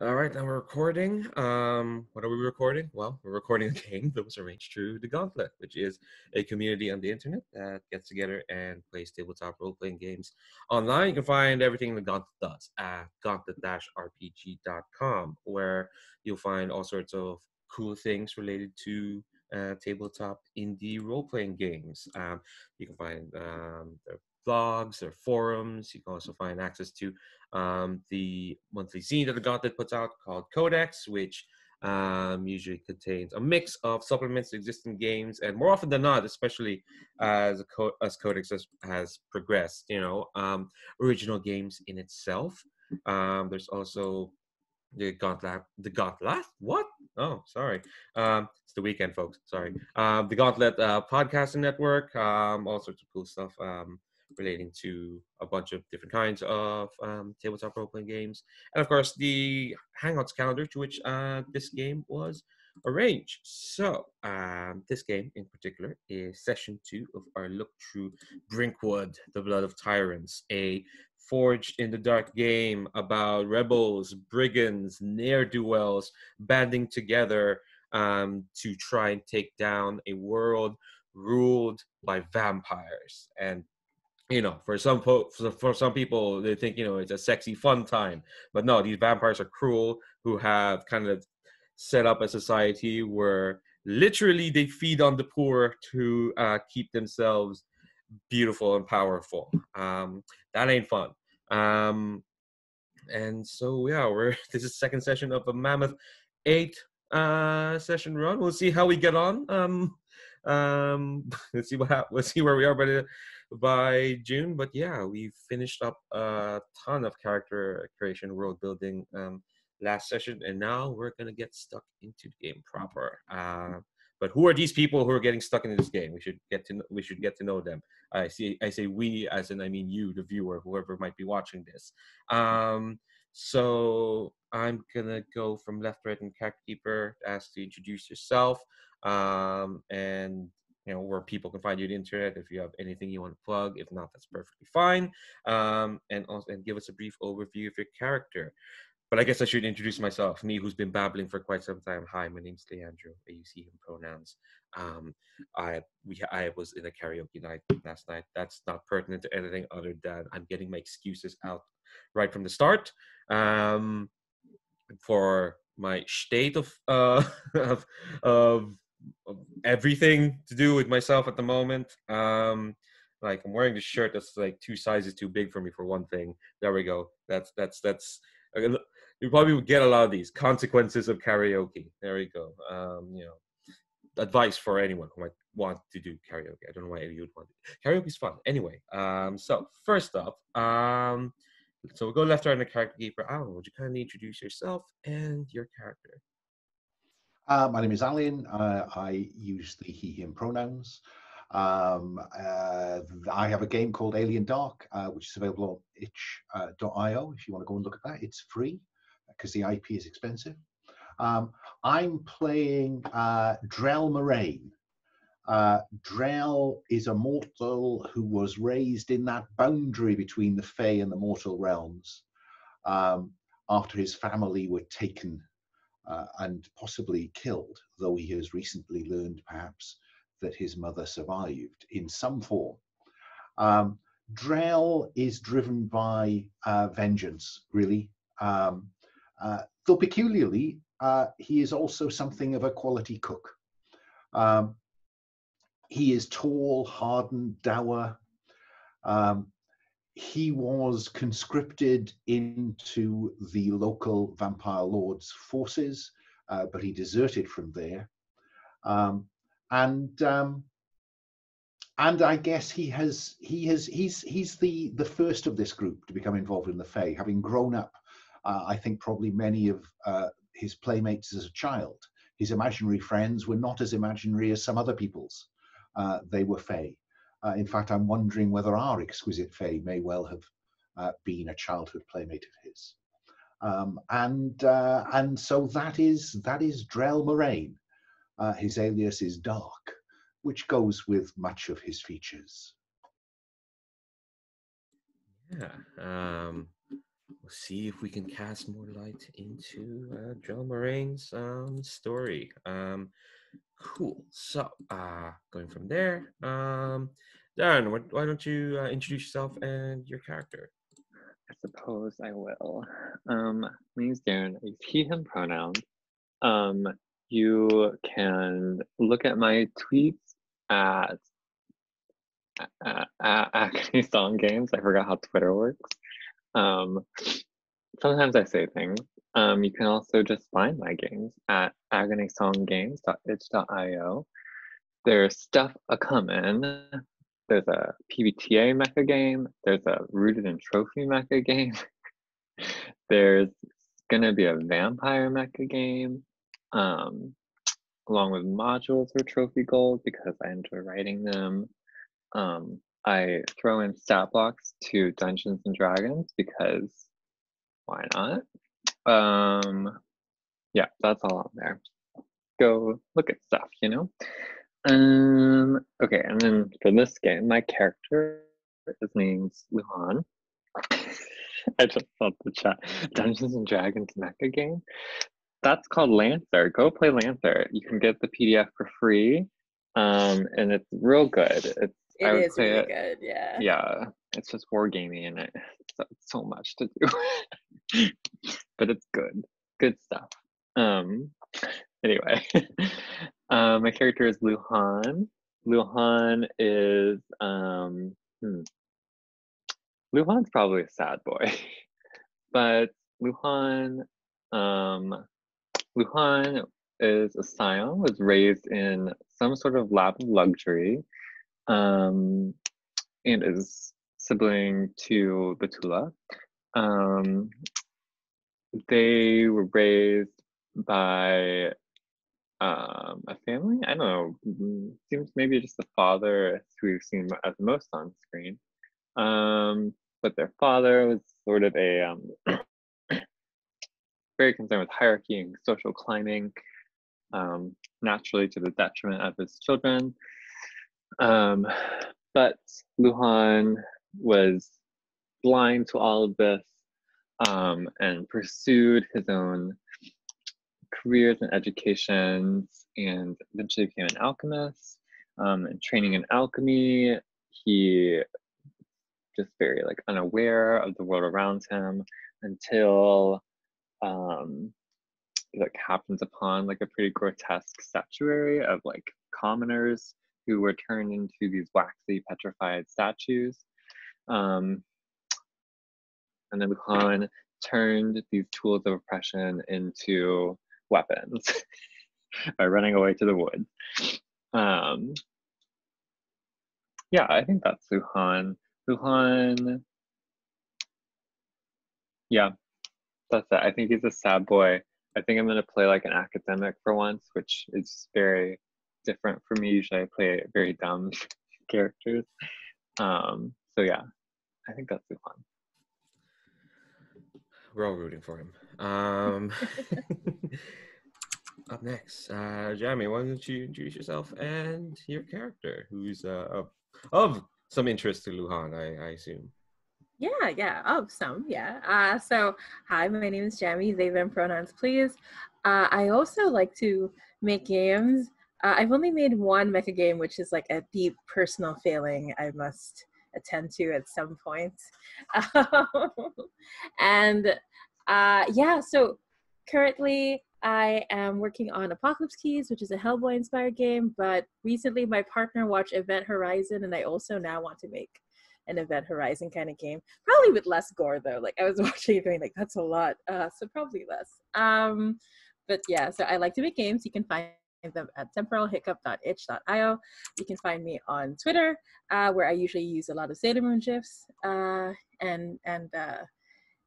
All right, now we're recording. What are we recording? Well, we're recording a game that was arranged through the Gauntlet, which is a community on the internet that gets together and plays tabletop role-playing games online. You can find everything the Gauntlet does at gauntlet-rpg.com, where you'll find all sorts of cool things related to tabletop indie role-playing games. You can find their blogs, their forums. You can also find access to the monthly zine that the Gauntlet puts out called Codex, which usually contains a mix of supplements to existing games, and more often than not, especially as Codex has progressed, original games in itself. There's also the Gauntlet. What? Oh, sorry. It's the weekend, folks. Sorry. The Gauntlet podcasting network. All sorts of cool stuff. Relating to a bunch of different kinds of tabletop role-playing games, and of course the Hangouts calendar to which this game was arranged. So this game in particular is session 2 of our look through Brinkwood, the Blood of Tyrants, a forged in the dark game about rebels, brigands, ne'er-do-wells banding together to try and take down a world ruled by vampires. And for for some people, they think it's a sexy, fun time, but no, these vampires are cruel, who have kind of set up a society where literally they feed on the poor to keep themselves beautiful and powerful. That ain't fun. And so yeah, this is the second session of a mammoth 8 session run. We'll see how we get on. Let's see let's see where we are by June. But yeah, we finished up a ton of character creation, world building last session, and now we're gonna get stuck into the game proper. But who are these people who are getting stuck into this game? We should get to know them. I say we, as in I mean you, the viewer, whoever might be watching this. So I'm gonna go from left, right, and character keeper. Ask to introduce yourself, and where people can find you on the internet. If you have anything you want to plug, if not, that's perfectly fine. And give us a brief overview of your character. But I guess I should introduce myself, me who's been babbling for quite some time. Hi, my name's Leandro. I use he, him pronouns. I was in a karaoke night last night. That's not pertinent to anything other than I'm getting my excuses out right from the start for my state of, of everything to do with myself at the moment. Like I'm wearing this shirt that's like 2 sizes too big for me for one thing. There we go. That's you probably would get a lot of these consequences of karaoke. There we go. Advice for anyone who might want to do karaoke. I don't know why you would want it. Karaoke's fun. Anyway, so first up, so we'll go left, right, and the character keeper. Alan, would you kindly introduce yourself and your character? My name is Alan. I use the he, him pronouns. I have a game called Alien Dark, which is available on itch.io. If you want to go and look at that, it's free because the IP is expensive. I'm playing Drell Moraine. Drell is a mortal who was raised in that boundary between the Fae and the mortal realms after his family were taken and possibly killed, though he has recently learned perhaps that his mother survived in some form. Drell is driven by vengeance, really, though peculiarly, he is also something of a quality cook. He is tall, hardened, dour. He was conscripted into the local vampire lord's forces, but he deserted from there. And I guess he's the first of this group to become involved in the Fae, having grown up. I think probably many of his playmates as a child. His imaginary friends were not as imaginary as some other people's. They were Fae. In fact, I'm wondering whether our exquisite Fae may well have been a childhood playmate of his. And so that is Drell Moraine. His alias is Dark, which goes with much of his features. Yeah. see if we can cast more light into Joel Moraine's story. Cool. So, going from there, Darren, why don't you introduce yourself and your character? I suppose I will. My name's Darren. I use he, him pronouns. You can look at my tweets at Acne Song Games. I forgot how Twitter works. Sometimes I say things. You can also just find my games at agonysonggames.itch.io. There's stuff a-coming. There's a PBTA mecha game. There's a Rooted in Trophy mecha game. There's gonna be a vampire mecha game, along with modules for trophy gold because I enjoy writing them. I throw in stat blocks to Dungeons and Dragons because why not? Yeah, that's all on there. Go look at stuff, you know? Okay, and then for this game, my character, his name's Luhan. I just saw the chat. Dungeons and Dragons mecha game. That's called Lancer. Go play Lancer. You can get the PDF for free. And it's real good. It is really good, yeah. Yeah. It's just wargaming and it's so much to do. But it's good. Good stuff. Anyway. My character is Luhan. Luhan is Luhan's probably a sad boy. But Luhan is a scion, was raised in some sort of lap of luxury, and is sibling to Betula. They were raised by a family. I don't know. Seems maybe just the father, who we've seen as most on screen. But their father was sort of a very concerned with hierarchy and social climbing, naturally to the detriment of his children. But Luhan was blind to all of this, and pursued his own careers and educations, and eventually became an alchemist. And training in alchemy, he just very unaware of the world around him until he happens upon a pretty grotesque statuary of commoners who were turned into these waxy petrified statues. And then Luhan turned these tools of oppression into weapons by running away to the woods. Yeah, I think that's Luhan. Luhan, yeah, that's it. I think he's a sad boy. I think I'm gonna play an academic for once, which is very different for me. Usually I play very dumb characters. So yeah, I think that's Luhan. We're all rooting for him. Up next, Jeremy, why don't you introduce yourself and your character, who's of some interest to Luhan, I assume. Yeah, of some, yeah. So, hi, my name is Jeremy, they, them pronouns, please. I also like to make games. I've only made one mecha game, which is a deep personal failing I must attend to at some point. And yeah, so currently I am working on Apocalypse Keys, which is a Hellboy-inspired game, but recently my partner watched Event Horizon, and I also now want to make an Event Horizon kind of game. Probably with less gore, though. I was watching it going, that's a lot, so probably less. But yeah, so I like to make games. You can find them at temporalhiccup.itch.io. You can find me on Twitter, where I usually use a lot of Sailor Moon GIFs,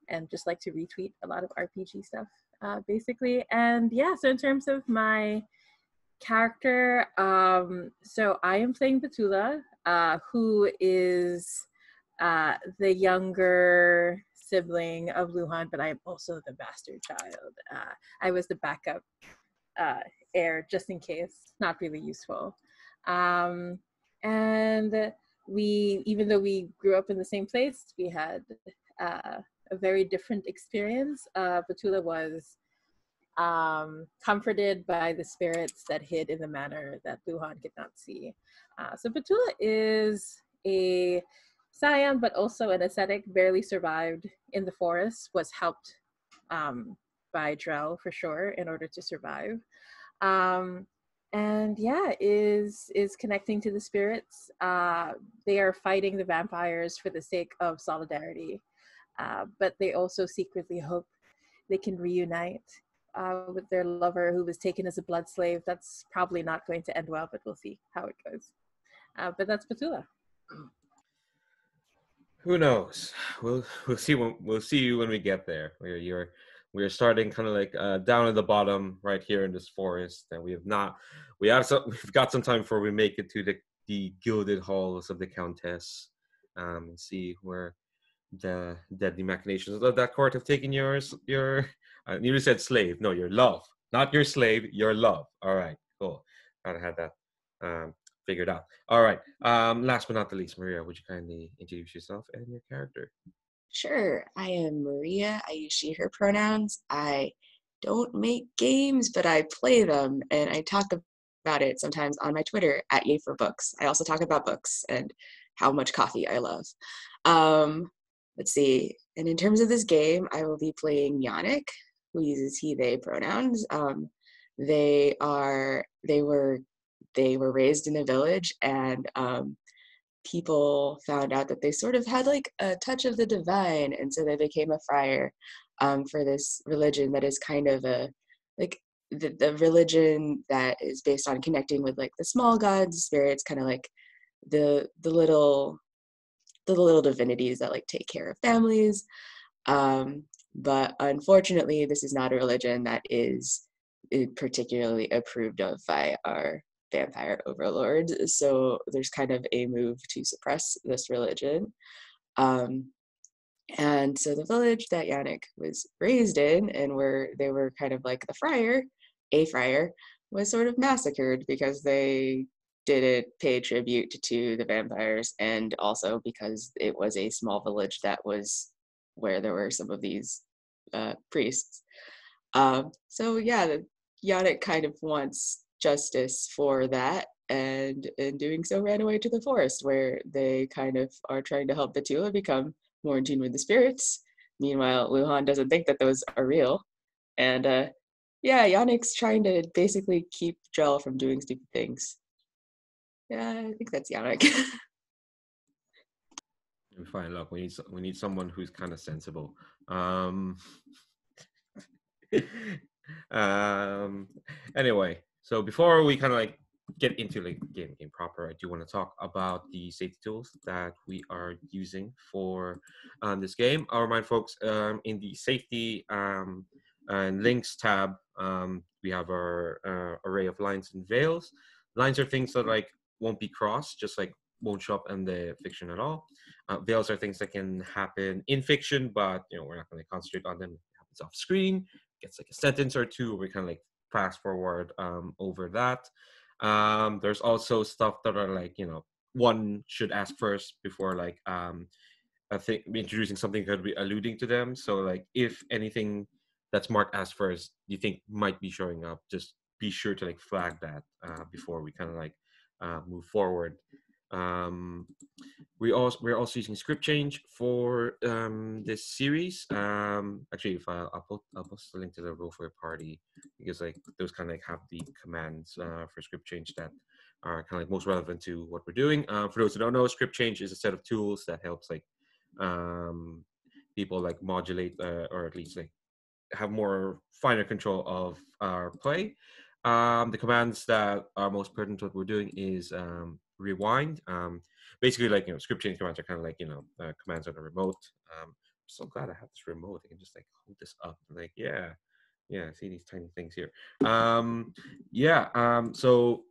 and just like to retweet a lot of RPG stuff, basically. And yeah, so in terms of my character, so I am playing Betula, who is the younger sibling of Luhan, but I am also the bastard child. I was the backup heir just in case. Not really useful. And we, even though we grew up in the same place, we had a very different experience. Petula was comforted by the spirits that hid in the manor that Luhan could not see. So Petula is a scion, but also an ascetic, barely survived in the forest, was helped by Drell for sure in order to survive. And yeah, is connecting to the spirits. They are fighting the vampires for the sake of solidarity, but they also secretly hope they can reunite with their lover who was taken as a blood slave. That's probably not going to end well, but we'll see how it goes. But that's Petula. Who knows? We'll see when we get there. We're starting kind of like down at the bottom right here in this forest, and we've got some time before we make it to the gilded halls of the Countess, and see where the deadly machinations of that court have taken your I nearly said slave. No, your love, not your slave, your love. All right, cool. Gotta have that figured out. All right. Last but not the least, Maria, would you kindly introduce yourself and your character? Sure. I am Maria. I use she, her pronouns. I don't make games, but I play them, and I talk about it sometimes on my Twitter at Yay for Books. I also talk about books and how much coffee I love. Let's see. And in terms of this game, I will be playing Yannick, who uses he, they pronouns. They were raised in a village, and people found out that they sort of had like a touch of the divine, and so they became a friar for this religion that is kind of the religion that is based on connecting with like the small gods, spirits, kind of like the little divinities that like take care of families. But unfortunately, this is not a religion that is particularly approved of by our vampire overlords. So there's kind of a move to suppress this religion. And so the village that Yannick was raised in, and where they were kind of like a friar, was sort of massacred because they didn't pay tribute to the vampires, and also because it was a small village that was where there were some of these priests. So yeah, Yannick kind of wants justice for that, and in doing so ran away to the forest, where they kind of are trying to help Petula become more in tune with the spirits. Meanwhile, Luhan doesn't think that those are real. And yeah, Yannick's trying to basically keep Drell from doing stupid things. Yeah, I think that's Yannick. Fine, look, we need someone who's kind of sensible. Anyway, so before we kind of like get into like game proper, I do want to talk about the safety tools that we are using for this game. I'll remind folks in the safety and links tab, we have our array of lines and veils. Lines are things that like won't be crossed, just like won't show up in the fiction at all. Veils are things that can happen in fiction, but we're not going to concentrate on them. It happens off screen, gets like a sentence or two, we kind of like fast forward over that. There's also stuff that are like one should ask first before like I think introducing something could be alluding to them. So like if anything that's marked as first you think might be showing up, just be sure to like flag that before we kind of like move forward. We're also using script change for this series. Actually, if I'll post the link to the roll for a party, because like those kind of like have the commands for script change that are kind of like most relevant to what we're doing. For those who don't know, script change is a set of tools that helps like people like modulate or at least like have more finer control of our play. The commands that are most pertinent to what we're doing is rewind. Basically, like script change commands are kind of like commands on a remote. I'm so glad I have this remote. I can just like hold this up and like see these tiny things here. So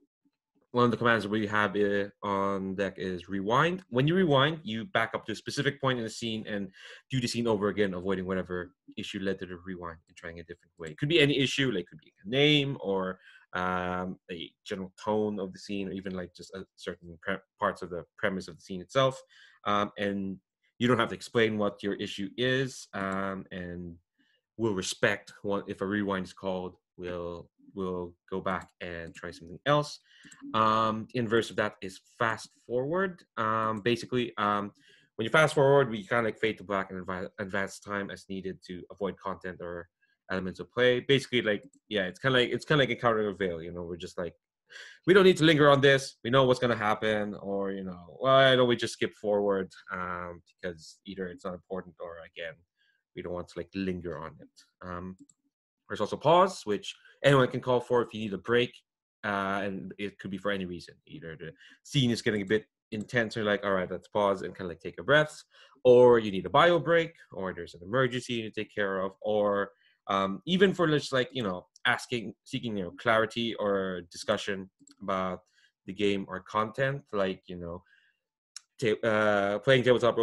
one of the commands that we have on deck is rewind. When you rewind, you back up to a specific point in the scene and do the scene over again, avoiding whatever issue led to the rewind and trying a different way. It could be any issue, like could be a name or a general tone of the scene, or even like just a certain parts of the premise of the scene itself. And you don't have to explain what your issue is, and we'll respect what if a rewind is called. We'll go back and try something else. Inverse of that is fast forward. Basically, when you fast forward, we kind of like fade to black and advance time as needed to avoid content or elements of play. Basically, like, yeah, it's kind of like encountering a veil. You know, we're just like, we don't need to linger on this. We know what's going to happen, or, you know, why don't we just skip forward, because either it's not important, or again, we don't want to like linger on it. There's also pause, which anyone can call for if you need a break, and it could be for any reason. Either the scene is getting a bit intense, or like, all right, let's pause and kind of like take a breath, or you need a bio break, or there's an emergency you need to take care of, or even for just like, you know, seeking, you know, clarity or discussion about the game or content. Like, you know, playing tabletop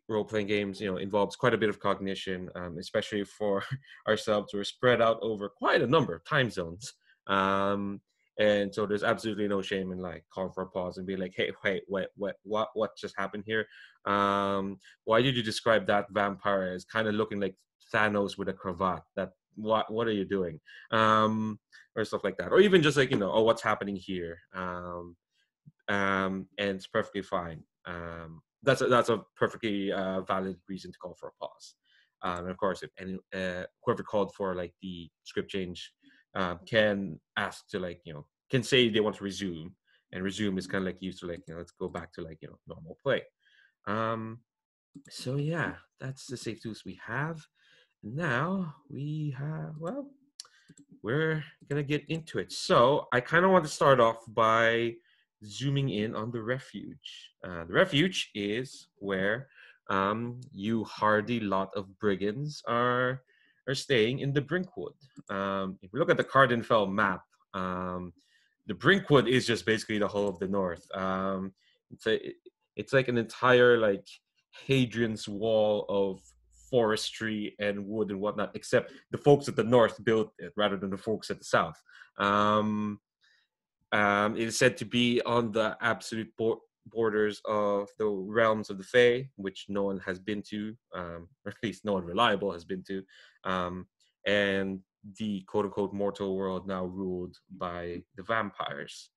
role-playing games, you know, involves quite a bit of cognition, especially for ourselves. We're spread out over quite a number of time zones, and so there's absolutely no shame in like calling for a pause and be like, hey, wait, what just happened here? Why did you describe that vampire as kind of looking like Thanos with a cravat? What are you doing? Or stuff like that, or even just like, you know, oh, what's happening here? And it's perfectly fine. That's a perfectly valid reason to call for a pause. And of course, if any whoever called for like the script change can ask to, like, you know, can say they want to resume, and resume is kind of like used to like, you know, let's go back to like, you know, normal play. So yeah, that's the safe tools we have. Now we have, well, we're gonna get into it. So I kind of want to start off by zooming in on the refuge. The refuge is where you hardy lot of brigands are staying in the Brinkwood. If we look at the Cardenfell map, the Brinkwood is just basically the whole of the north. It's like an entire like Hadrian's Wall of forestry and wood and whatnot, except the folks at the north built it rather than the folks at the south. It is said to be on the absolute borders of the realms of the Fae, which no one has been to, or at least no one reliable has been to, and the quote-unquote mortal world now ruled by the vampires.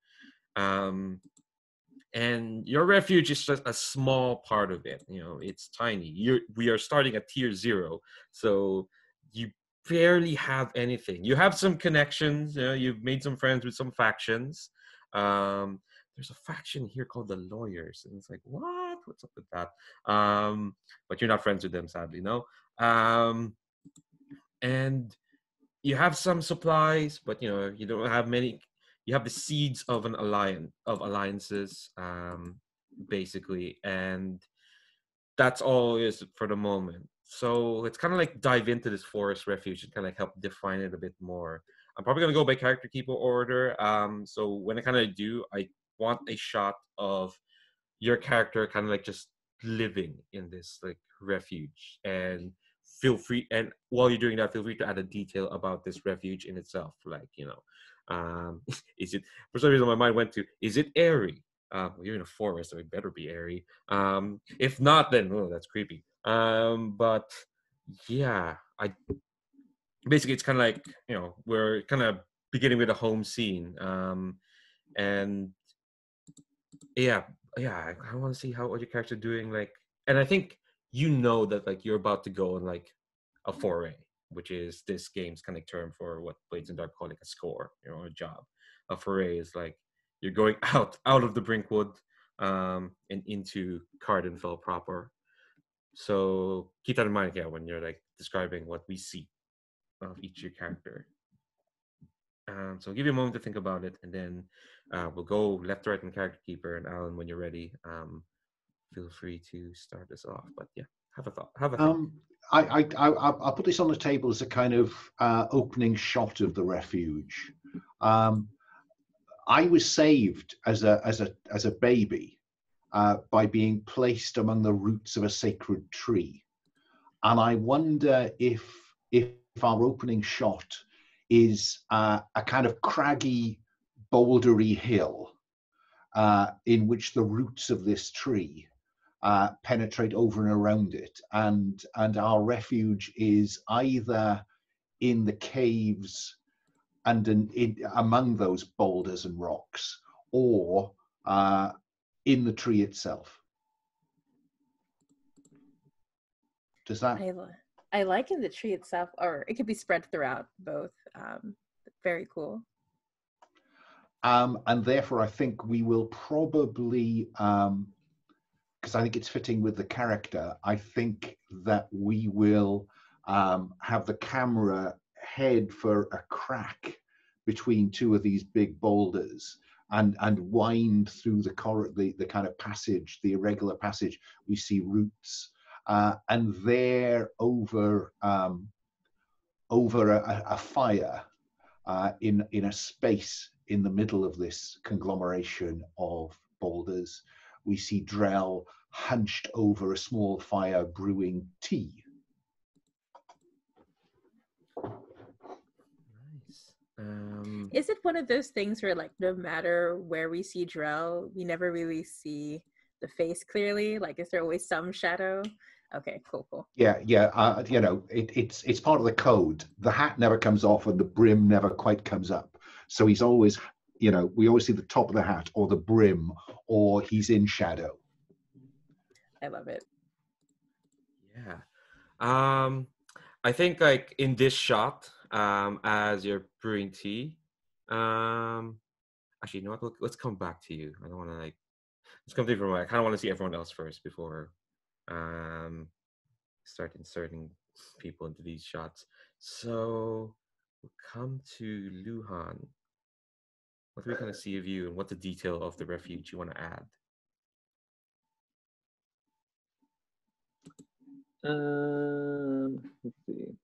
And your refuge is just a small part of it. You know, it's tiny. We are starting at tier 0, so you barely have anything. You have some connections. You know, you've made some friends with some factions. There's a faction here called the Lawyers, and it's like, what? What's up with that? But you're not friends with them, sadly, no. And you have some supplies, but you know, you don't have many. You have the seeds of alliances, basically, and that's all it is for the moment. So let's kind of like dive into this forest refuge and kind of like help define it a bit more. I'm probably gonna go by character keeper order. So when I kind of do, I want a shot of your character kind of like just living in this like refuge, and feel free, and while you're doing that, feel free to add a detail about this refuge in itself, like, you know, is it, for some reason my mind went to, is it airy? Well, you're in a forest, so it better be airy. If not, then, oh, that's creepy. But yeah, basically it's kind of like, you know, we're kind of beginning with a home scene, and yeah, I want to see what your character doing, like, and I think you know that like you're about to go on like a foray, which is this game's kind of term for what Blades in Dark call like a score, you know, a job. A foray is like you're going out of the Brinkwood, and into Cardenfell proper. So keep that in mind, yeah, when you're like describing what we see of each of your character. So give you a moment to think about it, and then we'll go left to right in character keeper. And Alan, when you're ready, feel free to start us off. But yeah, have a thought. Have a think. I'll put this on the table as a kind of opening shot of the refuge. I was saved as a baby by being placed among the roots of a sacred tree, and I wonder if our opening shot is a kind of craggy, bouldery hill in which the roots of this tree penetrate over and around it, and our refuge is either in the caves and among those boulders and rocks, or in the tree itself. Does that? I like in the tree itself, or it could be spread throughout both. Very cool. And therefore, I think we will probably, because I think it's fitting with the character, I think that we will have the camera head for a crack between two of these big boulders and wind through the kind of passage, the irregular passage. We see roots, and there over a fire in a space in the middle of this conglomeration of boulders, we see Drell hunched over a small fire brewing tea. Nice. Is it one of those things where, like, no matter where we see Drell, we never really see the face clearly? Like, is there always some shadow? Okay, cool. Yeah. You know, it's part of the code. The hat never comes off and the brim never quite comes up. So he's always, you know, we always see the top of the hat or the brim, or he's in shadow. I love it. Yeah. I think, like, in this shot, as you're brewing tea, actually, you know what? Let's come back to you. I don't want to, like, let's come to you from. I kind of want to see everyone else first before start inserting people into these shots. So we'll come to Luhan. What do we kind of see of you, and what's the detail of the refuge you want to add? Let's see.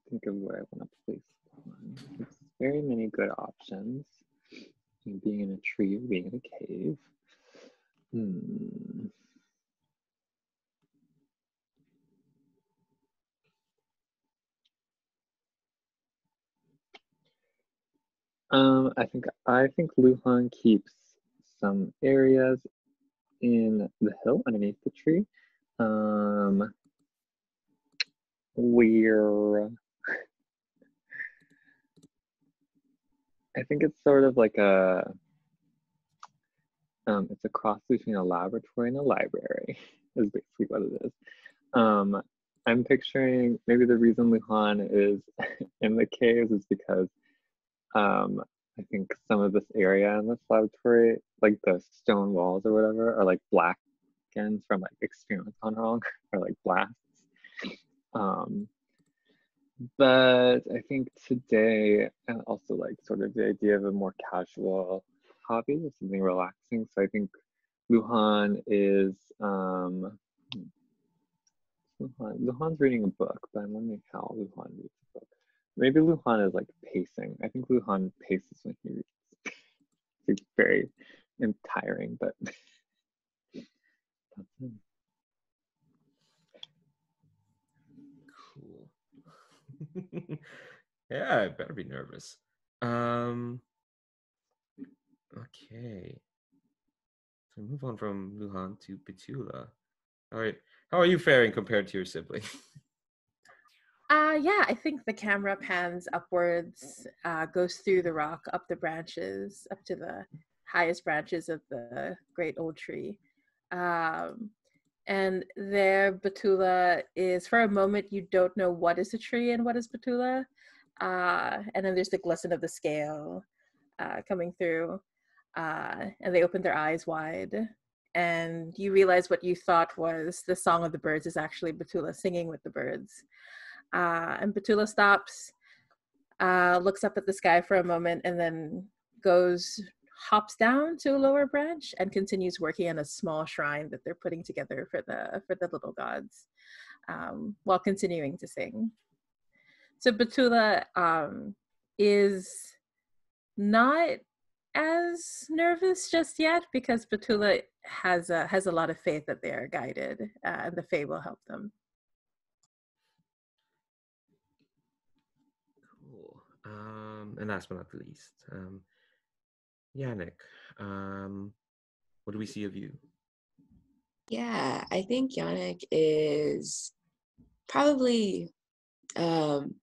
Think of where I want to place one. There's very many good options. Being in a tree, being in a cave. I think Luhan keeps some areas in the hill underneath the tree, where I think it's sort of like it's a cross between a laboratory and a library, is basically what it is. I'm picturing maybe the reason Luhan is in the caves is because I think some of this area in this laboratory, like the stone walls or whatever, are like blackens from like experiments gone wrong or like blasts. But I think today, and also like sort of the idea of a more casual hobby or something relaxing. So I think Luhan is Luhan's reading a book, but I'm wondering how Luhan reads a book. Maybe Luhan is like pacing. I think Luhan paces when he reads. It's very tiring, but that's him. Cool. Yeah, I better be nervous. Okay. So move on from Luhan to Petula. All right. How are you faring compared to your sibling? Yeah, I think the camera pans upwards, goes through the rock, up the branches, up to the highest branches of the great old tree. And there, Petula is, for a moment, you don't know what is a tree and what is Petula. And then there's the glisten of the scale coming through. And they open their eyes wide. And you realize what you thought was the song of the birds is actually Petula singing with the birds. And Petula stops, looks up at the sky for a moment, and then hops down to a lower branch and continues working on a small shrine that they're putting together for the little gods, while continuing to sing. So Petula is not as nervous just yet because Petula has a lot of faith that they are guided, and the Fae will help them. Cool. And last but not least, Yannick, what do we see of you? Yeah, I think Yannick is probably in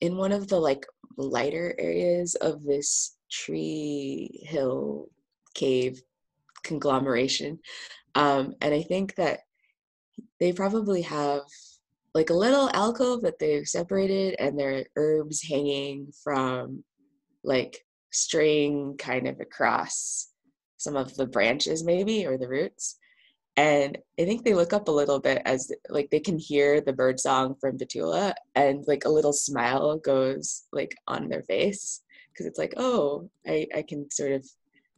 one of the like lighter areas of this tree hill cave conglomeration. And I think that they probably have like a little alcove that they've separated, and there are herbs hanging from like string kind of across some of the branches maybe, or the roots. And I think they look up a little bit as like they can hear the bird song from Betula, and like a little smile goes like on their face, because it's like, oh, I can sort of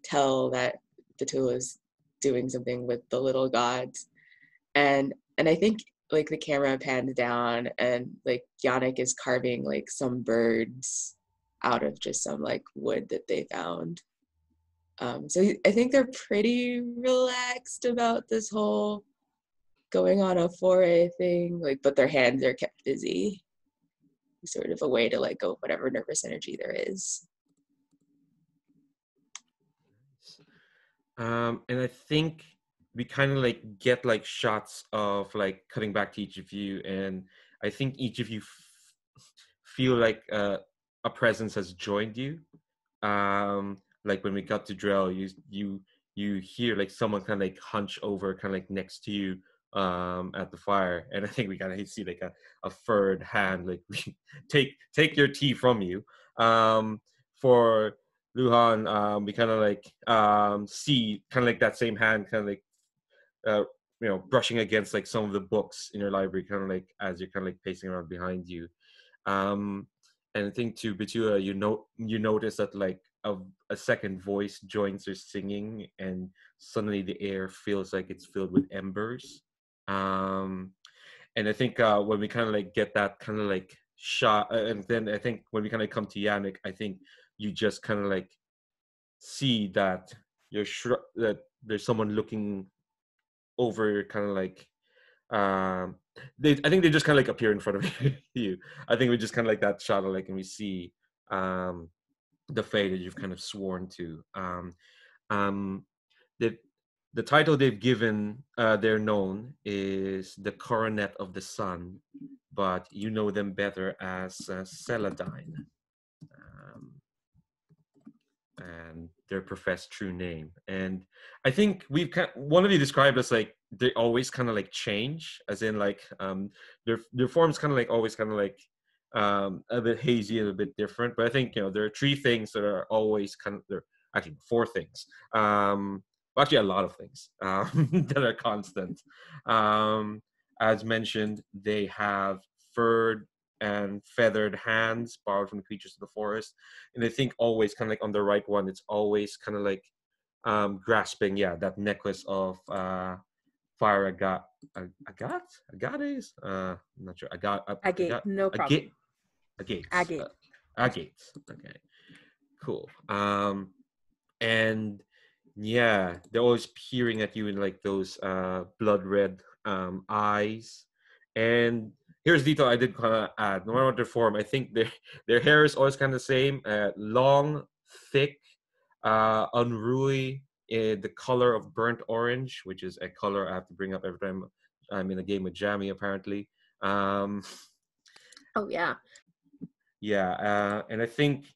tell that Betula's doing something with the little gods. And I think like the camera pans down, and like Yannick is carving like some birds out of just some like wood that they found. So I think they're pretty relaxed about this whole going on a foray thing, like, but their hands are kept busy, sort of a way to let go of whatever nervous energy there is. And I think we kind of like get like shots of like cutting back to each of you, and I think each of you feel like a presence has joined you. Like when we got to Drell, you hear like someone kind of like hunch over, kind of like next to you at the fire, and I think we kind of see like a furred hand like take your tea from you. For Luhan, we kind of like see kind of like that same hand kind of like uh, brushing against like some of the books in your library, kind of like as you're kind of like pacing around behind you. And I think to Betua, you notice that like a second voice joins their singing, and suddenly the air feels like it's filled with embers. And I think when we kind of like get that kind of like shot, and then I think when we kind of come to Yannick, I think you just kind of like see that that there's someone looking over, kind of like I think they just kind of like appear in front of you. I think we just kind of like that shot of like, and we see the fate that you've kind of sworn to. The title they've given they're known is the Coronet of the Sun, but you know them better as Celandine, and their professed true name. And I think one of you described as like they always kind of like change, as in like their forms kind of like always kind of like a bit hazy and a bit different. But I think there are three things that are always there are actually four things. Well, actually a lot of things that are constant. As mentioned, they have furred and feathered hands borrowed from the creatures of the forest, and I think always kind of like on the right one, it's always kind of like grasping that necklace of fire agates. I'm not sure. Agate, no problem. Agates. Agates. Okay, cool. And yeah, they're always peering at you in like those blood red eyes. And here's a detail I did kind of add. No matter what their form, I think their hair is always kind of the same. Long, thick, unruly, the color of burnt orange, which is a color I have to bring up every time I'm in a game with Jamie, apparently. Oh, yeah. Yeah, and I think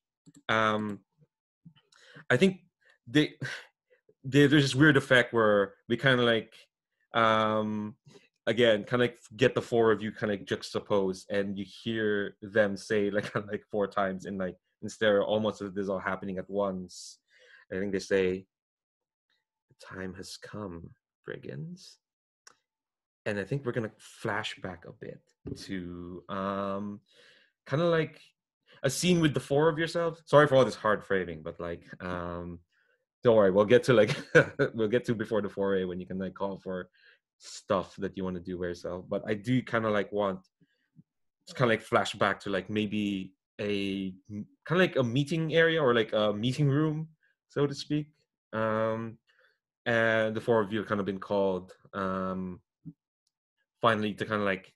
there's this weird effect where we kind of like again kind of like get the four of you kind of juxtaposed, and you hear them say like kind of like four times in like instead of almost as this all happening at once. I think they say, "The time has come, brigands." And I think we're gonna flash back a bit to kind of like a scene with the four of yourselves. Sorry for all this hard framing, but like don't worry, we'll get to like we'll get to before the foray when you can like call for stuff that you want to do by yourself. But I do kind of like want to kind of like flash back to like maybe a kind of like a meeting area or like a meeting room, so to speak. And the four of you have kind of been called finally to kind of like,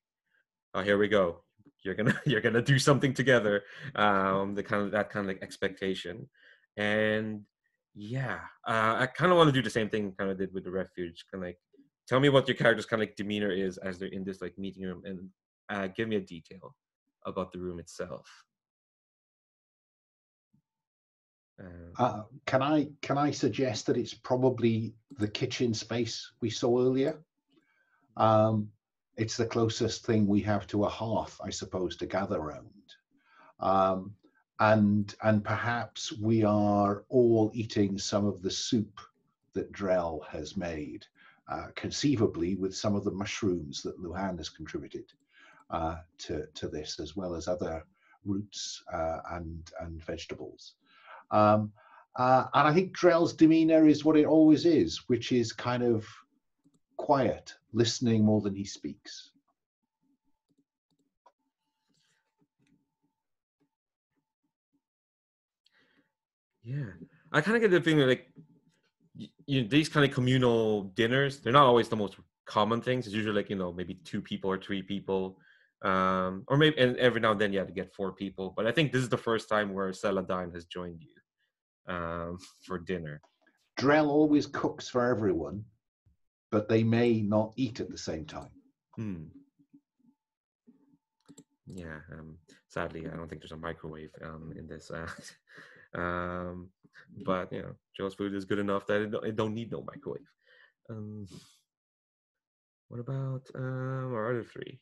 oh, here we go. You're gonna do something together. That kind of like expectation. And yeah, I kind of want to do the same thing kind of did with the refuge, kind of like tell me what your character's kind of like demeanor is as they're in this like meeting room, and give me a detail about the room itself. Can I suggest that it's probably the kitchen space we saw earlier? It's the closest thing we have to a hearth, I suppose, to gather around. And perhaps we are all eating some of the soup that Drell has made, conceivably with some of the mushrooms that Luhan has contributed to this, as well as other roots and vegetables. And I think Drell's demeanor is what it always is, which is kind of quiet, listening more than he speaks. Yeah, I kind of get the feeling like these kind of communal dinners, they're not always the most common things. It's usually like, maybe 2 people or 3 people, or maybe, and every now and then you have to get 4 people. But I think this is the first time where Celandine has joined you for dinner. Drell always cooks for everyone, but they may not eat at the same time. Yeah, sadly, I don't think there's a microwave in this. But Joe's food is good enough that it don't need no microwave. What about our other 3?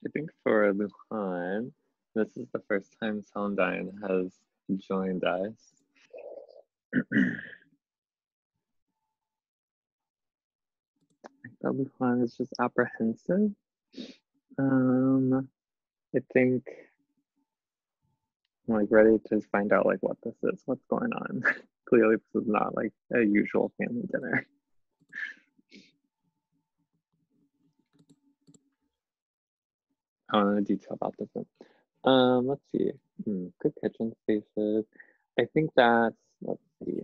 I think for Luhan, this is the first time Celandine has joined us. I thought Luhan is just apprehensive. I think I'm like ready to find out like what this is, what's going on. Clearly this is not like a usual family dinner. I don't know detail about this one. Let's see. Good kitchen spaces. I think that's, let's see.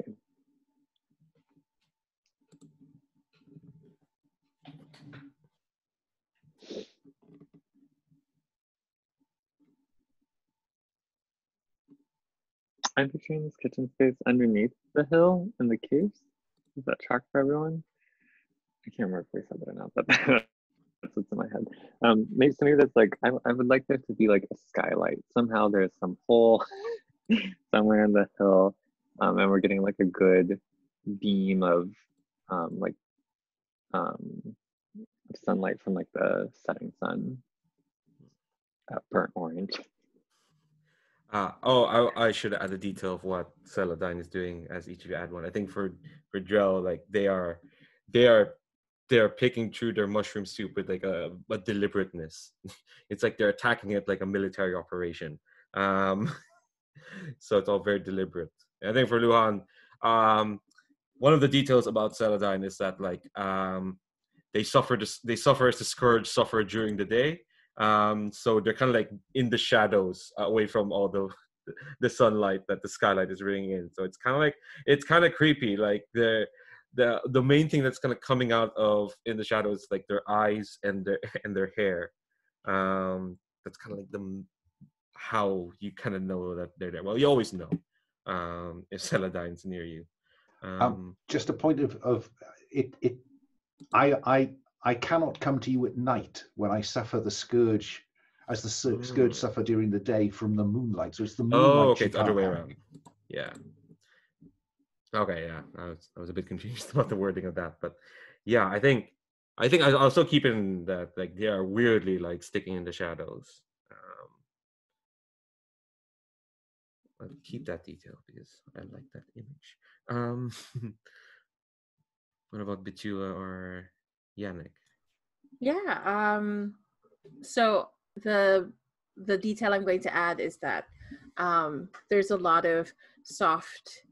I'm picturing this kitchen space underneath the hill in the caves. Does that track for everyone? I can't remember if we said that or not, but that's what's in my head. Maybe there's like, I would like there to be like a skylight. Somehow there's some hole somewhere in the hill, and we're getting like a good beam of sunlight from like the setting sun, burnt orange. I should add a detail of what Celandine is doing as each of you add one. I think for Drell, like they are picking through their mushroom soup with like a deliberateness. It's like they're attacking it like a military operation. So it's all very deliberate. And I think for Luhan, one of the details about Celandine is that like they suffer as the scourge suffer during the day. So they're kind of like in the shadows, away from all the sunlight that the skylight is bringing in. So it's kind of creepy. Like the main thing that's kind of coming out of in the shadows, like their eyes and their hair. That's kind of like how you kind of know that they're there. Well, you always know if Celadine's near you. Just a point of it. I cannot come to you at night when I suffer the scourge, as the scourge suffer during the day from the moonlight. So it's the moonlight. Oh, okay, it's the other way around. Yeah. Okay, yeah. I was a bit confused about the wording of that, but yeah, I think I also keep in that like they are weirdly like sticking in the shadows. I'll keep that detail because I like that image. What about Bitua or Yannick? Yeah. So the detail I'm going to add is that there's a lot of soft,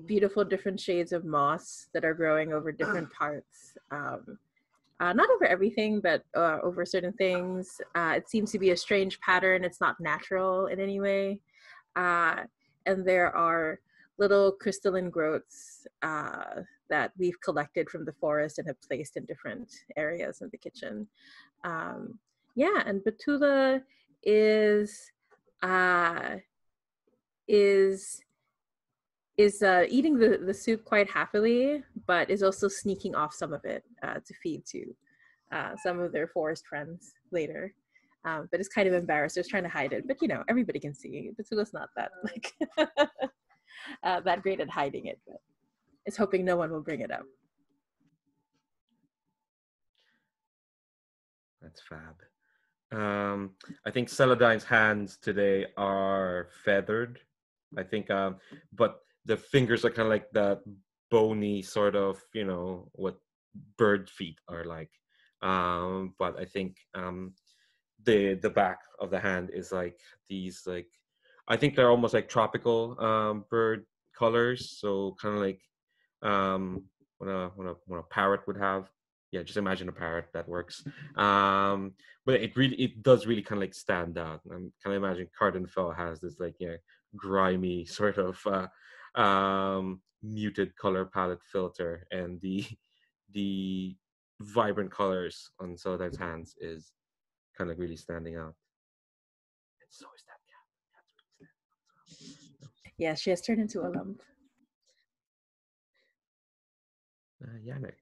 beautiful different shades of moss that are growing over different parts. Not over everything, but over certain things. It seems to be a strange pattern. It's not natural in any way. And there are little crystalline growths that we've collected from the forest and have placed in different areas of the kitchen. Yeah, and Batula is is eating the soup quite happily, but is also sneaking off some of it to feed to some of their forest friends later. But it's kind of embarrassed. They're trying to hide it, but everybody can see. Bitsula's not that like that great at hiding it, but it's hoping no one will bring it up. That's fab. I think Celadine's hands today are feathered. I think, but the fingers are kind of like that bony sort of, what bird feet are like. But I think the back of the hand is like these like, I think they're almost like tropical bird colors. So kind of like what a parrot would have. Yeah, just imagine a parrot, that works. But it does really kind of like stand out. I'm kind of imagine Cardenfell has this like grimy sort of muted color palette filter, and the vibrant colors on Celadine's hands is kind of really standing out. And so is that cat. That's really standing out. Yeah, she has turned into a lump. Yannick.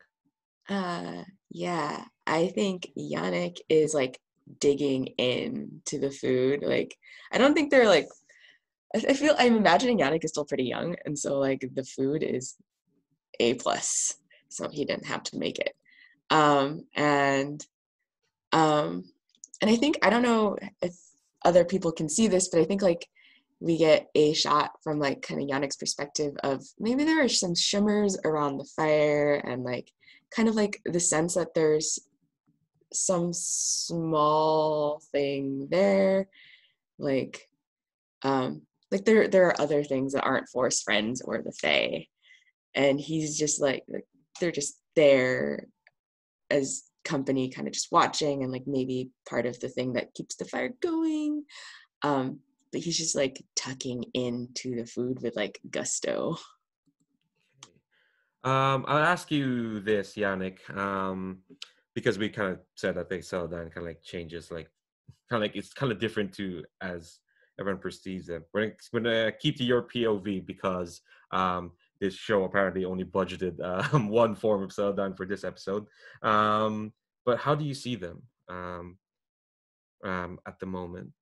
Yeah, I think Yannick is like digging into the food. Like, I don't think they're like, I'm imagining Yannick is still pretty young, and so like the food is A+, so he didn't have to make it. And I think, I don't know if other people can see this, but I think like we get a shot from like kind of Yannick's perspective of maybe there are some shimmers around the fire, and like kind of like the sense that there's some small thing there, like there are other things that aren't forest friends or the fae, and he's just like they're just there as company, kind of just watching, and like maybe part of the thing that keeps the fire going. But he's just like tucking into the food with like gusto. I'll ask you this, Yannick, because we kind of said that they Celandine kind of like changes, like kind of like it's kind of different to as everyone perceives them. We're gonna keep to your POV because this show apparently only budgeted one form of Celandine for this episode. But how do you see them at the moment?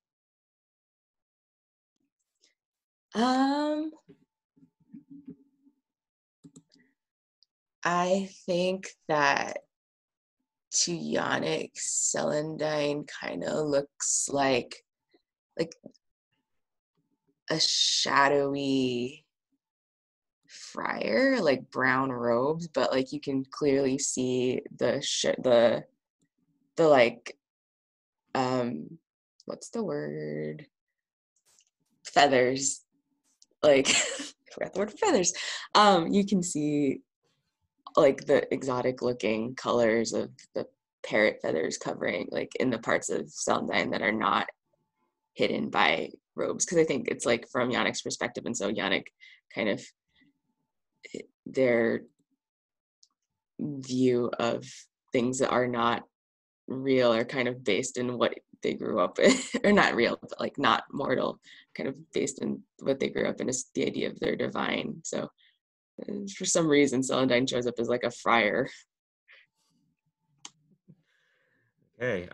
I think that to Yannick, Celandine kind of looks like a shadowy friar, like brown robes, but like you can clearly see the like what's the word, feathers, like I forgot the word feathers. You can see like the exotic looking colors of the parrot feathers covering like in the parts of Celandine that are not hidden by robes, because I think it's like from Yannick's perspective, and so Yannick kind of, their view of things that are not real are kind of based in what they grew up in, or not real, but like not mortal, kind of based in what they grew up in, is the idea of their divine. So for some reason Celandine shows up as like a friar. Okay.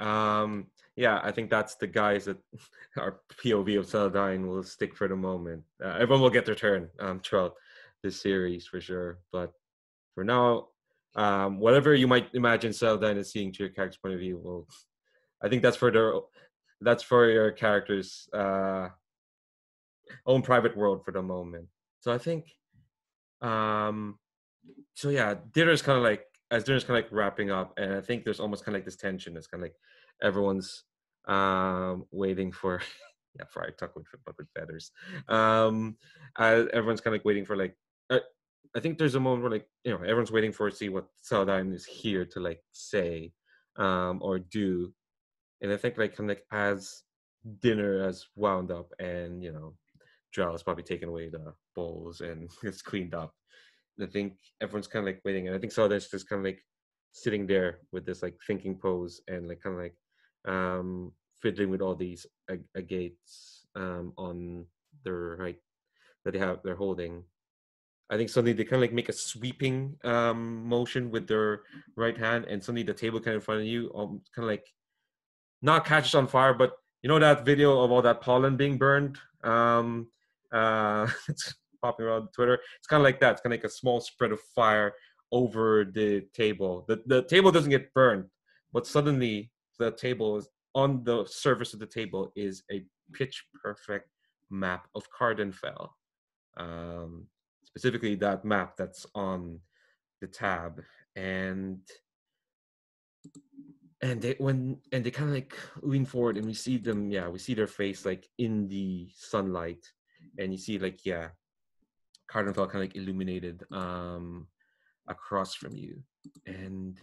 Yeah, I think that's the guys that our POV of Celandine will stick for the moment. Everyone will get their turn throughout this series for sure. But for now, whatever you might imagine Celandine is seeing to your character's point of view, well, I think that's for your character's own private world for the moment. So I think, so yeah, dinner's kind of like, as dinner's kind of like wrapping up, and I think there's almost kind of like this tension. It's kind of like everyone's waiting for yeah, friar tuck with feathers. Everyone's kind of like waiting for like I think there's a moment where like everyone's waiting for to see what Celandine is here to like say or do, and I think like kind of like as dinner has wound up and Drow has probably taken away the bowls and it's cleaned up, I think everyone's kind of like waiting, and I think Celadine's just kind of like sitting there with this like thinking pose and like kind of like fiddling with all these agates on their right that they're holding. I think suddenly they kind of like make a sweeping motion with their right hand, and suddenly the table kind of in front of you kind of like not catches on fire, but you know that video of all that pollen being burned? It's popping around Twitter. It's kind of like that. It's kind of like a small spread of fire over the table. The table doesn't get burned, but suddenly the table is on the surface of the table is a pitch perfect map of Cardenfell. Specifically that map that's on the tab, and they kind of like lean forward, and we see them. Yeah, we see their face like in the sunlight, and you see like Cardenfell kind of like illuminated across from you, and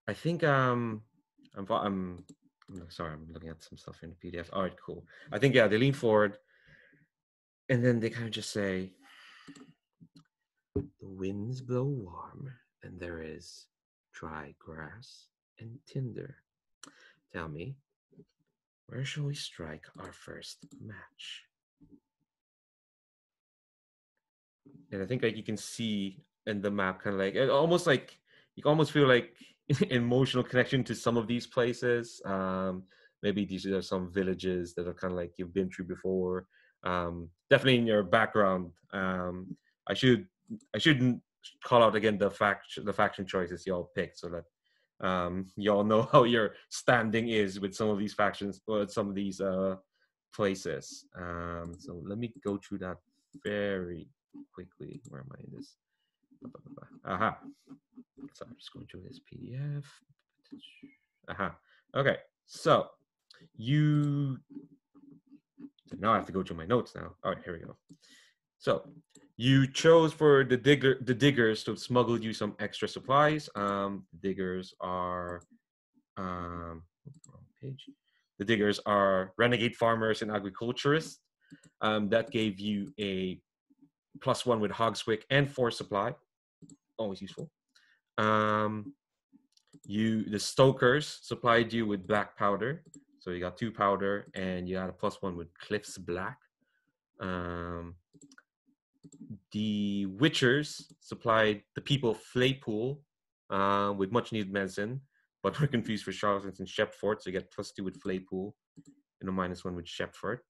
I think I'm sorry, I'm looking at some stuff in the PDF. All right, cool. I think they lean forward, and then they kind of just say, "The winds blow warm, and there is dry grass and tinder. Tell me, where shall we strike our first match?" And I think like you can see in the map, kind of like almost like you can almost feel like emotional connection to some of these places. Maybe these are some villages that are kind of like you've been through before. Definitely in your background. I shouldn't call out again the faction choices y'all picked, so that y'all know how your standing is with some of these factions or some of these places. So let me go through that very quickly. Where am I in this? Aha. So I'm just going through this PDF. Aha. Okay. So now I have to go through my notes now. All right, here we go. So you chose for the diggers to smuggle you some extra supplies. The diggers are wrong page. The diggers are renegade farmers and agriculturists. That gave you a +1 with Hogswick and Force supply. Always useful. The stokers supplied you with black powder, so you got 2 powder, and you got a +1 with Cliff's Black. The witchers supplied the people of Flaypool with much needed medicine, but were confused for charlatans in Shepforth, so you get +2 with Flaypool and a -1 with Shepforth.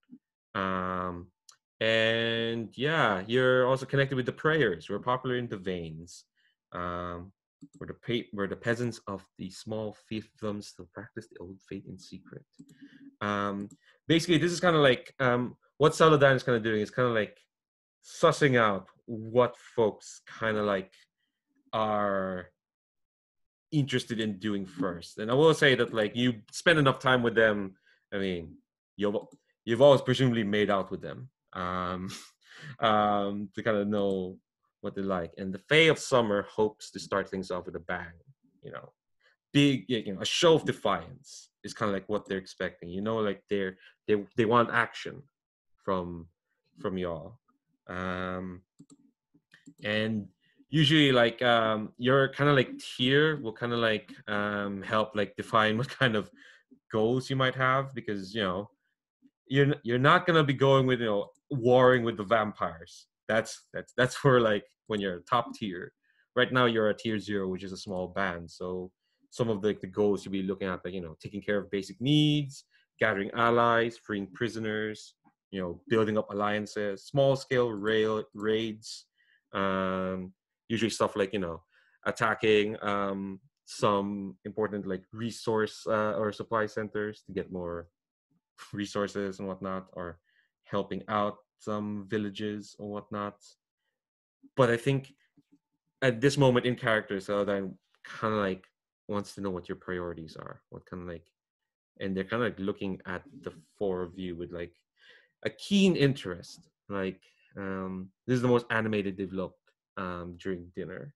And yeah, you're also connected with the prayers, who are popular in the veins. Where the peasants of the small fiefdoms still practice the old faith in secret. Basically, this is kind of like what Celandine is kind of doing is kind of like sussing out what folks kind of like are interested in doing first. And I will say that like you spend enough time with them. I mean, you've always presumably made out with them to kind of know what they like. And the Fae of Summer hopes to start things off with a bang. Big, a show of defiance is kind of like what they're expecting. Like they want action from y'all. And usually like your kind of like tier will kind of like help like define what kind of goals you might have, because you're not gonna be going with warring with the vampires. That's for like when you're top tier. Right now you're at tier 0, which is a small band. So some of the goals you'll be looking at, like taking care of basic needs, gathering allies, freeing prisoners, building up alliances, small scale raids, usually stuff like attacking some important like resource or supply centers to get more resources and whatnot, or helping out some villages or whatnot. But I think at this moment in character, Celandine kind of like wants to know what your priorities are, what kind of like, and they're kind of like looking at the 4 of you with like a keen interest. Like this is the most animated they've looked during dinner.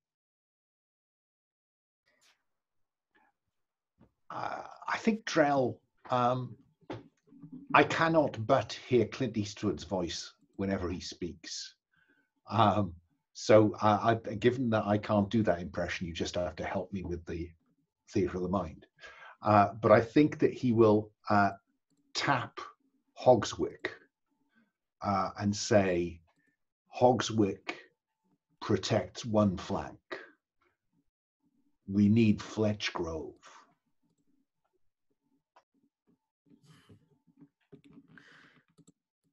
I think Drell, I cannot but hear Clint Eastwood's voice whenever he speaks. So given that I can't do that impression, you just have to help me with the theatre of the mind. But I think that he will tap Hogswick and say, Hogswick protects one flank. We need Fletchgrove.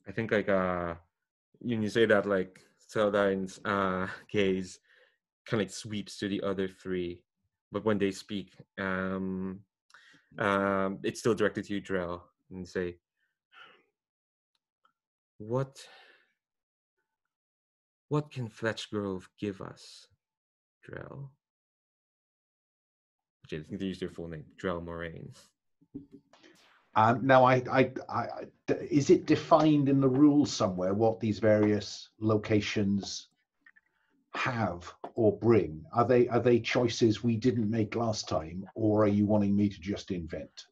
I think like when you say that, like Celadine's gaze kind of like sweeps to the other three, but when they speak, it's still directed to you, Drell, and say, What can Fletchgrove give us, Drell? Which is, they use their full name, Drell Moraine. Now, is it defined in the rules somewhere what these various locations have or bring? Are they choices we didn't make last time, or are you wanting me to just invent?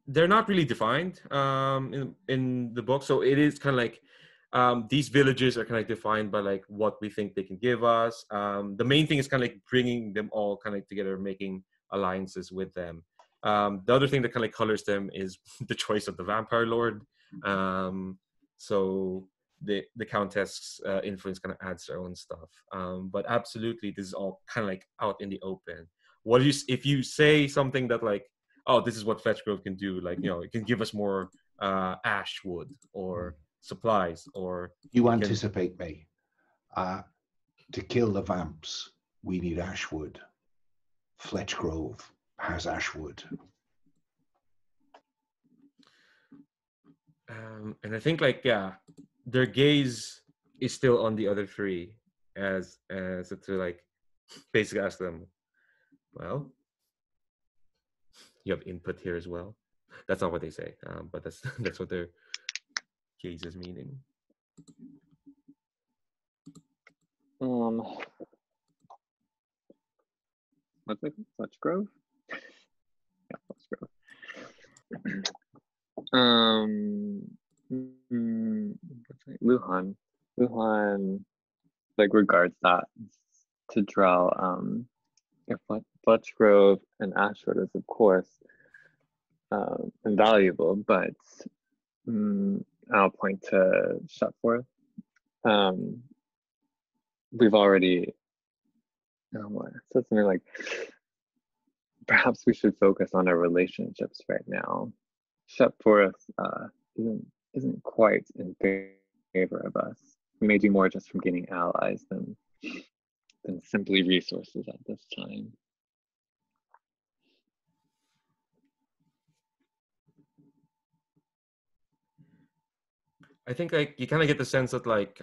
They're not really defined in the book, so it is kind of like these villages are kind of like defined by like what we think they can give us. The main thing is kind of like bringing them all kind of like together, making alliances with them. The other thing that kind of like colors them is the choice of the vampire lord. So the countess' influence kind of adds their own stuff. But absolutely, this is all kind of like out in the open. What if you say something that like, oh, this is what Fletchgrove can do, like, you know, it can give us more ash wood or supplies, or you anticipate me. To kill the vamps, we need ashwood. Fletchgrove has ashwood. And I think like, yeah, their gaze is still on the other three as to like basically ask them, well, you have input here as well. That's not what they say, but that's what their gaze is meaning. What's it? Fletchgrove? Yeah, Fletchgrove. Luhan like regards that to draw if Fletchgrove and Ashford is of course invaluable, but I'll point to Shepforth. We've already said something like, perhaps we should focus on our relationships right now. Shepforth isn't quite in favor of us. We may do more just from gaining allies than simply resources at this time. I think like you kind of get the sense that like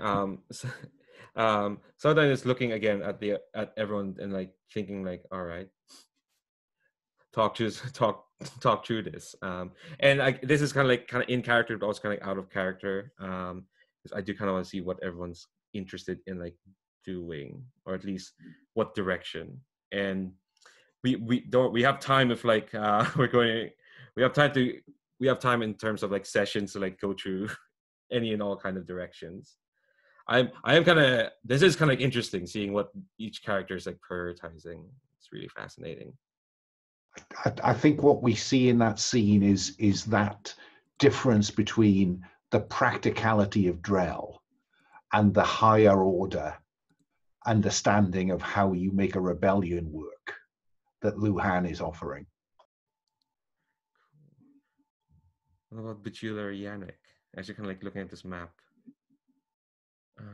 Celandine is looking again at everyone and like thinking like, all right, talk through this. And this is kind of in character, but also kind of out of character. Because I do kind of want to see what everyone's interested in like doing, or at least what direction. And we have time if like we have time in terms of like sessions to like go through any and all kind of directions. This is kind of interesting seeing what each character is like prioritizing. It's really fascinating. I think what we see in that scene is that difference between the practicality of Drell and the higher order understanding of how you make a rebellion work that Luhan is offering. What about Bachula or Yannick? As you're kind of like looking at this map, what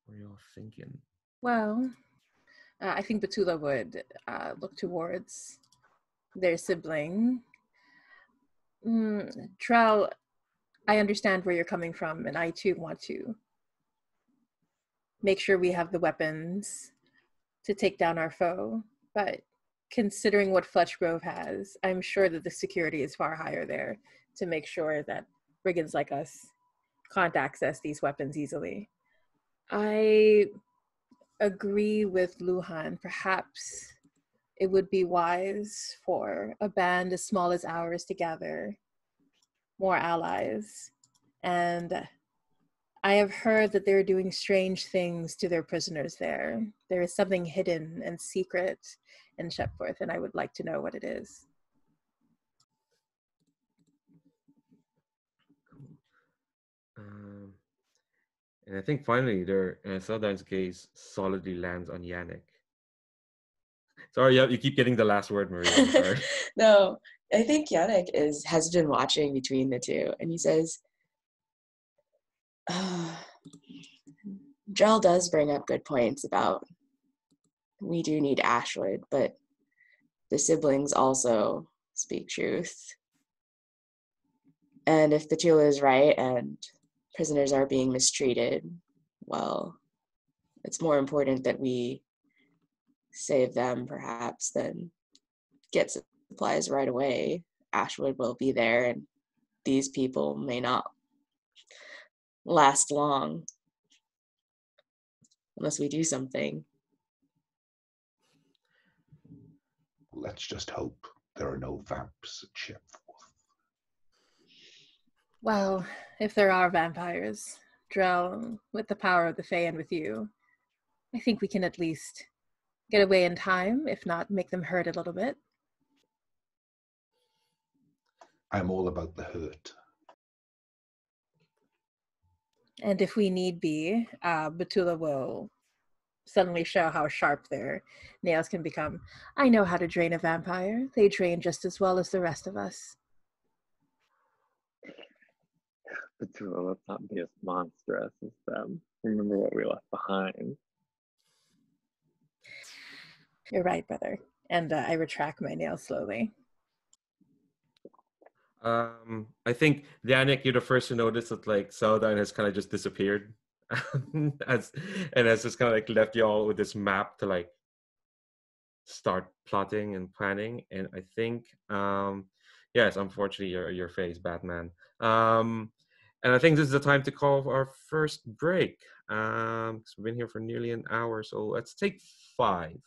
are you all thinking? Well, I think Batula would look towards their sibling. Trell, I understand where you're coming from, and I too want to make sure we have the weapons to take down our foe. But considering what Fletchgrove has, I'm sure that the security is far higher there to make sure that brigands like us can't access these weapons easily. I agree with Luhan. Perhaps it would be wise for a band as small as ours to gather more allies. And I have heard that they're doing strange things to their prisoners there. There is something hidden and secret in Shepforth, and I would like to know what it is. And I think finally, their Celadine's gaze solidly lands on Yannick. Sorry, you keep getting the last word, Maria. I'm sorry. No, I think Yannick has been watching between the two, and he says, Drell does bring up good points about we do need Ashwood, but the siblings also speak truth. And if Petula is right and prisoners are being mistreated, well, it's more important that we save them perhaps than get supplies right away. Ashwood will be there, and these people may not last long unless we do something. Let's just hope there are no vamps at Shepforth. Well, if there are vampires, Drell, with the power of the Fae and with you, I think we can at least get away in time, if not make them hurt a little bit. I'm all about the hurt. And if we need be, Betula will suddenly show how sharp their nails can become. I know how to drain a vampire. They drain just as well as the rest of us. Petula, let's not be as monstrous as them. Remember what we left behind. You're right, brother. And I retract my nails slowly. I think, Yannick, you're the first to notice that like Celandine has kind of just disappeared. has just kind of like left y'all with this map to like start plotting and planning. And I think yes, unfortunately your face, Batman. And I think this is the time to call our first break. Because we've been here for nearly an hour, so let's take 5.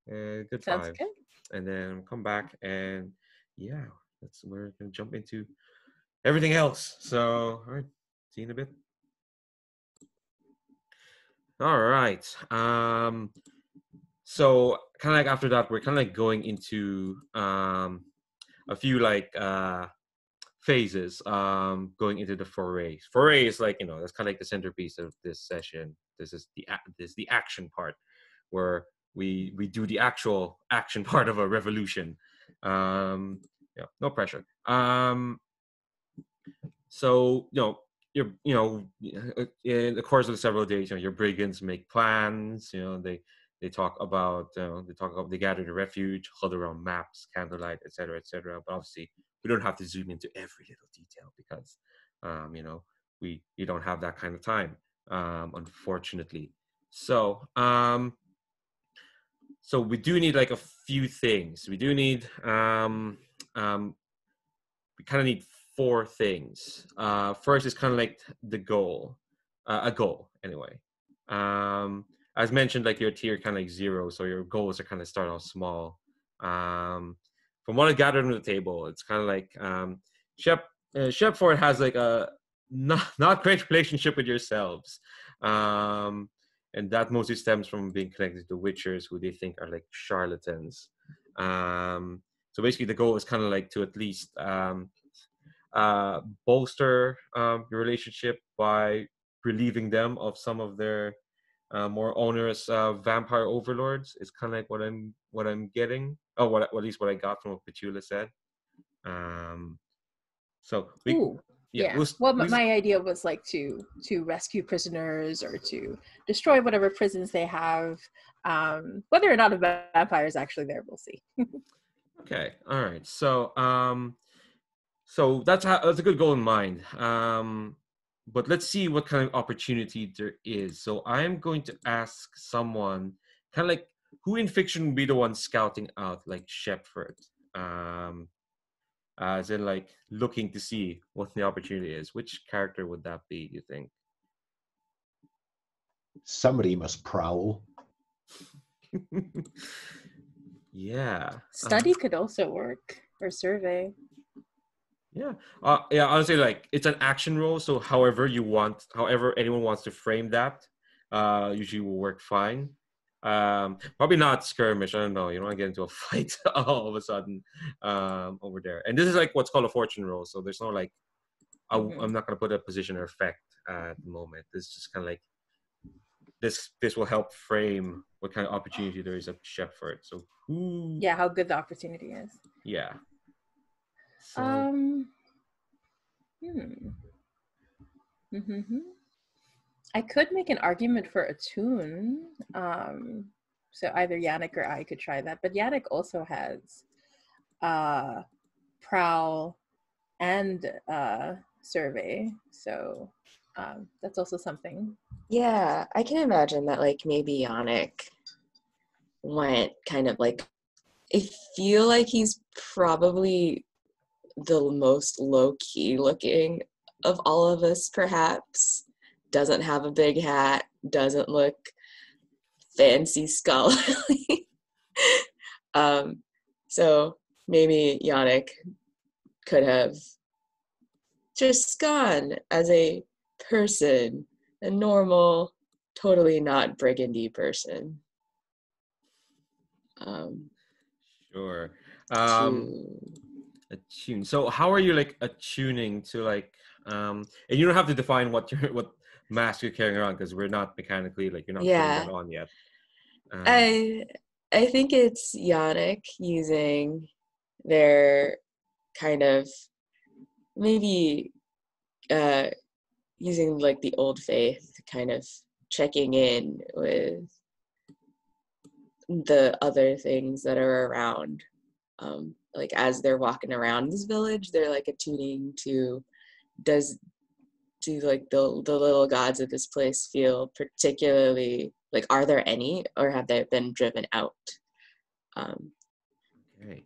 Good Sounds 5. good. And then come back and yeah, we're gonna jump into everything else. So all right, see you in a bit. All right. So kind of like after that, we're kind of like going into a few like phases. Going into the foray. Foray is like, that's kind of like the centerpiece of this session. This is the action part, where we do the actual action part of a revolution. Yeah, no pressure. So in the course of several days, your brigands make plans. They talk about they gather the refuge, huddle around maps, candlelight, etc., etc. But obviously, we don't have to zoom into every little detail because we don't have that kind of time, unfortunately. So so we do need like a few things. We do need we kind of need 4 things. First is kind of like the goal, a goal anyway. As mentioned, like your tier kind of like 0, so your goals are kind of start off small. From what I gathered from the table, it's kind of like Shepforth has like a not great relationship with yourselves, and that mostly stems from being connected to witchers who they think are like charlatans. So basically, the goal is kind of like to at least bolster your relationship by relieving them of some of their more onerous vampire overlords. Is kind of like what I'm getting. Oh, at least what I got from what Petula said. So my idea was like to rescue prisoners or to destroy whatever prisons they have. Whether or not a vampire is actually there, we'll see. Okay, all right. So so that's a good goal in mind. But let's see what kind of opportunity there is. So I'm going to ask someone kind of like who in fiction would be the one scouting out like Shepforth, as in like looking to see what the opportunity is. Which character would that be, do you think? Somebody must prowl. Yeah. Study could also work, or survey. Yeah. Honestly, like it's an action role, so however anyone wants to frame that, usually will work fine. Probably not skirmish. I don't know. You don't want to get into a fight all of a sudden over there. And this is like what's called a fortune roll, so there's no like I'm not going to put a position or effect at the moment. This is just kind of like this will help frame what kind of opportunity there is at Shepforth. So who? Yeah, how good the opportunity is. Yeah. So, I could make an argument for a tune. So either Yannick or I could try that. But Yannick also has Prowl and Survey. So that's also something. Yeah, I can imagine that like maybe Yannick went kind of like, I feel like he's probably the most low-key looking of all of us, perhaps. Doesn't have a big hat, doesn't look fancy scholarly. So maybe Yannick could have just gone as a person, a normal, totally not brigandy person. sure. To Attune. So how are you like attuning to like and you don't have to define what mask you're carrying around because we're not mechanically like you're not putting that on yet. I think it's Yannick using their kind of maybe using like the old faith, kind of checking in with the other things that are around. Like as they're walking around this village, they're like attuning to do like the little gods of this place feel particularly like, are there any, or have they been driven out? Okay,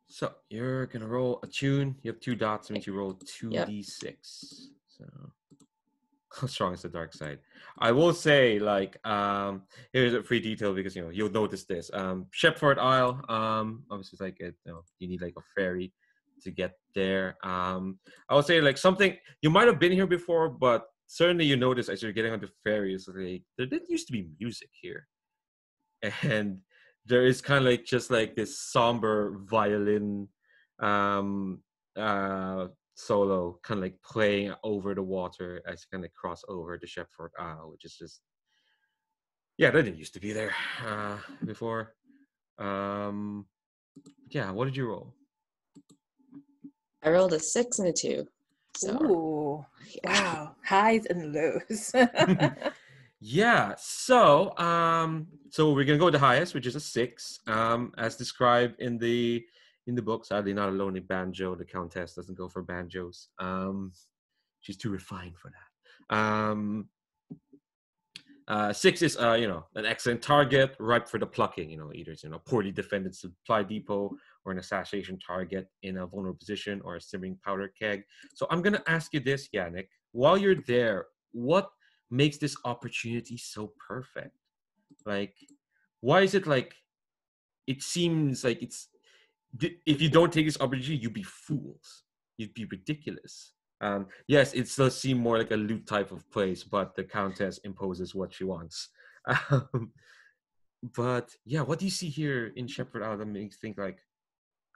so you're gonna roll a tune. You have 2 dots, means you roll 2d6. So how strong is the dark side? I will say, like, here's a free detail because you'll notice this. Shepforth Isle, obviously, it's like you need like a ferry to get there. I would say like something you might have been here before, but certainly you notice as you're getting on the ferry, it's like there didn't used to be music here, and there is kind of like just like this somber violin solo kind of like playing over the water as you kind of cross over the Shepforth Isle, which is just that didn't used to be there before. What did you roll? I rolled a 6 and a 2. So Ooh, wow, highs and lows. So we're gonna go with the highest, which is a 6, as described in the book. Sadly, not a lonely banjo. The Countess doesn't go for banjos. She's too refined for that. 6 is an excellent target, ripe for the plucking. Either it's poorly defended supply depot, or an assassination target in a vulnerable position, or a simmering powder keg. So I'm gonna ask you this, Yannick. While you're there, what makes this opportunity so perfect? Like, why is it like? It seems like it's if you don't take this opportunity, you'd be fools. You'd be ridiculous. Yes, it does seem more like a loot type of place, but the Countess imposes what she wants. But what do you see here in Shepforth Isle that makes you think like,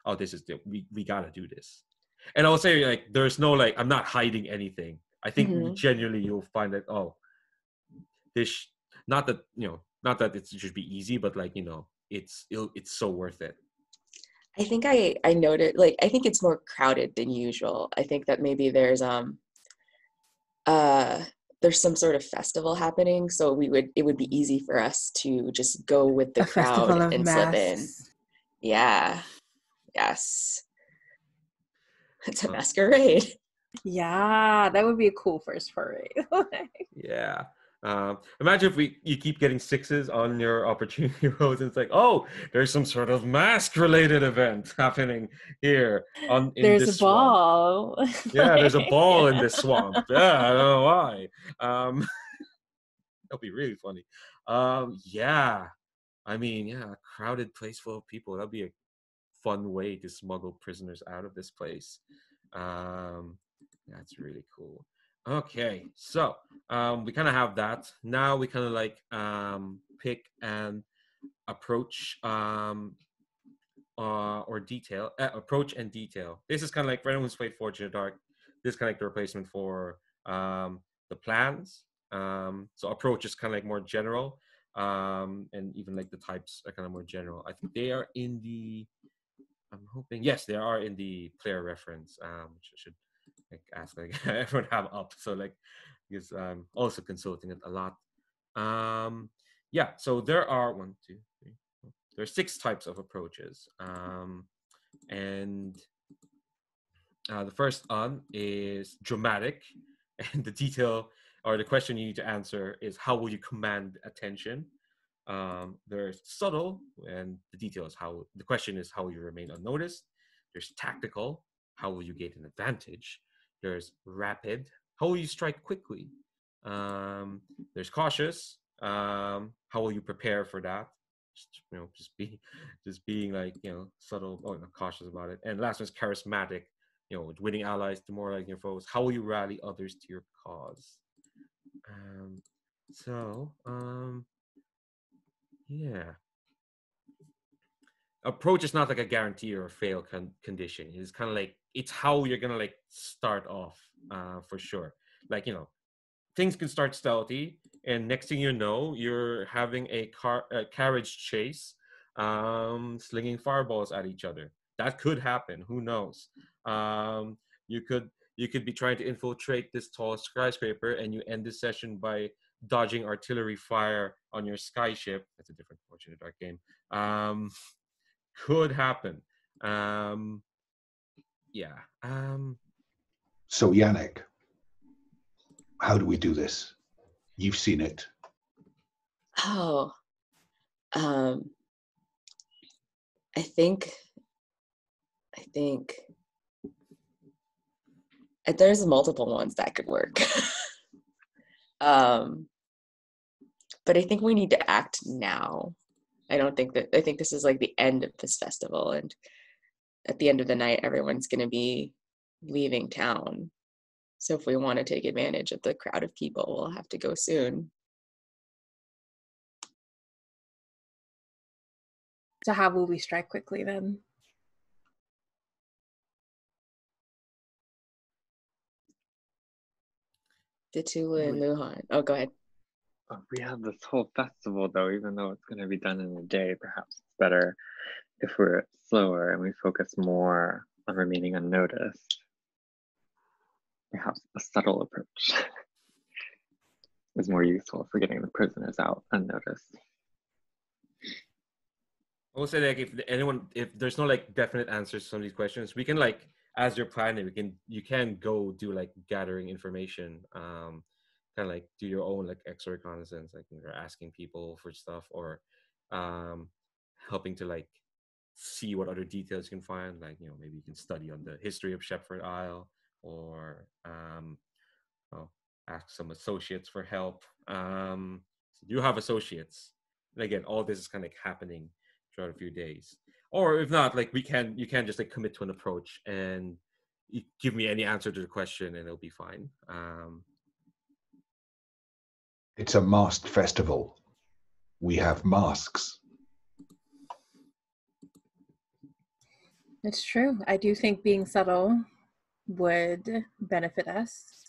oh, this is we gotta do this? And I'll say like, there's no like, I'm not hiding anything. I think genuinely you'll find that this not that it should be easy, but like it's so worth it. I think I noted, like, I think it's more crowded than usual. I think that maybe there's some sort of festival happening, so it would be easy for us to just go with the crowd and slip in. Yeah. Yes. It's a masquerade. Yeah, that would be a cool first foray. Yeah. Imagine if you keep getting 6s on your opportunity rolls, and it's like, oh, there's some sort of mask-related event happening here in there's this a ball. Swamp. Yeah, there's a ball in this swamp. Yeah, I don't know why. That'll be really funny. I mean, a crowded place full of people. That'll be a fun way to smuggle prisoners out of this place. That's really cool. Okay, so we kind of have that. Now we kind of like pick and approach or detail approach and detail. This is kind of like for anyone who's played Forge in the Dark. this kind of like the replacement for the plans. So approach is kind of like more general, and even like the types are kind of more general. I think they are in the. I'm hoping yes, they are in the player reference, which I should like ask like everyone have up. So like, because I'm also consulting it a lot. Yeah, so there are 1, 2, 3, 4. There are 6 types of approaches, and the first one is dramatic, and the detail or the question you need to answer is how will you command attention. There's subtle, and the detail is how the question is how will you remain unnoticed. There's tactical, how will you gain an advantage. There's rapid, how will you strike quickly. There's cautious, how will you prepare for that. Just being like subtle or cautious about it. And last one is charismatic, with winning allies, demoralizing your foes. How will you rally others to your cause? Yeah. Approach is not like a guarantee or a fail condition. It's kind of like it's how you're gonna like start off, for sure. Like things can start stealthy, and next thing you know, you're having a carriage chase, slinging fireballs at each other. That could happen. Who knows? You could be trying to infiltrate this tall skyscraper, and you end the session by dodging artillery fire on your skyship. That's a different approach in a dark game. Could happen. Yeah. So Yannick, how do we do this? You've seen it. Oh, I think there's multiple ones that could work. But I think we need to act now. I think this is like the end of this festival, and at the end of the night, everyone's going to be leaving town. So if we want to take advantage of the crowd of people, we'll have to go soon. So how will we strike quickly then? Titula and Luhan. Oh, go ahead. We have this whole festival, though, even though it's going to be done in a day. Perhaps it's better if we're slower and we focus more on remaining unnoticed. Perhaps a subtle approach is more useful for getting the prisoners out unnoticed. I will say like if there's no like definite answers to some of these questions, we can like as you're planning, you can go do like gathering information, kind of like do your own like extra reconnaissance, like you're asking people for stuff or helping to like see what other details you can find, like maybe you can study on the history of Shepforth Isle or ask some associates for help. So you have associates, and again all this is kind of like happening throughout a few days. Or if not, like you can just like commit to an approach and you give me any answer to the question and it'll be fine. It's a masked festival. We have masks. It's true. I do think being subtle would benefit us.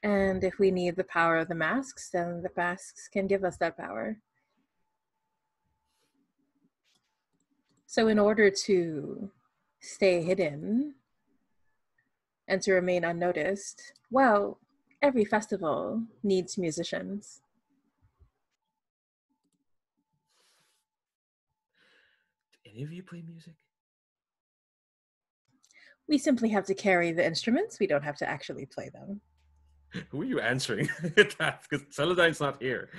And if we need the power of the masks, then the masks can give us that power. So in order to stay hidden and to remain unnoticed, well, every festival needs musicians. Do any of you play music? We simply have to carry the instruments. We don't have to actually play them. Who are you answering that? Because Celandine's not here.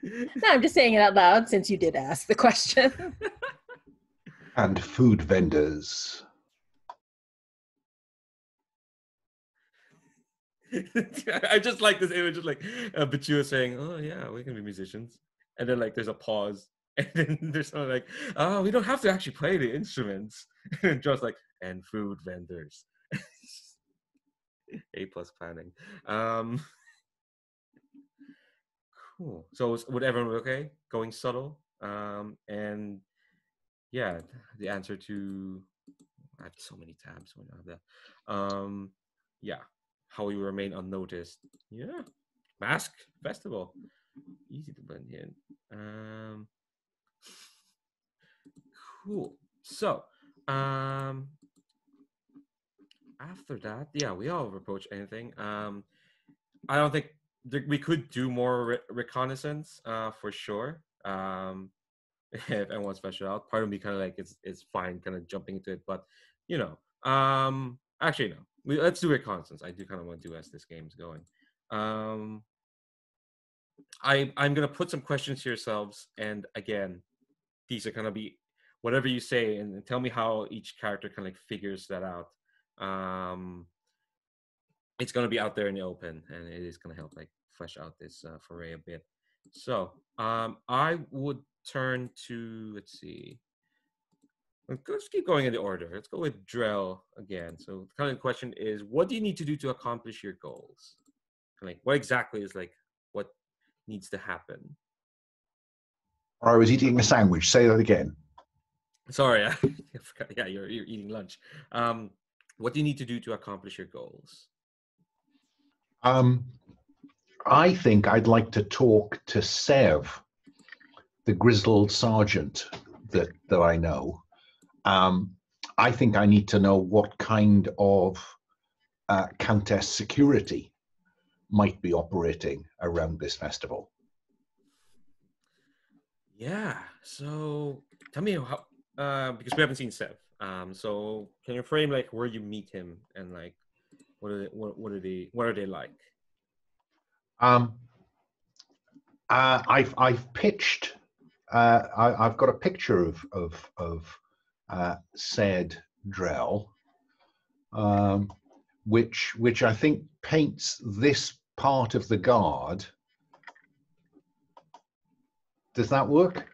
No, I'm just saying it out loud since you did ask the question. And food vendors. I just like this image of like Bachua saying, "Oh yeah, we can be musicians," and then like there's a pause, and then there's someone like, "Oh, we don't have to actually play the instruments," and just like, "And food vendors." A+ planning. Cool. So would everyone be okay going subtle? And yeah, the answer to I have so many tabs when I have that. Yeah. How you remain unnoticed. Yeah. Masque festival. Easy to blend in. Cool. So, after that, yeah, we all approach anything. I don't think we could do more reconnaissance, for sure. If everyone's special out, part of me kind of like it's fine, kind of jumping into it, but you know, actually no, let's do reconnaissance. I do kind of want to do as this game's going. I'm gonna put some questions to yourselves, and again, these are gonna be whatever you say, and tell me how each character kind of like figures that out. It's gonna be out there in the open, and it is gonna help like flesh out this foray a bit. So, I would turn to, let's see. Let's keep going in the order. Let's go with Drell again. So, the kind of question is, what do you need to do to accomplish your goals? Like, what exactly is like what needs to happen? I was eating a sandwich. Say that again. Sorry, I forgot. Yeah, you're eating lunch. What do you need to do to accomplish your goals? I think I'd like to talk to Sev, the grizzled sergeant that I know. I think I need to know what kind of Countess security might be operating around this festival. Yeah. So tell me how, because we haven't seen Sev. So can you frame like where you meet him and like what are they like? I've pitched. I've got a picture of said Drell, which I think paints this part of the guard. Does that work?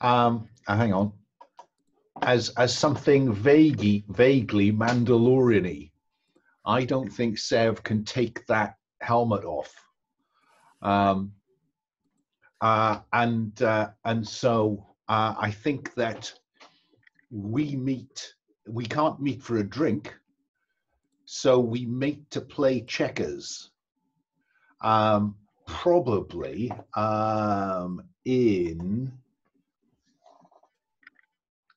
Hang on. As something vaguely Mandalorian-y. I don't think Sev can take that helmet off. And so I think that we can't meet for a drink, so we meet to play checkers. Probably in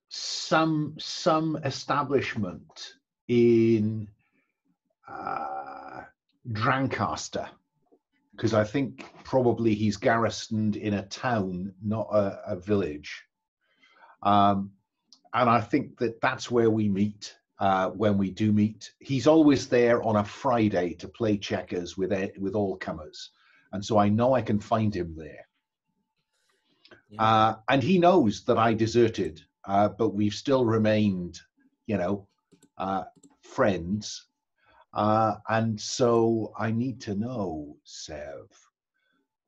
some establishment in Drancaster, because I think probably he's garrisoned in a town, not a village. And I think that's where we meet. When we do meet, he's always there on a Friday to play checkers with all comers, and so I know I can find him there. Yeah. And he knows that I deserted, but we've still remained, friends. And so I need to know, Sev,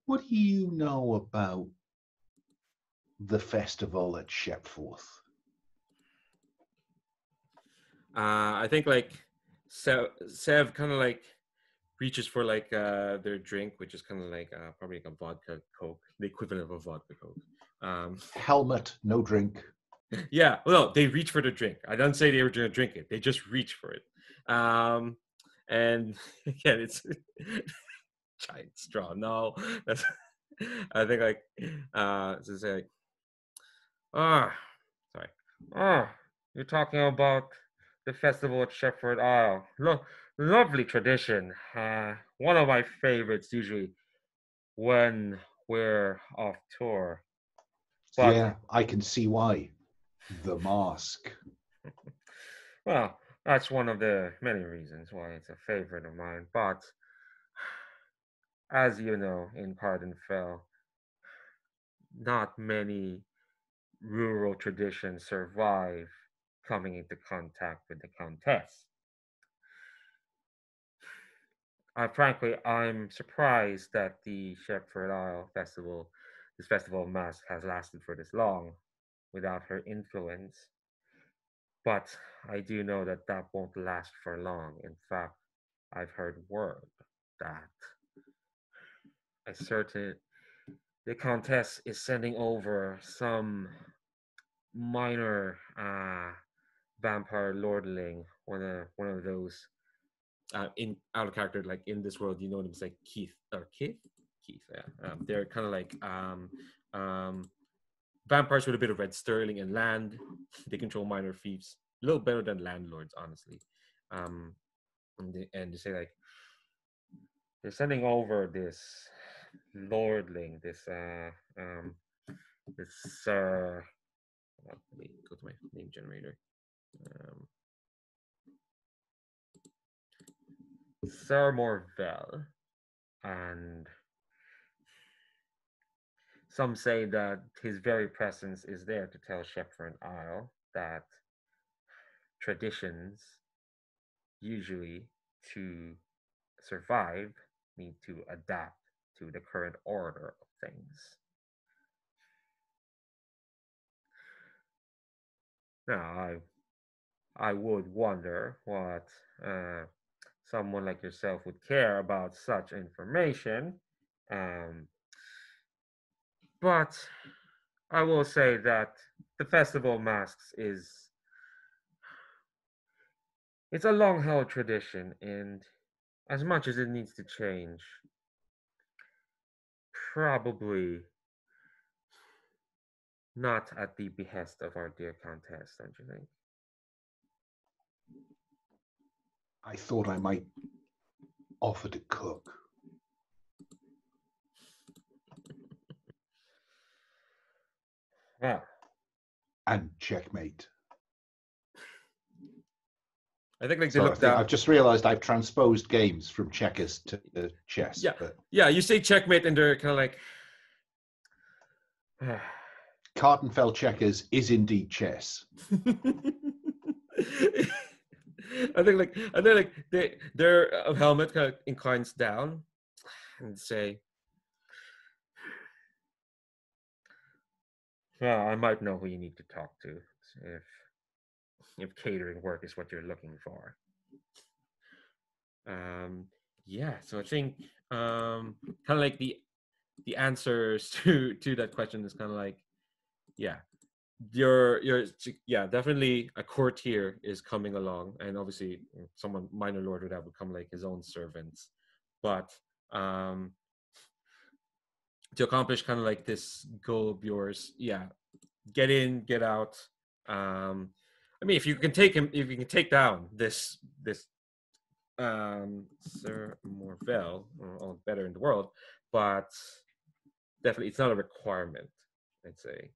what do you know about the festival at Shepforth? I think like Sev kind of like reaches for like their drink, which is kind of like probably like a vodka Coke, the equivalent of a vodka Coke. Helmet, no drink. Yeah, well, no, they reach for the drink. I don't say they were going to drink it; they just reach for it. And again, it's giant straw. No, that's. I think like to say like, sorry. You're talking about the festival at Shepforth Isle. Lovely tradition. One of my favorites usually when we're off tour. But, yeah, I can see why. The masque. Well, that's one of the many reasons why it's a favorite of mine. But as you know, in Cardenfell, not many rural traditions survive coming into contact with the Countess. Frankly, I'm surprised that the Shepforth Isle festival, this festival of masque, has lasted for this long without her influence. But I do know that that won't last for long. In fact, I've heard word that the Countess is sending over some minor vampire lordling, one of those in out of character, like in this world, you know them as like Keith. Yeah. They're kind of like vampires with a bit of red sterling and land. They control minor fiefs, a little better than landlords, honestly. And they say like they're sending over this lordling, this let me go to my name generator. Sir Morvel, and some say that his very presence is there to tell Shepforth Isle that traditions usually to survive need to adapt to the current order of things. Now, I would wonder what someone like yourself would care about such information. But I will say that the Festival of Masks it's a long-held tradition, and as much as it needs to change, probably not at the behest of our dear Countess, don't you think? I thought I might offer to cook. Well, and checkmate. I think like they Sorry, looked at. I've just realised I've transposed games from checkers to chess. Yeah, but yeah. You say checkmate, and they're kind of like. Cardenfell checkers is indeed chess. I think like, and then like their helmet kind of inclines down, and say, "Well, I might know who you need to talk to if catering work is what you're looking for." Yeah. So I think kind of like the answers to that question is kind of like, yeah. Yeah, definitely a courtier is coming along, and obviously someone minor lord would have become like his own servants, but to accomplish kind of like this goal of yours, yeah, get in, get out. I mean, if you can take down this Sir Morvel, all better in the world, but definitely it's not a requirement, I'd say.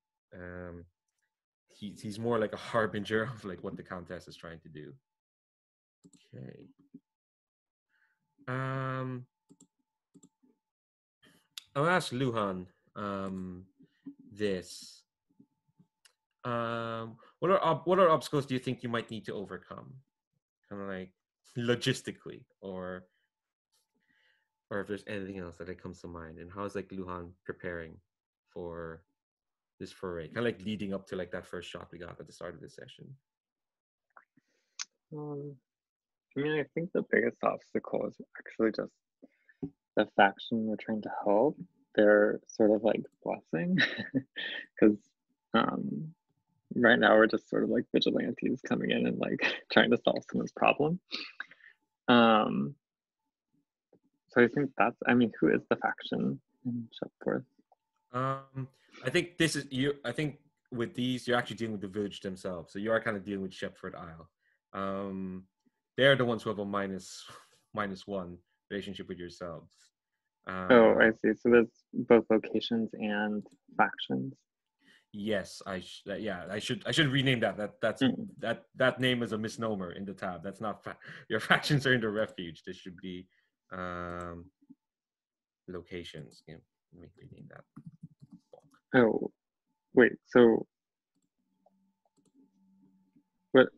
He's more like a harbinger of like what the Countess is trying to do. Okay. I'll ask Luhan this. What are obstacles do you think you might need to overcome? Kind of like logistically, or if there's anything else that comes to mind, and how is like Luhan preparing for this foray, kind of like leading up to like that first shot we got at the start of the session? I mean, I think the biggest obstacle is actually just the faction we're trying to help. They're sort of like blessing, because right now we're just sort of like vigilantes coming in and like trying to solve someone's problem. So I think that's, I mean, who is the faction in Shepforth? I think this is you. I think with these, you're actually dealing with the village themselves. So you are kind of dealing with Shepforth Isle. They're the ones who have a minus one relationship with yourselves. Oh, I see. So there's both locations and factions. Yes, I should rename that. That name is a misnomer in the tab. That's not your factions are in the refuge. This should be locations. Yeah, let me rename that. Oh, wait. So what?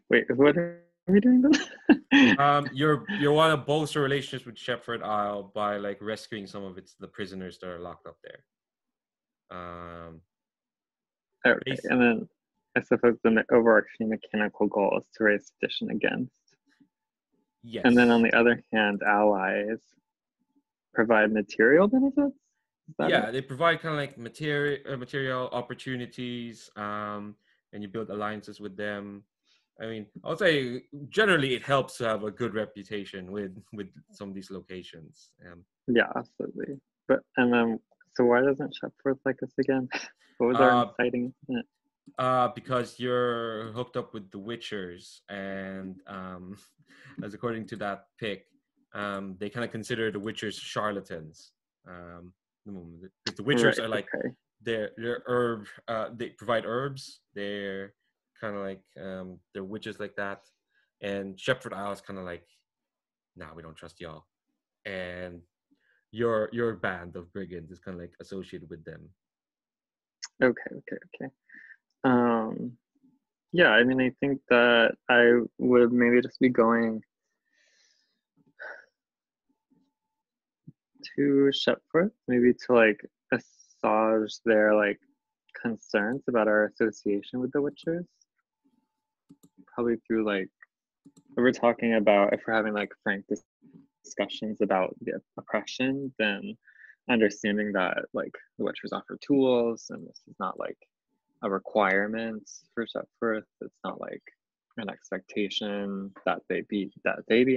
Wait, what are we doing then? You want to bolster relationships with Shepforth Isle by like rescuing some of the prisoners that are locked up there. Okay, and then I suppose the overarching mechanical goal is to raise sedition against. Yes. And then on the other hand, allies provide material benefits? Yeah, they provide kind of like material opportunities, and you build alliances with them. I mean, I'll say generally it helps to have a good reputation with some of these locations. Yeah, absolutely. But and then, so why doesn't Shepforth like us again? What was our inciting incident? Because you're hooked up with the Witchers, and as according to that pick, they kind of consider the Witchers charlatans. Because the Witchers Right, are like okay. they're herb. They provide herbs. They're kind of like they're witches like that, and Shepforth Isle is kind of like, nah, we don't trust y'all, and your band of brigands is kind of like associated with them. Okay. Yeah, I mean, I think that I would maybe just be going to Shepforth, maybe to like assuage their like concerns about our association with the Witchers. Probably through like, if we're talking about, if we're having like frank discussions about the oppression, then understanding that like the Witchers offer tools, and this is not like a requirement for Shepforth. It's not like an expectation that they be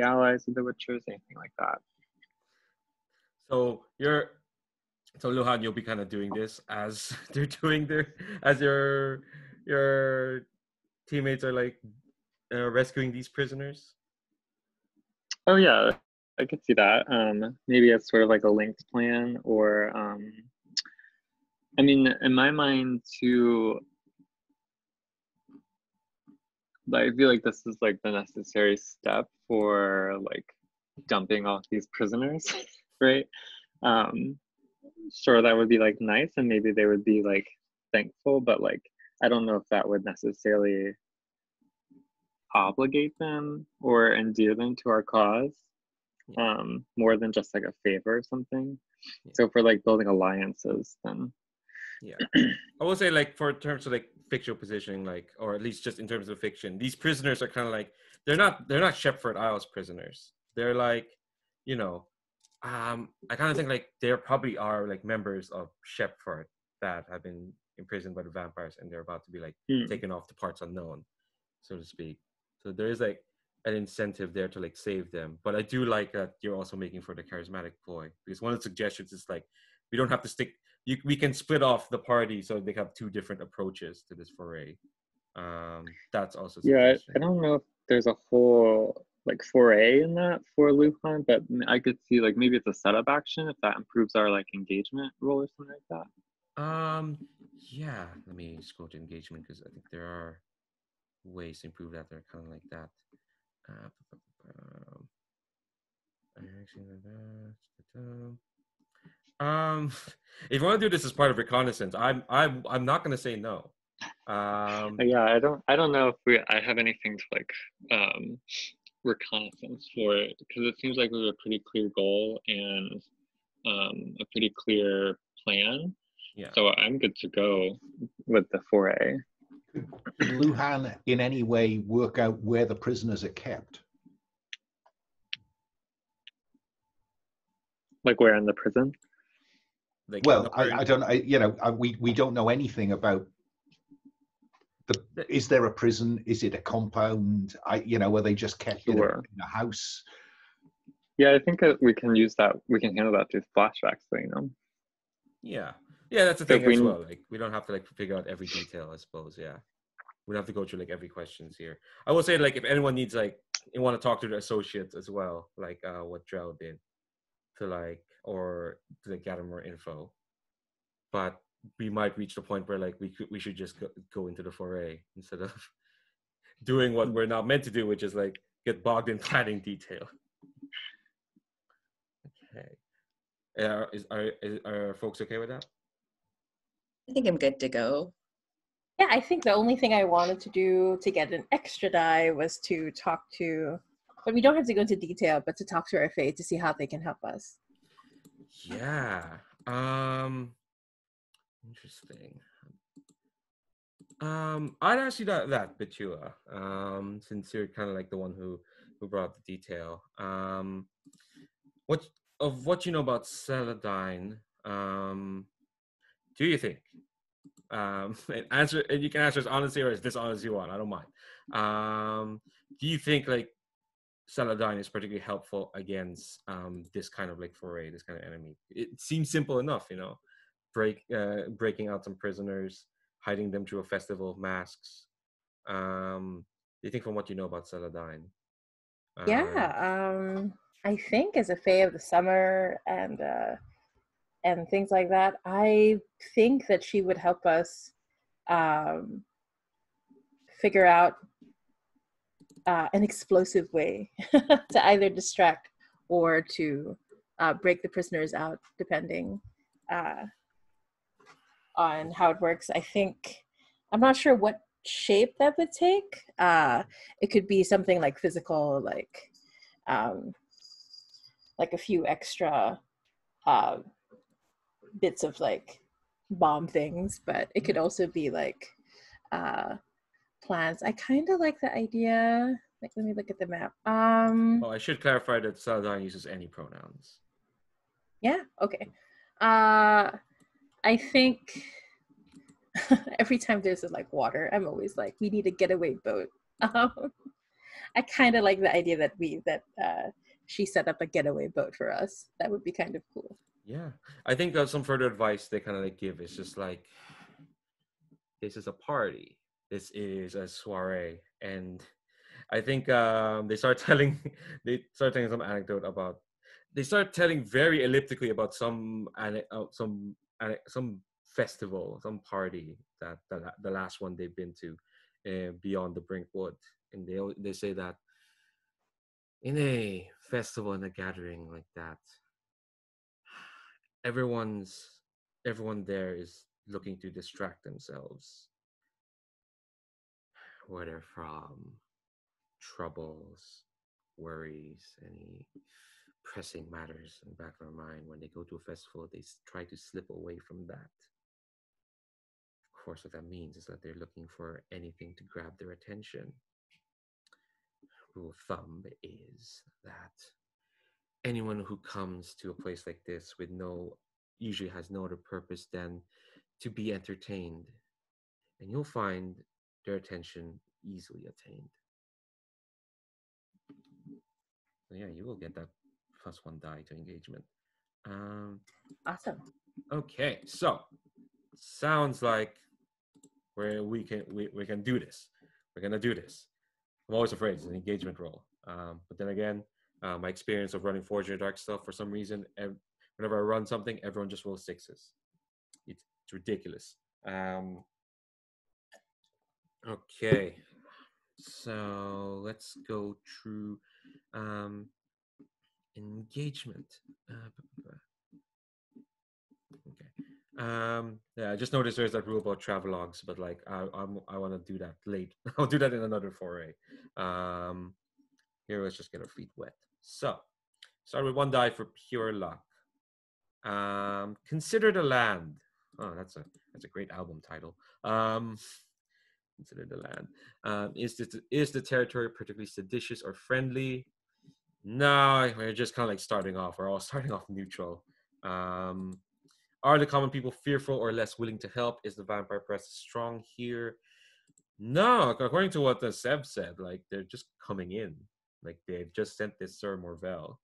allies with the Witchers, anything like that. So Luhan, you'll be kind of doing this as they're doing as your teammates are like rescuing these prisoners. Oh yeah, I could see that. Maybe as sort of like a linked plan, or I mean, in my mind too, I feel like this is like the necessary step for like dumping off these prisoners, right? Sure, that would be like nice, and maybe they would be like thankful, but like I don't know if that would necessarily obligate them or endear them to our cause, more than just like a favor or something. So if we're like building alliances, then I will say, like, for terms of like fictional positioning, like, or at least just in terms of fiction, these prisoners are kind of like they're not Shepforth Isles prisoners. They're like, you know, I kind of think like they probably are like members of Shepforth that have been imprisoned by the vampires, and they're about to be like taken off to parts unknown, so to speak. So there is like an incentive there to like save them. But I do like that you're also making for the charismatic ploy, because one of the suggestions is like we don't have to stick. We can split off the party so they have two different approaches to this foray. That's also a suggestion. I don't know if there's a whole like foray in that for Luhan, but I could see like maybe it's a setup action if that improves our like engagement roll or something like that. Yeah, let me scroll to engagement, because I think there are ways to improve that. They're kind of like that. If you want to do this as part of reconnaissance, I'm not going to say no. Yeah, I don't know if I have anything to like reconnaissance for it, because it seems like we have a pretty clear goal and a pretty clear plan. Yeah. So I'm good to go with the foray. Did Luhan in any way work out where the prisoners are kept? Like where in the prison? Like, well, I don't. We don't know anything about. Is there a prison? Is it a compound? Are they just kept in a house? Yeah, I think we can use that. We can handle that through flashbacks, Yeah, that's the thing as well. Like, we don't have to like figure out every detail, I suppose. Yeah, we don't have to go through like every questions here. I will say, like, if anyone needs like, you want to talk to the associates as well, like what Drell did, to like, or to like gather more info. But we might reach the point where like we should just go into the foray instead of doing what we're not meant to do, which is like get bogged in planning detail. Okay. Are folks okay with that? I think I'm good to go. Yeah, I think the only thing I wanted to do to get an extra die was to talk to, but we don't have to go into detail, but to talk to our fate to see how they can help us. Yeah. Interesting. I'd ask you that Betua, since you're kind of like the one who brought the detail. What you know about Celandine, do you think And answer, and you can answer as honestly or as dishonest as you want. I don't mind. Do you think like Celandine is particularly helpful against this kind of like foray, this kind of enemy? It seems simple enough, you know, breaking out some prisoners, hiding them through a festival of masks. Do you think from what you know about Celandine? Yeah, I think as a Fae of the Summer and things like that, I think that she would help us figure out an explosive way to either distract or to break the prisoners out, depending on how it works. I think, I'm not sure what shape that would take. It could be something like physical, like a few extra bits of like bomb things, but it could also be like plans. I kind of like the idea. Like, let me look at the map. Oh, I should clarify that Celandine uses any pronouns. Yeah. Okay. I think every time there's like water, I'm always like, we need a getaway boat. I kind of like the idea that she set up a getaway boat for us. That would be kind of cool. Yeah, I think some further advice they kind of like give is just like, this is a party, this is a soiree, and I think they start telling some anecdote about, they start telling very elliptically about some festival, some party that the last one they've been to beyond the Brinkwood, and they say that in a festival and a gathering like that, everyone there is looking to distract themselves, whether from troubles, worries, any pressing matters in the back of their mind. When they go to a festival, they try to slip away from that. Of course, what that means is that they're looking for anything to grab their attention. Rule of thumb is that anyone who comes to a place like this usually has no other purpose than to be entertained, and you'll find their attention easily attained. So yeah, you will get that +1 die to engagement. Awesome. Okay, so sounds like we can do this. We're gonna do this. I'm always afraid it's an engagement roll, but then again, my experience of running Forge in the Dark stuff, for some reason, whenever I run something, everyone just rolls 6s. It's ridiculous. Okay, so let's go through engagement. Okay. Yeah, I just noticed there's that rule about travelogues, but like I want to do that late. I'll do that in another foray. Here, let's just get our feet wet. So, start with 1 die for pure luck. Consider the land. Oh, that's a great album title. Consider the land. Is the territory particularly seditious or friendly? No, we're just kind of like starting off. We're all starting off neutral. Are the common people fearful or less willing to help? Is the vampire press strong here? No, according to what the Seb said, like they're just coming in. Like they've just sent this Sir Morvel.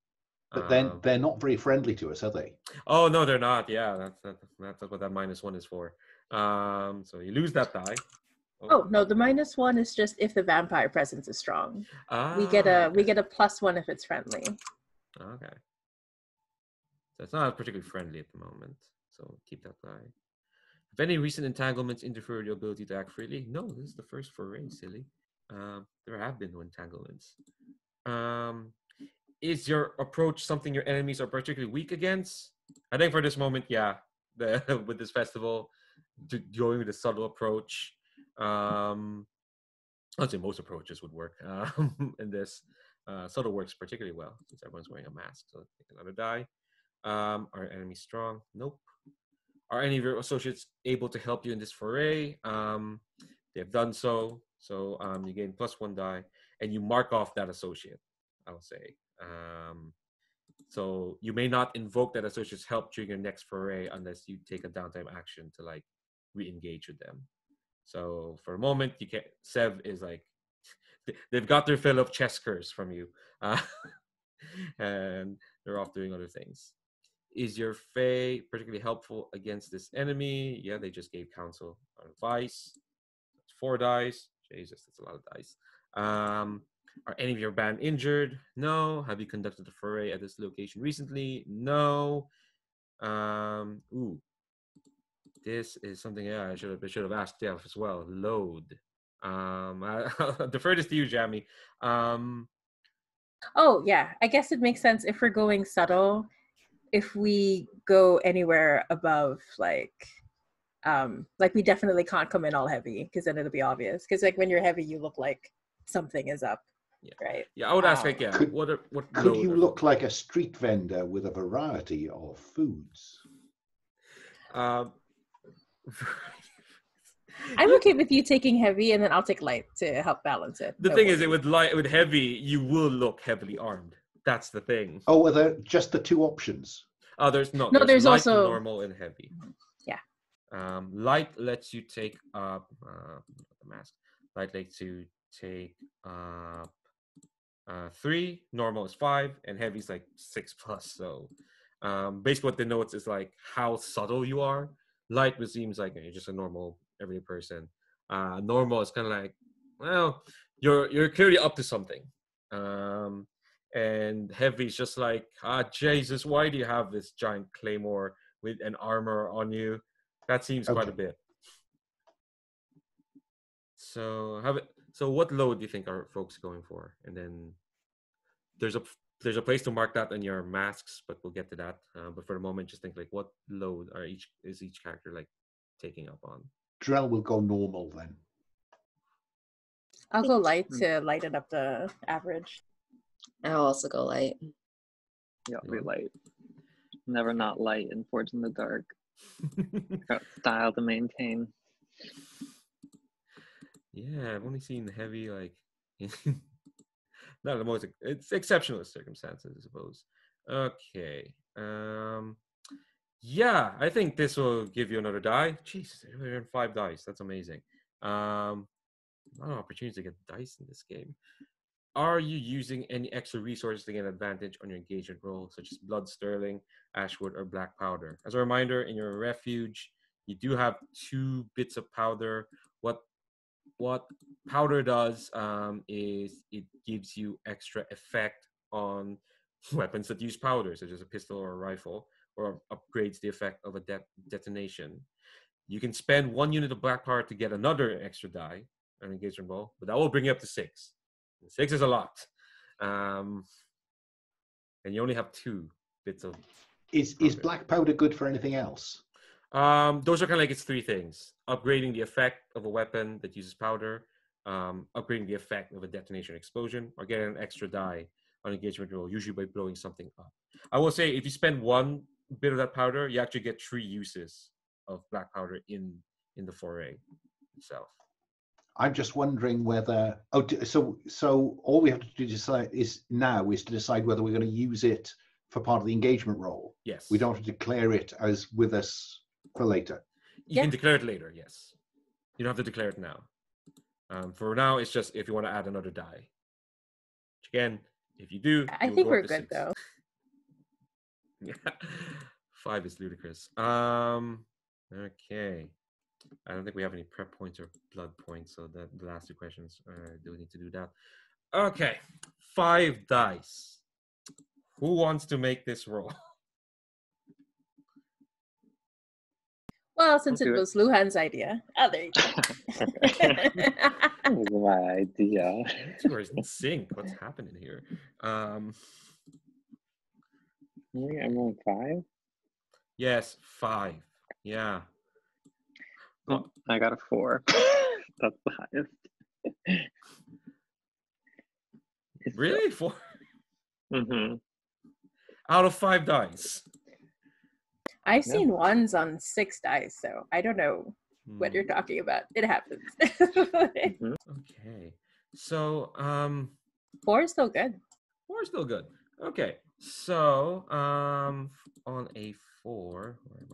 But then they're not very friendly to us, are they? Oh no, they're not. Yeah, that's what that -1 is for. So you lose that die. Oh no, the -1 is just if the vampire presence is strong. We get a +1 if it's friendly. Okay. So it's not particularly friendly at the moment. So keep that die. Have any recent entanglements interfered with your ability to act freely? No, this is the first foray, silly. There have been no entanglements. Is your approach something your enemies are particularly weak against? I think for this moment, yeah. With this festival, going with a subtle approach. I'd say most approaches would work. In this, subtle works particularly well since everyone's wearing a mask. So take another die. Are enemies strong? Nope. Are any of your associates able to help you in this foray? They've done so. So you gain +1 die, and you mark off that associate, I'll say. So you may not invoke that associate's help during your next foray unless you take a downtime action to like re-engage with them. So for a moment, you can. Sev is like, they've got their fill of cheskers from you, and they're off doing other things. Is your Fae particularly helpful against this enemy? Yeah, they just gave counsel or advice. That's 4 dice. Jesus, that's a lot of dice. Are any of your band injured? No. Have you conducted a foray at this location recently? No. This is something I should have asked Jeff as well. Load. I'll defer this to you, Jamie. Oh yeah, I guess it makes sense if we're going subtle. If we go anywhere above like we definitely can't come in all heavy because then it'll be obvious. Because like when you're heavy, you look like something is up, right? Yeah, I would ask like, Could load you look like a street vendor with a variety of foods? I'm okay with you taking heavy, and then I'll take light to help balance it. The thing is, with heavy, you will look heavily armed. That's the thing. Oh, are there just the 2 options? Oh, there's there's light, also normal, and heavy. Yeah. Light lets you take up the mask. Light lets you take up 3. Normal is 5, and heavy is like 6+. So, basically, what they notes is like how subtle you are. Light seems like you're just a normal everyday person. Normal is kind of like, well, you're clearly up to something. And heavy is just like, Jesus, why do you have this giant claymore with an armor on you? That seems quite a bit. So what load do you think are folks going for? And then there's a place to mark that on your masks, but we'll get to that. But for the moment, just think like, what load is each character like taking up on? Drell will go normal then. I'll go light to lighten up the average. I'll also go light. Yeah, I'll be light. Never not light in Forge in the Dark. Got style to maintain. Yeah, I've only seen heavy like not the most. It's exceptional circumstances, I suppose. Okay. Yeah, I think this will give you another die. Jesus, we earned 5 dice. That's amazing. A lot of opportunities to get dice in this game. Are you using any extra resources to gain advantage on your engagement roll, such as blood sterling, ashwood, or black powder? As a reminder, in your refuge, you do have 2 bits of powder. What powder does is it gives you extra effect on weapons that use powder, such as a pistol or a rifle, or upgrades the effect of a detonation. You can spend 1 unit of black powder to get another extra die on engagement roll, but that will bring you up to 6. 6 is a lot. And you only have 2 bits of Is black powder good for anything else? Those are kind of like its 3 things: upgrading the effect of a weapon that uses powder, upgrading the effect of a detonation explosion, or getting an extra die on engagement roll, usually by blowing something up. I will say, if you spend 1 bit of that powder, you actually get 3 uses of black powder in the foray itself. I'm just wondering whether. So all we have to decide is to decide whether we're going to use it for part of the engagement roll. Yes. We don't have to declare it as with us for later. You can declare it later. Yes. You don't have to declare it now. For now, it's just if you want to add another die. Which again, if you do, I think we're good 6. though. Yeah. 5 is ludicrous. Okay. I don't think we have any prep points or blood points, so the last 2 questions do need to do that. Okay. 5 dice. Who wants to make this roll? Well, since it was Luhan's idea. Oh, there you go. That was my idea. You are in sync. What's happening here? I'm on 5. Yes, 5. Yeah. Oh, I got a 4. That's the highest. Really? 4? Mm-hmm. Out of 5 dice. I've seen ones on 6 dice, so I don't know what you're talking about. It happens. Okay. So, 4 is still good. 4 is still good. Okay. So, on a 4, where am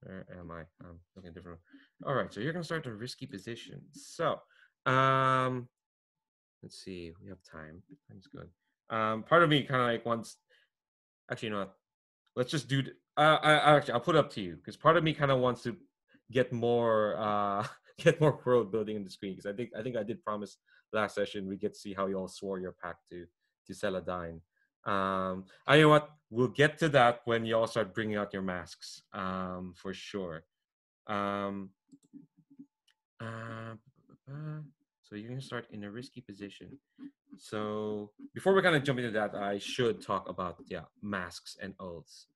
I? Where am I? I'm looking different. All right, so you're gonna start a risky position. So, um, let's see. We have time. Time's good. Part of me kind of like wants. Actually, you know what? Let's just do. I'll put it up to you because part of me kind of wants to get more get more world building in the screen because I think I did promise last session we get to see how you all swore your pact to Celandine. I you know what? We'll get to that when you all start bringing out your masks. For sure. Um, uh, so you're gonna start in a risky position. So before we kind of jump into that, I should talk about masks and oaths.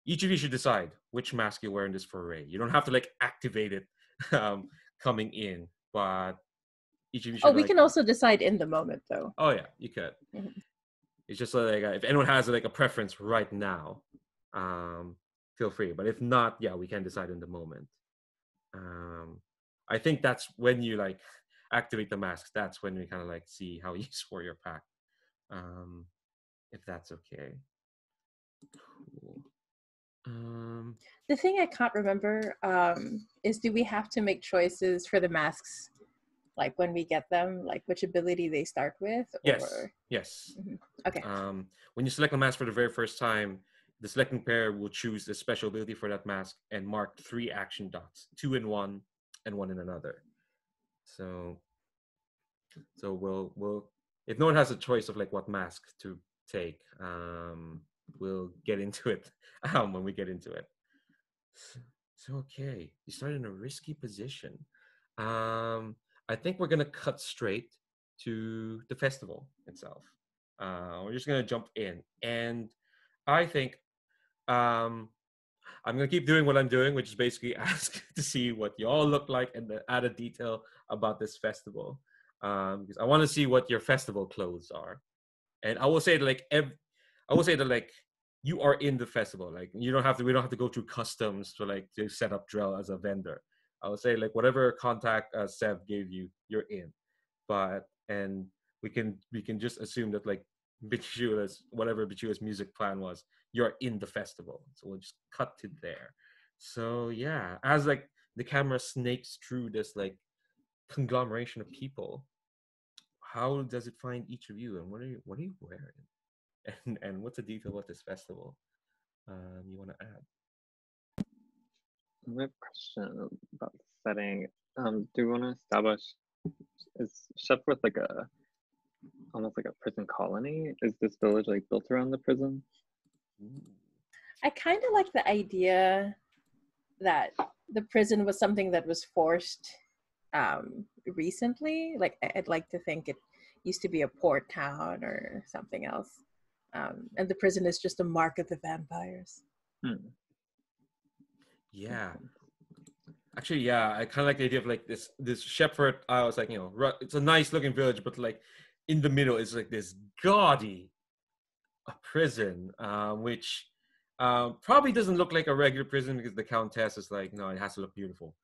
Each of you should decide which mask you wear in this foray. You don't have to like activate it coming in, but each of you should. Oh, we can also decide in the moment, though. Oh yeah, you could. Mhm. It's just like if anyone has like a preference right now, feel free. But if not, yeah, we can decide in the moment. I think that's when you like activate the masks. That's when we kind of like see how you swore your pact. If that's okay. Cool. The thing I can't remember is, do we have to make choices for the masks, like when we get them, like which ability they start with? Yes. Or... Yes. Mhm. Okay. When you select a mask for the very first time, the selecting player will choose a special ability for that mask and mark 3 action dots, 2 in one and 1 in another. So we'll if no one has a choice of like what mask to take, we'll get into it when we get into it. So okay, you start in a risky position. I think we're gonna cut straight to the festival itself. We're just gonna jump in, and I think I'm gonna keep doing what I'm doing, which is basically ask to see what you all look like and then add a detail about this festival, because I want to see what your festival clothes are. And I will say that like you are in the festival. Like we don't have to go through customs to set up Drell as a vendor. I would say like whatever contact Sev gave you, you're in. And we can just assume that like whatever Bichua's music plan was, you're in the festival. So we'll just cut to there. So yeah, as like the camera snakes through this like conglomeration of people, how does it find each of you, and what are you wearing, and what's the detail about this festival you want to add? I have a question about the setting. Do you want to establish, is Shepforth like almost like a prison colony? Is this village like built around the prison? I kind of like the idea that the prison was something that was forced recently. Like I'd like to think it used to be a port town or something else, and the prison is just a mark of the vampires. Yeah, actually, yeah, I kind of like the idea of like this Shepforth Isle. Was like, it's a nice looking village, but like in the middle is like this gaudy prison, which probably doesn't look like a regular prison because the Countess is like, no, it has to look beautiful.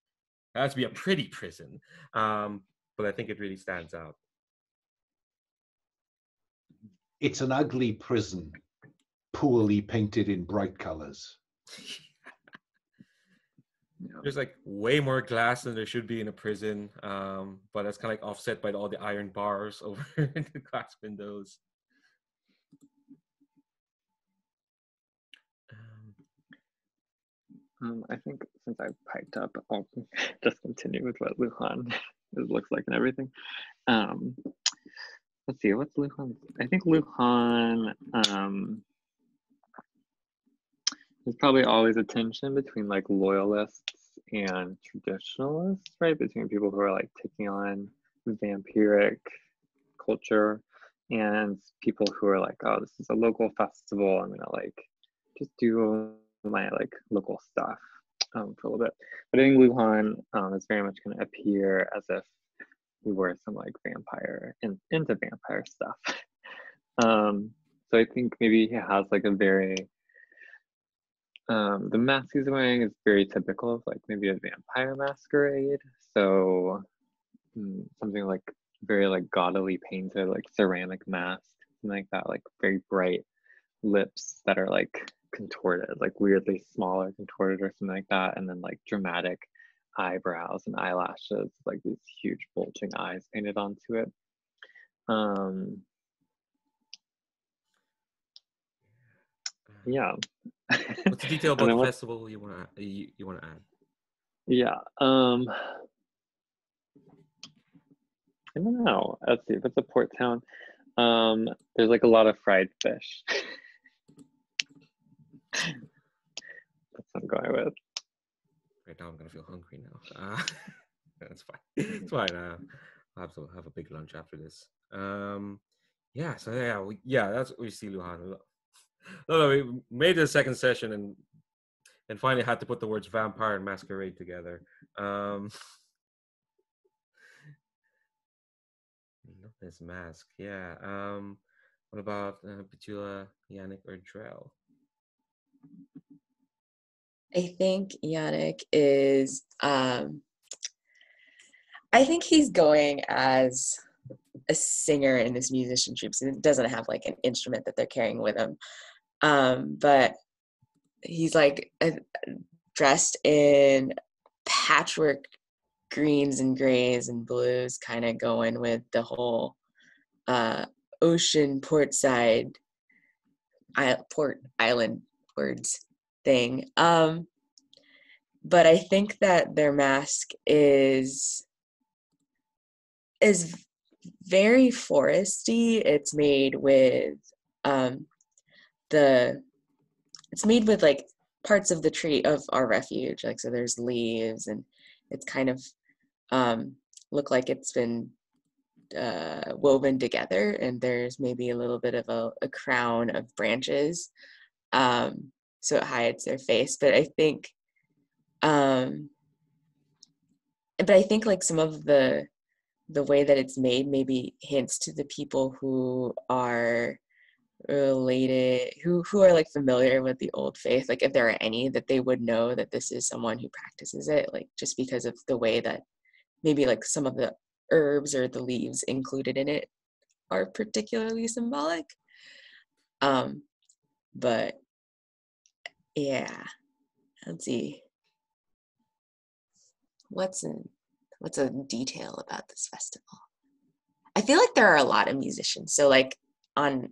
It has to be a pretty prison. But I think it really stands out. It's an ugly prison, poorly painted in bright colors. There's like way more glass than there should be in a prison, but that's kind of like offset by all the iron bars over the glass windows. I think since I've piped up, I'll just continue with what Luhan looks like and everything. Let's see, what's Luhan? I think Luhan there's probably always a tension between like loyalists and traditionalists, right? Between people who are like taking on vampiric culture and people who are like, oh, this is a local festival, I'm gonna like just do my like local stuff for a little bit. But I think Luhan is very much gonna appear as if we were some like vampire into vampire stuff. So I think maybe he has like a very the mask he's wearing is very typical of like maybe a vampire masquerade. So something like very like gaudily painted, like ceramic mask, something like that, like very bright lips that are like contorted, like weirdly smaller contorted or something like that, and then like dramatic eyebrows and eyelashes, like these huge bulging eyes painted onto it. Yeah. What's the detail about And the then festival you want to add? Yeah. I don't know. Let's see if it's a port town. There's like a lot of fried fish. That's what I'm going with. Right now I'm gonna feel hungry now. That's fine. It's fine. I'll have to have a big lunch after this. Yeah. So yeah, that's what we see, Luhan. No, we made the second session and finally had to put the words vampire and masquerade together. This mask, yeah. What about Petula, Yannick, or Drell? I think Yannick is, I think he's going as a singer in this musician troupe. So he doesn't have like an instrument that they're carrying with him. But he's like dressed in patchwork greens and grays and blues, kind of going with the whole ocean portside port island words thing. But I think that their mask is very foresty. It's made with it's made with like parts of the tree of our refuge, like, so there's leaves, and it's kind of look like it's been woven together, and there's maybe a little bit of a crown of branches, so it hides their face. But I think like some of the way that it's made maybe hints to the people who are related, who are like familiar with the old faith, like if there are any, that they would know that this is someone who practices it, like just because of the way that maybe like some of the herbs or the leaves included in it are particularly symbolic. But yeah, let's see, what's a detail about this festival. I feel like there are a lot of musicians, so like on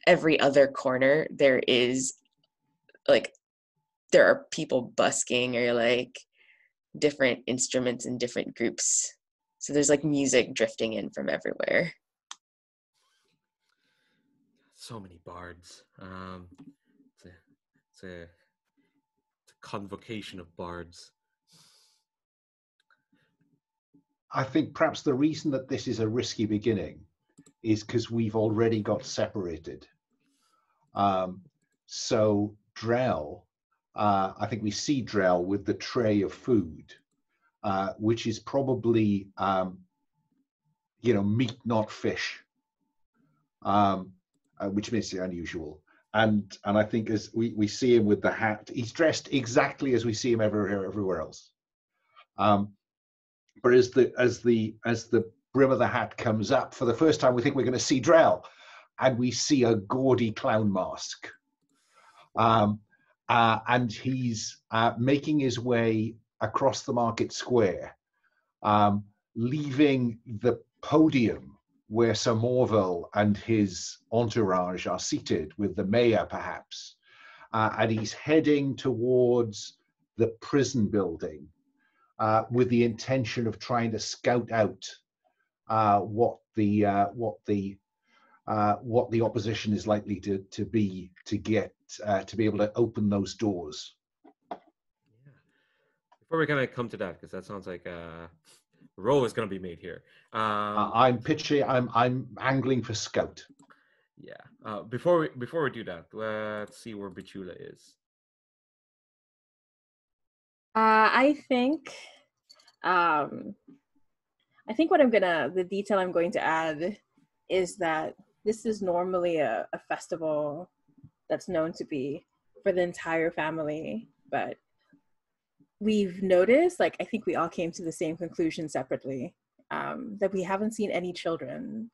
every other corner there are people busking, or like different instruments and different groups, so there's like music drifting in from everywhere. So many bards. It's a convocation of bards. I think perhaps the reason that this is a risky beginning is because we've already got separated. So Drell, I think we see Drell with the tray of food, which is probably, meat, not fish, which makes it unusual. And I think as we see him with the hat, he's dressed exactly as we see him everywhere else. But as the brim of the hat comes up, for the first time, we think we're going to see Drell, and we see a gaudy clown mask. And he's making his way across the market square, leaving the podium where Sir Morville and his entourage are seated, with the mayor perhaps, and he's heading towards the prison building with the intention of trying to scout out what the opposition is likely to be able to open those doors. Yeah. Before we kind of come to that, because that sounds like a roll is going to be made here. I'm angling for scout. Yeah. Before we do that, let's see where Petula is. I think the detail I'm going to add is that this is normally a festival that's known to be for the entire family, but we've noticed, like, I think we all came to the same conclusion separately, that we haven't seen any children.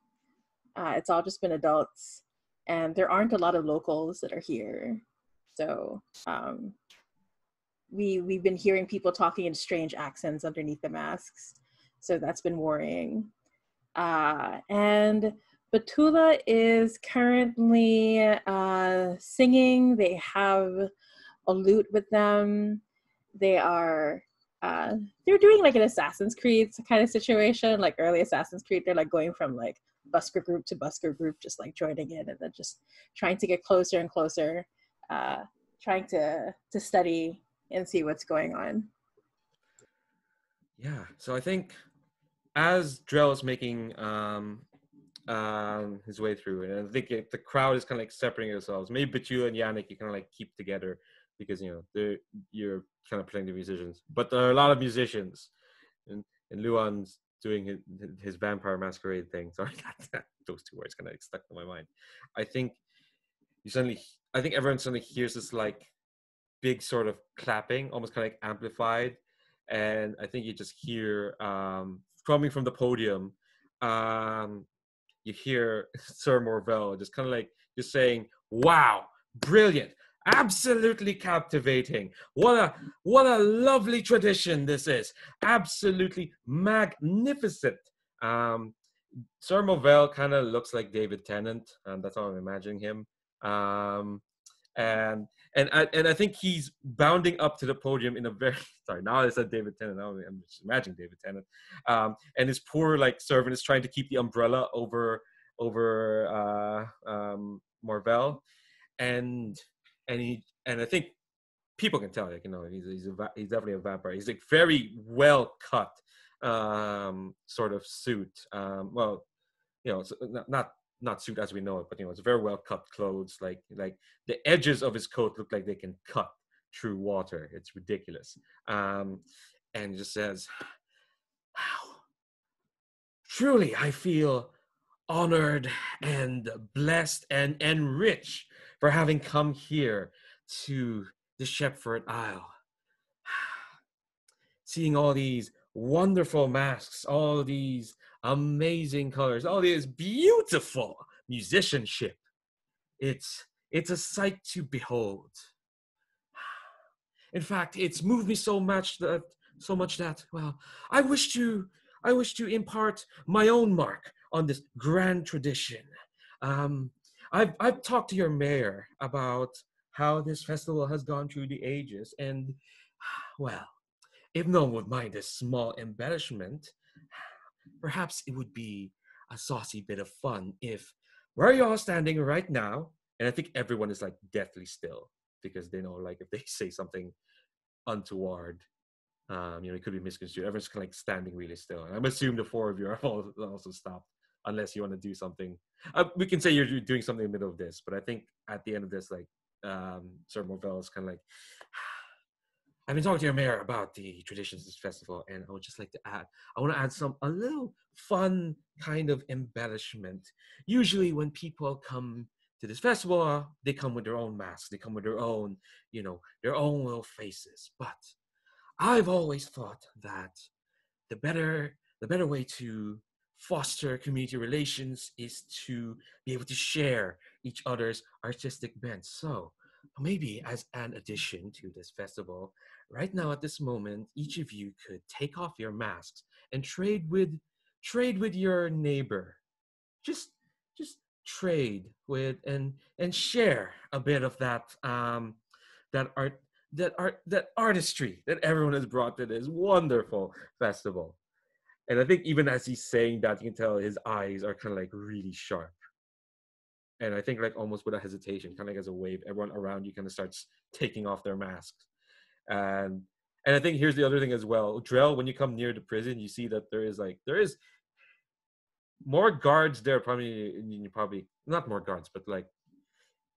It's all just been adults, and there aren't a lot of locals that are here. So we've been hearing people talking in strange accents underneath the masks. So that's been worrying. And Batula is currently singing. They have a lute with them. They are they're doing like an Assassin's Creed kind of situation, like early Assassin's Creed. They're like going from like busker group to busker group, just like joining in and then just trying to get closer and closer, trying to study and see what's going on. Yeah, so I think as Drell is making his way through, and I think the crowd is kind of like separating themselves. Maybe Batula and Yannick you kind of like keep together because you're kind of playing the musicians, but there are a lot of musicians, and Luan's doing his vampire masquerade thing. Sorry, those two words kind of stuck in my mind. I think everyone suddenly hears this like big sort of clapping, almost kind of like amplified, and I think you just hear coming from the podium, you hear Sir Morvel just kind of like just saying, "Wow, brilliant, absolutely captivating! What a lovely tradition this is! Absolutely magnificent!" Sir Morvel kind of looks like David Tennant, and that's how I'm imagining him. And I think he's bounding up to the podium in a very sorry. Now I said David Tennant. Now I'm just imagining David Tennant. And his poor like servant is trying to keep the umbrella over Morvel, and I think people can tell, like, he's definitely a vampire. He's like very well cut, sort of suit. Well, so not suit as we know it, but it's very well cut clothes. Like the edges of his coat look like they can cut through water. It's ridiculous. And he just says, "Wow, truly, I feel honored and blessed and rich for having come here to the Shepforth Isle. Seeing all these wonderful masks, all these amazing colors, all this beautiful musicianship. It's a sight to behold. In fact, it's moved me so much that well, I wish to impart my own mark on this grand tradition. I've talked to your mayor about how this festival has gone through the ages, and well, if no one would mind a small embellishment, perhaps it would be a saucy bit of fun if, where you're all standing right now, and I think everyone is like deathly still because they know, like, if they say something untoward, it could be misconstrued. Everyone's kind of like standing really still. And I'm assuming the four of you are also stopped, unless you want to do something. We can say you're doing something in the middle of this, but I think at the end of this, like, Sir Morvel is kind of like, I've been talking to your mayor about the traditions of this festival, and I would just like to add, I want to add a little fun kind of embellishment. Usually when people come to this festival, they come with their own masks, they come with their own, their own little faces. But I've always thought that the better way to foster community relations is to be able to share each other's artistic bent. So maybe as an addition to this festival, right now at this moment, each of you could take off your masks and trade with your neighbor. Just trade with and share a bit of that that artistry that everyone has brought to this wonderful festival. And I think even as he's saying that, you can tell his eyes are kind of like really sharp. And I think like almost with a hesitation, kind of like as a wave, everyone around you kind of starts taking off their masks. And I think here's the other thing as well. Drell, when you come near the prison, you see that there is more guards there. Probably not more guards, but like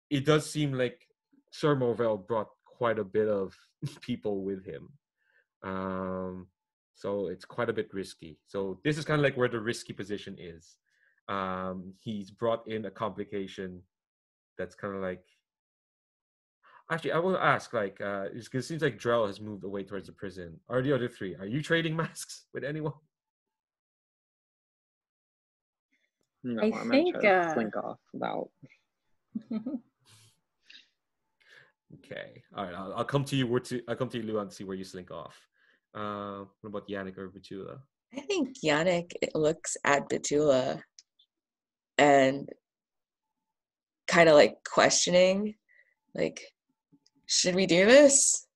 it does seem like Sir Morvel brought quite a bit of people with him. So it's quite a bit risky. So this is kind of like where the risky position is. He's brought in a complication that's kind of like, actually, I want to ask, like, because it seems like Drell has moved away towards the prison. Are the other three? Are you trading masks with anyone? No, I I'm think gonna try to slink off without. Okay. All right. I'll come to you. I'll come to you, Luan, to see where you slink off. What about Yannick or Betula? I think Yannick looks at Betula and kind of like questioning, like, should we do this?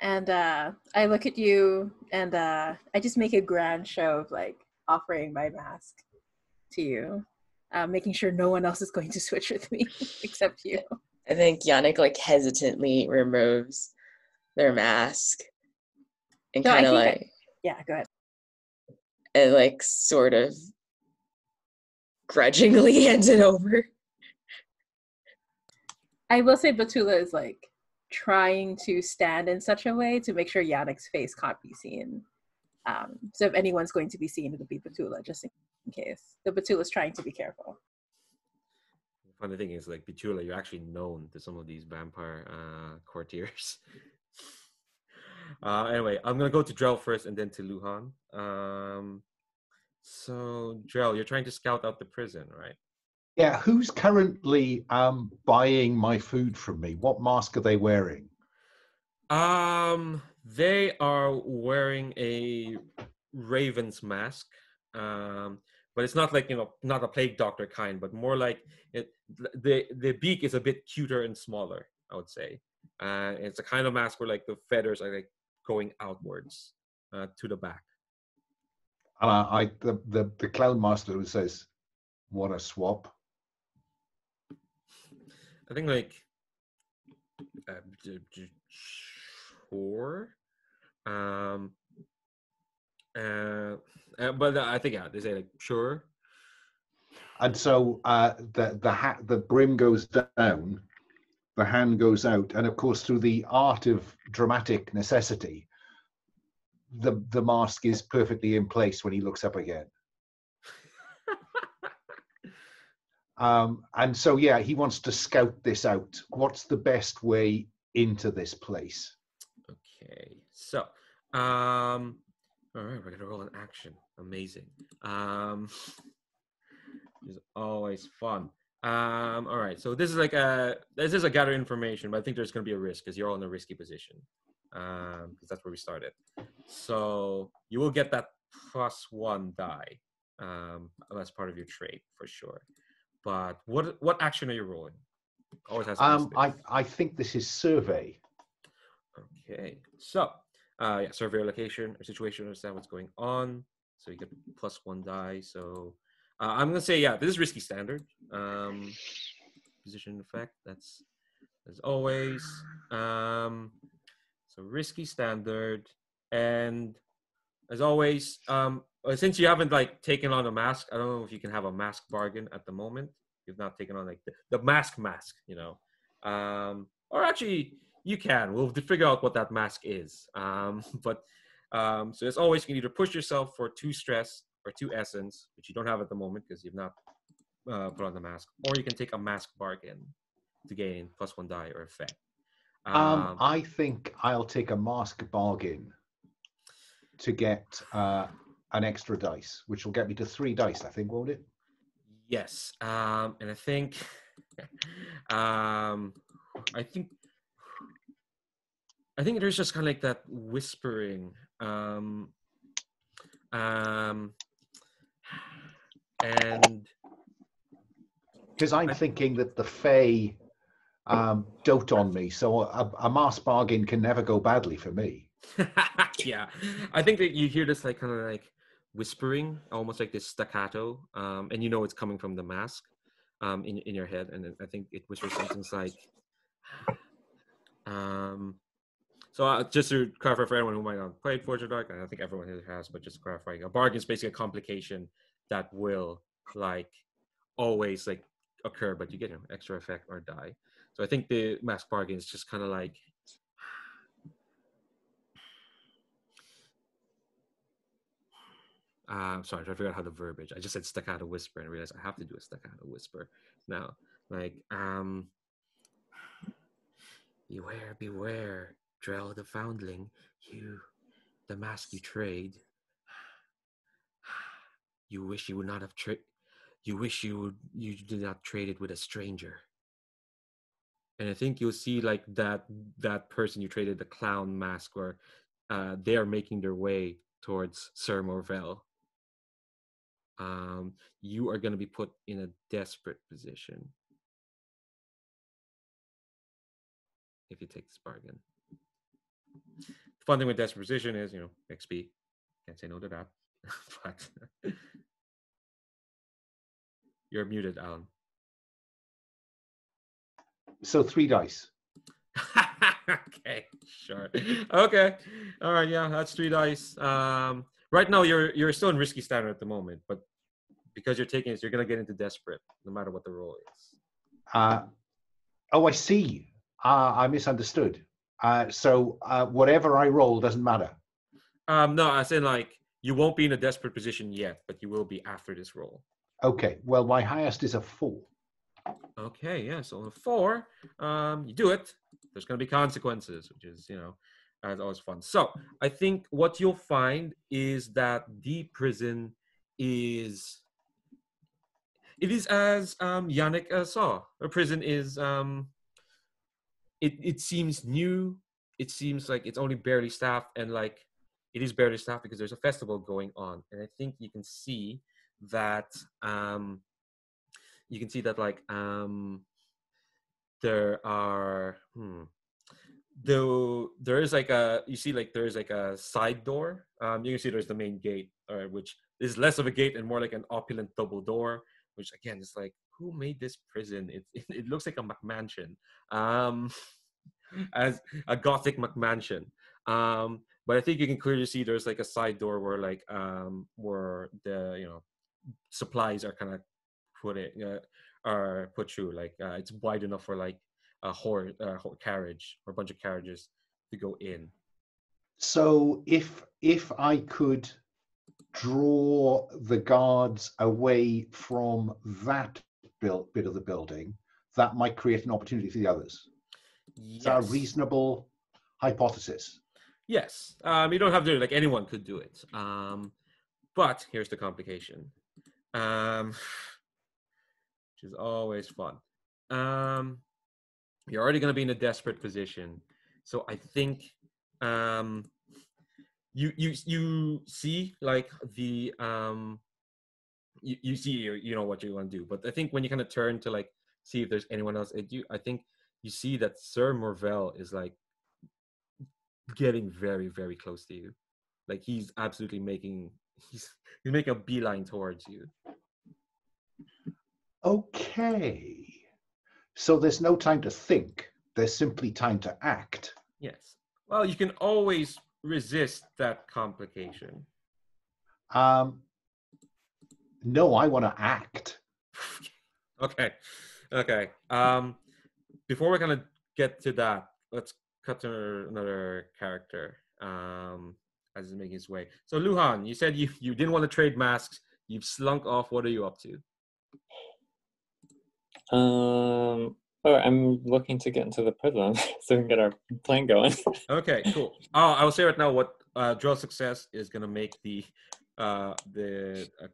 And I look at you and I just make a grand show of like offering my mask to you, making sure no one else is going to switch with me except you. I think Yannick like hesitantly removes their mask and So kind of yeah, go ahead. and like sort of grudgingly hands it over. I will say Betula is like trying to stand in such a way to make sure Yannick's face can't be seen. So if anyone's going to be seen, it'll be Betula, just in case. So Betula's trying to be careful. The funny thing is, like, Betula, you're actually known to some of these vampire courtiers. Anyway, I'm going to go to Drell first and then to Luhan. So, Drell, you're trying to scout out the prison, right? Yeah, who's currently buying my food from me? What mask are they wearing? They are wearing a raven's mask. But it's not like, not a plague doctor kind, but more like the beak is a bit cuter and smaller, I would say. It's a kind of mask where like the feathers are like going outwards to the back. And the clown master who says, "What a swap." I think like sure. But I think they say like sure. And so the brim goes down, the hand goes out, and of course through the art of dramatic necessity, the mask is perfectly in place when he looks up again. And so, yeah, he wants to scout this out. What's the best way into this place? Okay, so, all right, we're gonna roll an action. Amazing. It's always fun. All right, so this is a gather information, but I think there's gonna be a risk because you're all in a risky position. Because that's where we started. So you will get that +1 die. That's part of your trade for sure. But what action are you rolling? Always has to be I think this is survey. Okay, so survey your location or situation, understand what's going on. So you get +1 die. So I'm gonna say this is risky standard. Position effect. That's as always. So risky standard, and as always, since you haven't like taken on a mask, I don't know if you can have a mask bargain at the moment. You've not taken on like the mask, or actually you can. We'll figure out what that mask is. So as always, you can either push yourself for 2 stress or 2 essence, which you don't have at the moment because you've not put on the mask, or you can take a mask bargain to gain +1 die or effect. I think I'll take a mask bargain to get an extra dice, which will get me to 3 dice, I think, won't it? Yes, and I think, I think there's just kind of like that whispering, and because I'm thinking that the Fae dote on me, so a mask bargain can never go badly for me. Yeah, I think that you hear this like kind of like whispering, almost like this staccato, and it's coming from the mask, in your head, and I think it whispers something like, So just to clarify for anyone who might not have played Forge of Dark, and I think everyone here has, but just to clarify, a bargain is basically a complication that will like always like occur, but you get an extra effect or die. So I think the mask bargain is just kind of like, sorry, I forgot how the verbiage. I just said staccato whisper and realized I have to do a staccato whisper now. Like, beware, beware, Drell the Foundling, the mask you trade. You wish you would not have you did not trade it with a stranger. And I think you'll see like that person you traded the clown mask, where they are making their way towards Sir Morvel. You are going to be put in a desperate position if you take this bargain. The fun thing with desperate position is, XP. Can't say no to that. But you're muted, Alan. So 3 dice. Okay, sure. Okay, all right. Yeah, that's 3 dice. Right now you're still in risky standard at the moment, but because you're taking it, you're gonna get into desperate, no matter what the roll is. Oh, I see. I misunderstood. So whatever I roll doesn't matter. No, as in like you won't be in a desperate position yet, but you will be after this roll. Okay. Well, my highest is a 4. Okay, yeah. So on a 4, you do it. There's gonna be consequences, which is as always fun. So I think what you'll find is that the prison is. It is as Yannick saw. A prison is. It seems new. It seems like it's only barely staffed, and like it is barely staffed because there's a festival going on, and I think you can see that. You can see that like there are. Though there is like there is like a side door. You can see there's the main gate, which is less of a gate and more like an opulent double door. Which again is like, who made this prison? It looks like a McMansion, as a Gothic McMansion. But I think you can clearly see there's like a side door where like where the supplies are kind of put through. Like it's wide enough for like a carriage or a bunch of carriages to go in. So if I could draw the guards away from that bit of the building, that might create an opportunity for the others. Yes. Is that a reasonable hypothesis? Yes. You don't have to do it. Like anyone could do it. But here's the complication, which is always fun. You're already going to be in a desperate position, so I think you see like the you see what you want to do, but I think when you kind of turn to like see if there's anyone else, I think you see that Sir Morvel is like getting very, very close to you. Like he's absolutely making a beeline towards you. Okay. So there's no time to think. There's simply time to act. Yes. Well, you can always resist that complication. No, I want to act. Okay. Before we're gonna get to that, let's cut to another character as he's making his way. So Luhan, you said you didn't want to trade masks. You've slunk off. What are you up to? I'm looking to get into the prison so we can get our plan going. Okay, cool. I will say right now what draw success is gonna make the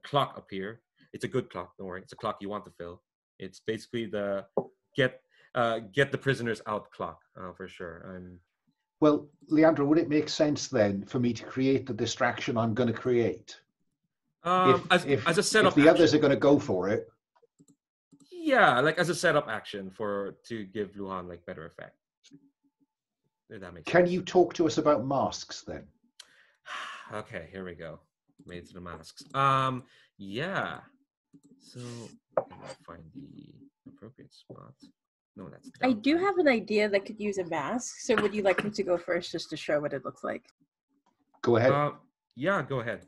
clock appear. It's a good clock. Don't worry. It's a clock you want to fill. It's basically the get the prisoners out clock for sure. Well, Leandro, would it make sense then for me to create the distraction I'm going to create? As a setup, if the others are going to go for it. Yeah, like as a setup action to give Luhan like better effect. If that makes sense. Can you talk to us about masks then? Okay, here we go. Made it to the masks. Yeah. So I'm gonna find the appropriate spot. No, that's I down. do have an idea that could use a mask. So would you like me to go first just to show what it looks like? Go ahead. Yeah, go ahead.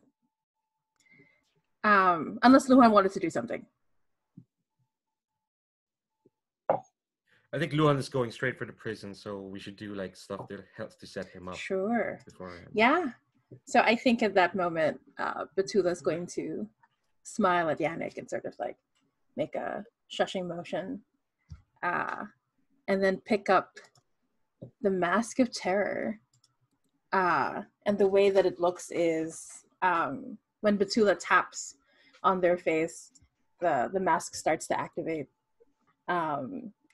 Unless Luhan wanted to do something. I think Luhan is going straight for the prison, so we should do like stuff that helps to set him up. Sure. Beforehand. Yeah. So I think at that moment, Batula's going to smile at Yannick and sort of like make a shushing motion, and then pick up the Mask of Terror. And the way that it looks is when Batula taps on their face, the mask starts to activate.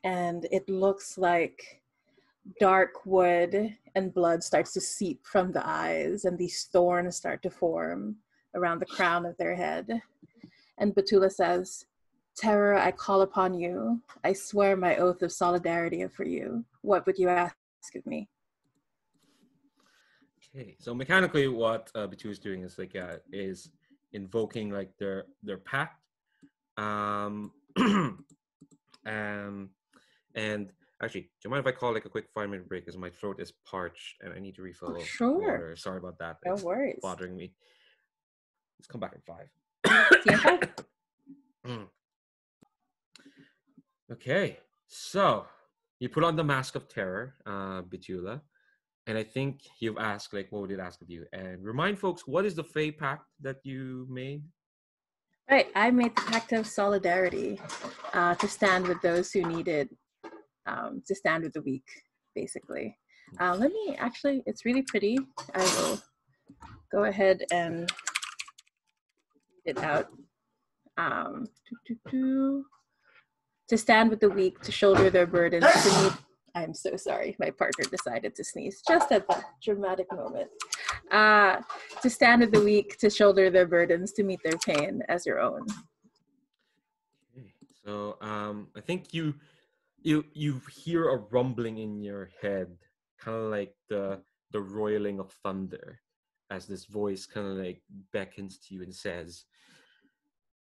and it looks like dark wood and blood starts to seep from the eyes, and these thorns start to form around the crown of their head. And Betula says, "Terror, I call upon you. I swear my oath of solidarity for you. What would you ask of me?" Okay, so mechanically, what Betula is doing is is invoking like their pact. Um, and actually, do you mind if I call like a quick 5-minute break because my throat is parched and I need to refill Sure. water. Sorry about that. No It's worries. bothering me. Let's come back in 5. See you in 5. Okay, so you put on the mask of terror, Betula, and I think you've asked like, what would it ask of you? And remind folks, what is the Fey pact that you made? Right, I made the pact of solidarity to stand with those who needed, to stand with the weak, basically. Let me actually, it's really pretty. I will go ahead and read it out. To stand with the weak, to shoulder their burdens, to meet. I'm so sorry, my partner decided to sneeze just at that dramatic moment. To stand with the weak, to shoulder their burdens, to meet their pain as your own. Okay. So I think you hear a rumbling in your head, kind of like the roiling of thunder, as this voice kind of like beckons to you and says,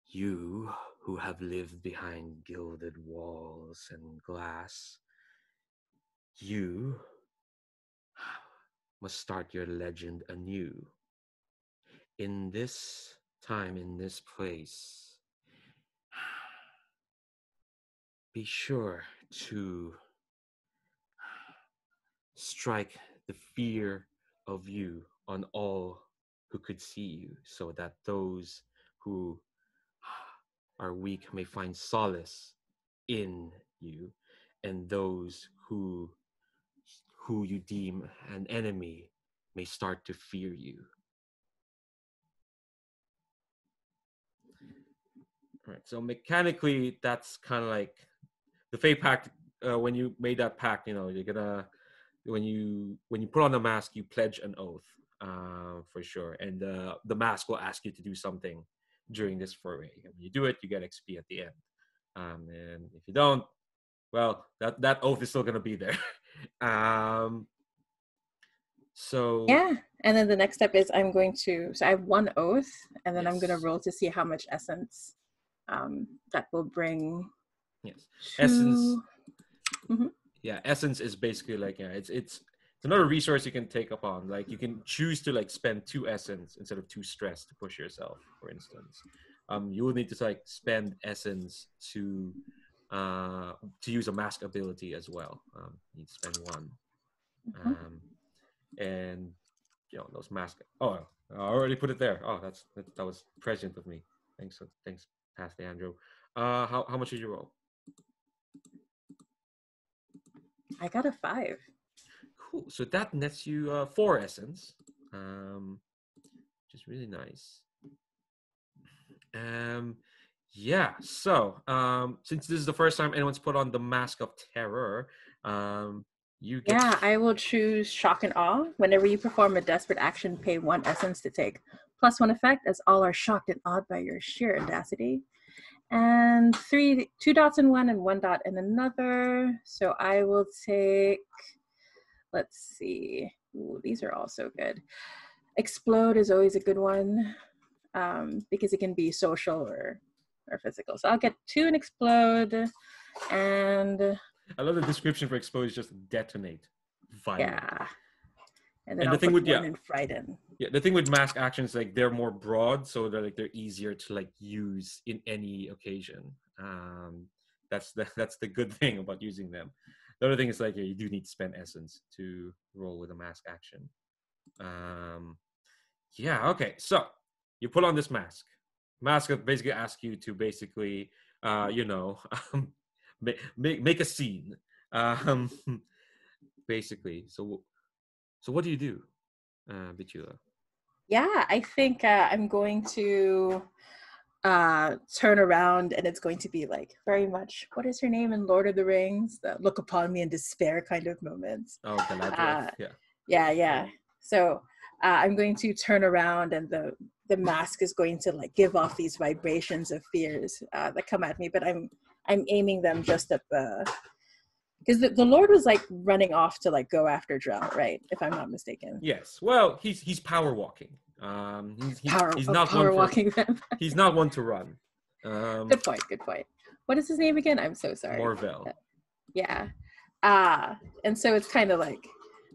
"You who have lived behind gilded walls and glass, you must start your legend anew. In this time, in this place, be sure to strike the fear of you on all who could see you, so that those who are weak may find solace in you, and those who you deem an enemy may start to fear you." All right, so mechanically, that's kind of like the Fey Pact. When you made that pact, you're gonna when you put on the mask, you pledge an oath, for sure, and the mask will ask you to do something during this foray. And when you do it, you get XP at the end. And if you don't, well, that oath is still gonna be there. So yeah, and then the next step is so I have 1 oath, and then I'm gonna Yes. roll to see how much essence that will bring. Yes, to... essence. Mm-hmm. Yeah, essence is basically like, it's another resource you can take upon. Like you can choose to like spend 2 essence instead of 2 stress to push yourself, for instance. You will need to like spend essence to use a mask ability as well. You need to spend 1. Mm-hmm. And those mask. Oh, I already put it there. Oh, that was prescient of me. Thanks, Pastor Andrew. How much did you roll? I got a 5. Cool. So that nets you 4 essence, which is really nice. Yeah. So since this is the first time anyone's put on the Mask of Terror, you get. Yeah, I will choose Shock and Awe. Whenever you perform a desperate action, pay 1 essence to take +1 effect, as all are shocked and awed by your sheer audacity. And 2 dots in one and 1 dot in another. So I will take, let's see. Ooh, these are also good. Explode is always a good one, because it can be social or physical. So I'll get 2 in Explode, and I love the description for Explode is just detonate. Violent. yeah. And then And I'll the thing put with 1 in Frighten. Yeah, the thing with mask actions, like they're more broad, so they're easier to like use in any occasion. That's the good thing about using them. The other thing is like you do need to spend essence to roll with a mask action. Yeah, okay. So you put on this mask. Mask basically asks you to basically, make a scene. Basically. So what do you do, Bitula? Yeah, I think I'm going to turn around, and it's going to be like very much, what is her name in Lord of the Rings? The look upon me in despair kind of moments. Oh, Galadriel. Yeah. So I'm going to turn around, and the mask is going to like give off these vibrations of fears that come at me, but I'm aiming them just at because the Lord was like running off to like go after Drell, right? If I'm not mistaken. Yes. Well, he's power walking. He's not power walking them. He's not one to run. Good point. What is his name again? I'm so sorry. Morvel. Yeah. And so it's kind of like,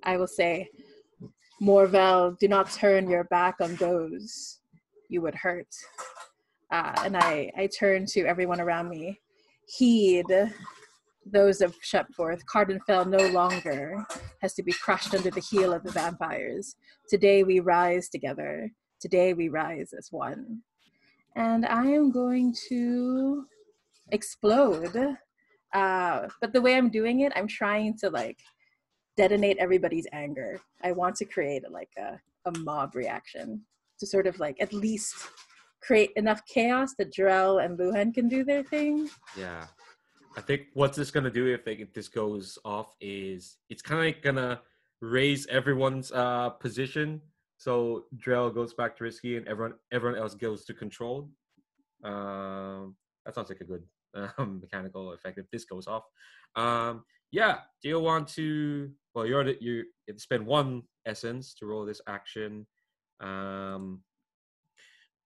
I will say, Morvel, do not turn your back on those you would hurt. And I turn to everyone around me. Heed those of Shepforth. Cardenfell no longer has to be crushed under the heel of the vampires. Today we rise together. Today we rise as one. And I am going to explode. But the way I'm doing it, I'm trying to like detonate everybody's anger. I want to create like a mob reaction to sort of like at least create enough chaos that Drell and Luhan can do their thing. Yeah. I think what's this gonna do if this goes off is it's kind of like gonna raise everyone's position. So Drell goes back to risky, and everyone else goes to controlled. That sounds like a good mechanical effect if this goes off. Yeah. Do you want to? Well, you spend one essence to roll this action. Do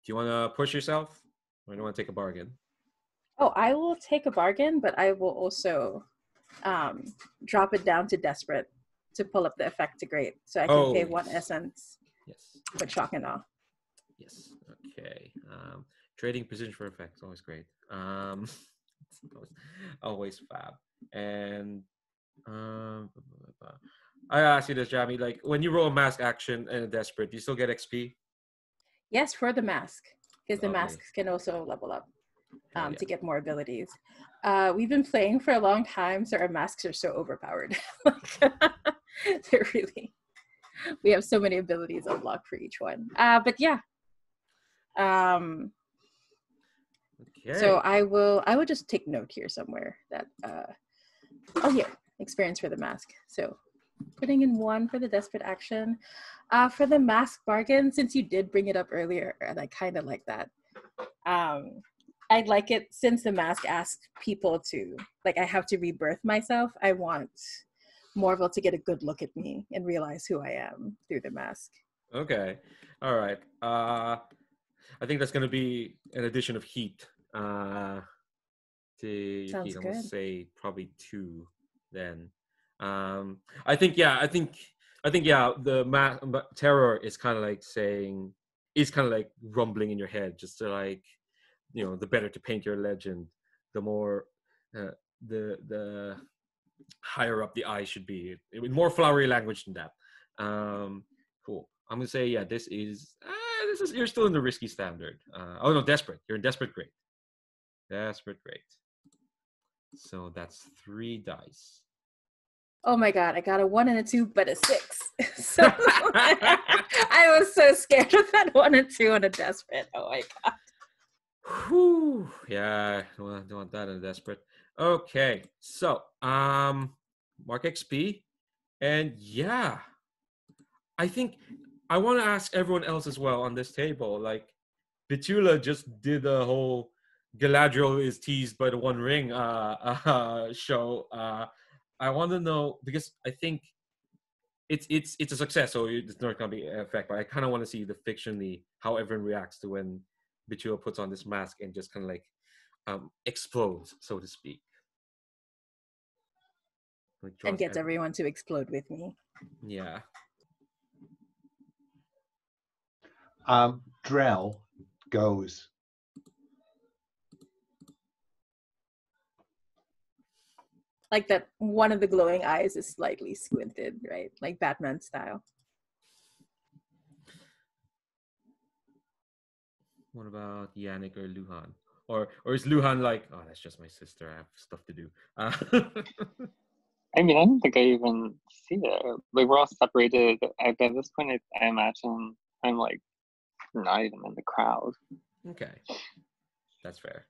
you want to push yourself, or do you want to take a bargain? Oh, I will take a bargain, but I will also drop it down to desperate to pull up the effect to great, so I can pay one essence. Yes. With shock and awe. Yes. Okay. Trading position for effects, always great. Always fab. And I ask you this, Jamie. Like when you roll a mask action and a desperate, do you still get XP? Yes, for the mask, because the masks can also level up. Yeah. To get more abilities. We've been playing for a long time, so our masks are so overpowered. They're really, we have so many abilities unlocked for each one. But yeah. Okay. So I will just take note here somewhere that here, experience for the mask. So putting in 1 for the desperate action. For the mask bargain, since you did bring it up earlier, and I kind of like that. I'd like it, since the mask asks people to, like, I have to rebirth myself, I want Morvel to get a good look at me and realize who I am through the mask. Okay. All right. I think that's going to be an addition of heat. To Sounds heat. I'm going to good. say probably 2 then. I think the terror is kind of like saying, is kind of like rumbling in your head, just to like, you know, the better to paint your legend, the more the higher up the eye should be. More flowery language than that. Cool. I'm gonna say, yeah, this is you're still in the risky standard. Oh no, desperate. You're in desperate great. Desperate great. So that's 3 dice. Oh my god, I got a 1 and a 2, but a 6. So I was so scared of that 1 and 2 and a desperate. Oh my god. Whew. Yeah, don't want that in a desperate. Okay, so mark XP, and yeah, I think I want to ask everyone else as well on this table. Like, Betula just did a whole Galadriel is teased by the One Ring show. I want to know, because I think it's a success, so it's not going to be an effect. But I kind of want to see the fictionally how everyone reacts to when Betula puts on this mask and just kind of like explodes, so to speak. Like, and gets everyone to explode with me. Yeah. Drell goes. Like that one of the glowing eyes is slightly squinted, right? Like Batman style. What about Yannick or Luhan? Or is Luhan like, oh, that's just my sister, I have stuff to do? I mean, I don't think I even see it. Like, we're all separated. At this point, I imagine I'm like not even in the crowd. Okay. That's fair.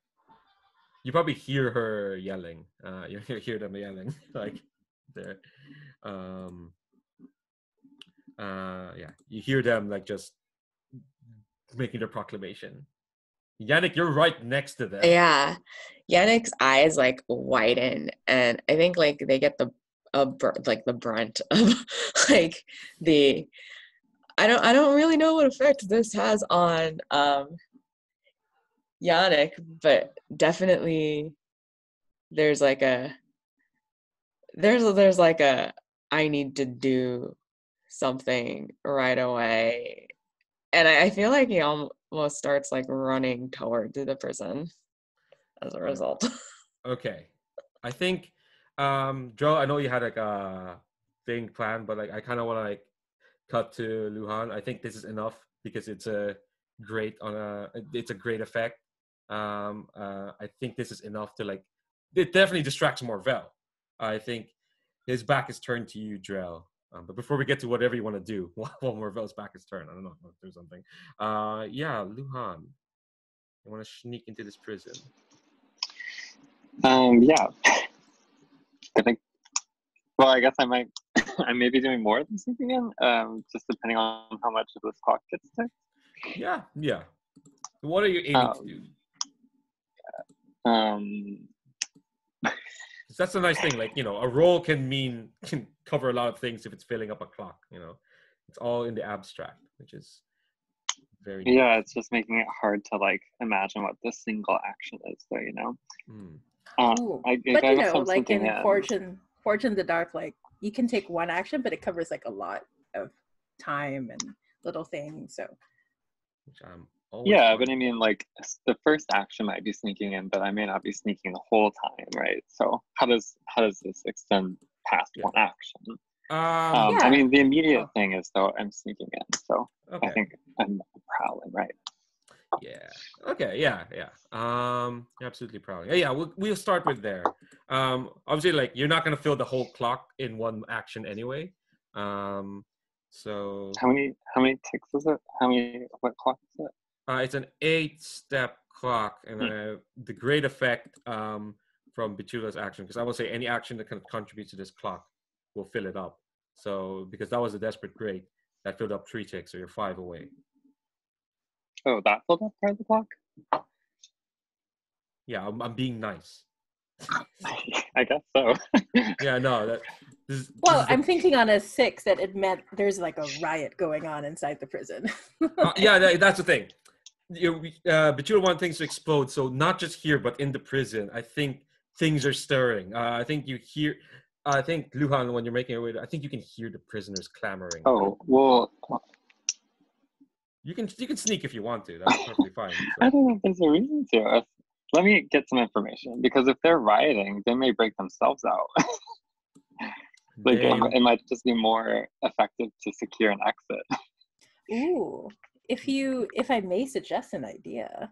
You probably hear her yelling. You hear them yelling like they're. Yeah, you hear them like just making their proclamation. Yannick, you're right next to them. Yeah, Yannick's eyes like widen, and I think like they get the brunt of like the. I don't really know what effect this has on Yannick, but definitely there's like a I need to do something right away, and I feel like he almost starts like running toward the prison as a result. Okay, I think Joe, I know you had like a thing planned, but like I kind of want to like cut to Luhan. I think this is enough because it's a great effect. I think this is enough to like it definitely distracts Morvel. I think his back is turned to you, Drell. But before we get to whatever you want to do while Morvel's back is turned, I don't know, do something. Yeah, Luhan, you want to sneak into this prison? Yeah. I think. Well, I guess I might. I may be doing more than sneaking in, just depending on how much of this clock gets ticked. Yeah. What are you aiming to do? That's a nice thing. Like, you know, a roll can cover a lot of things if it's filling up a clock. You know, it's all in the abstract, which is very neat. Yeah. It's just making it hard to like imagine what the single action is, though. You know. But you know, like in Fortune the Dark, like you can take one action, but it covers like a lot of time and little things. So. Which yeah, but I mean, like the first action might be sneaking in, but I may not be sneaking the whole time, right? So how does this extend past one action? I mean, the immediate thing is though I'm sneaking in, so I think I'm prowling, right? Yeah. Okay. Yeah. Absolutely prowling. Yeah. We'll start with there. Obviously, like you're not gonna fill the whole clock in one action anyway. So how many ticks is it? What clock is it? It's an 8-step clock, and the great effect from Betula's action, because I will say any action that can contribute to this clock will fill it up. So because that was a desperate great that filled up 3 ticks, so you're 5 away. Oh, that filled up part of the clock? Yeah, I'm being nice. I guess so. Yeah, no. I'm thinking on a 6 that it meant there's like a riot going on inside the prison. Yeah, that's the thing. Betula wanted things to explode, so not just here, but in the prison. I think things are stirring. I think you hear. I think Luhan, when you're making your way, I think you can hear the prisoners clamoring. Oh well. You can sneak if you want to. That's perfectly fine. So. I don't know if there's a reason to. Let me get some information, because if they're rioting, they may break themselves out. Like it might just be more effective to secure an exit. Ooh, if I may suggest an idea,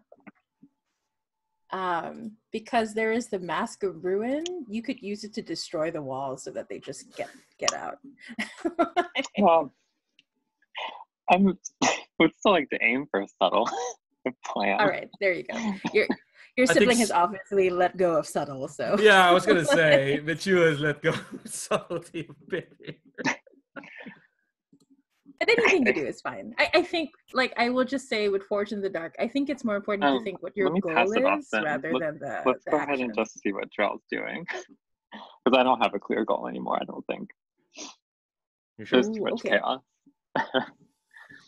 because there is the Masque of Ruin, you could use it to destroy the walls so that they just get out. Well, I would still like to aim for a subtle plan. All right, there you go. Your sibling has obviously let go of subtle, so. Yeah, I was gonna say Betula has let go of subtlety a bit here. But anything you do is fine. I think, like, I will just say with Fortune the Dark, I think it's more important to think what your goal is rather than the Let's go action. ahead and just see what Drell's doing. Because I don't have a clear goal anymore, I don't think. There's too much chaos.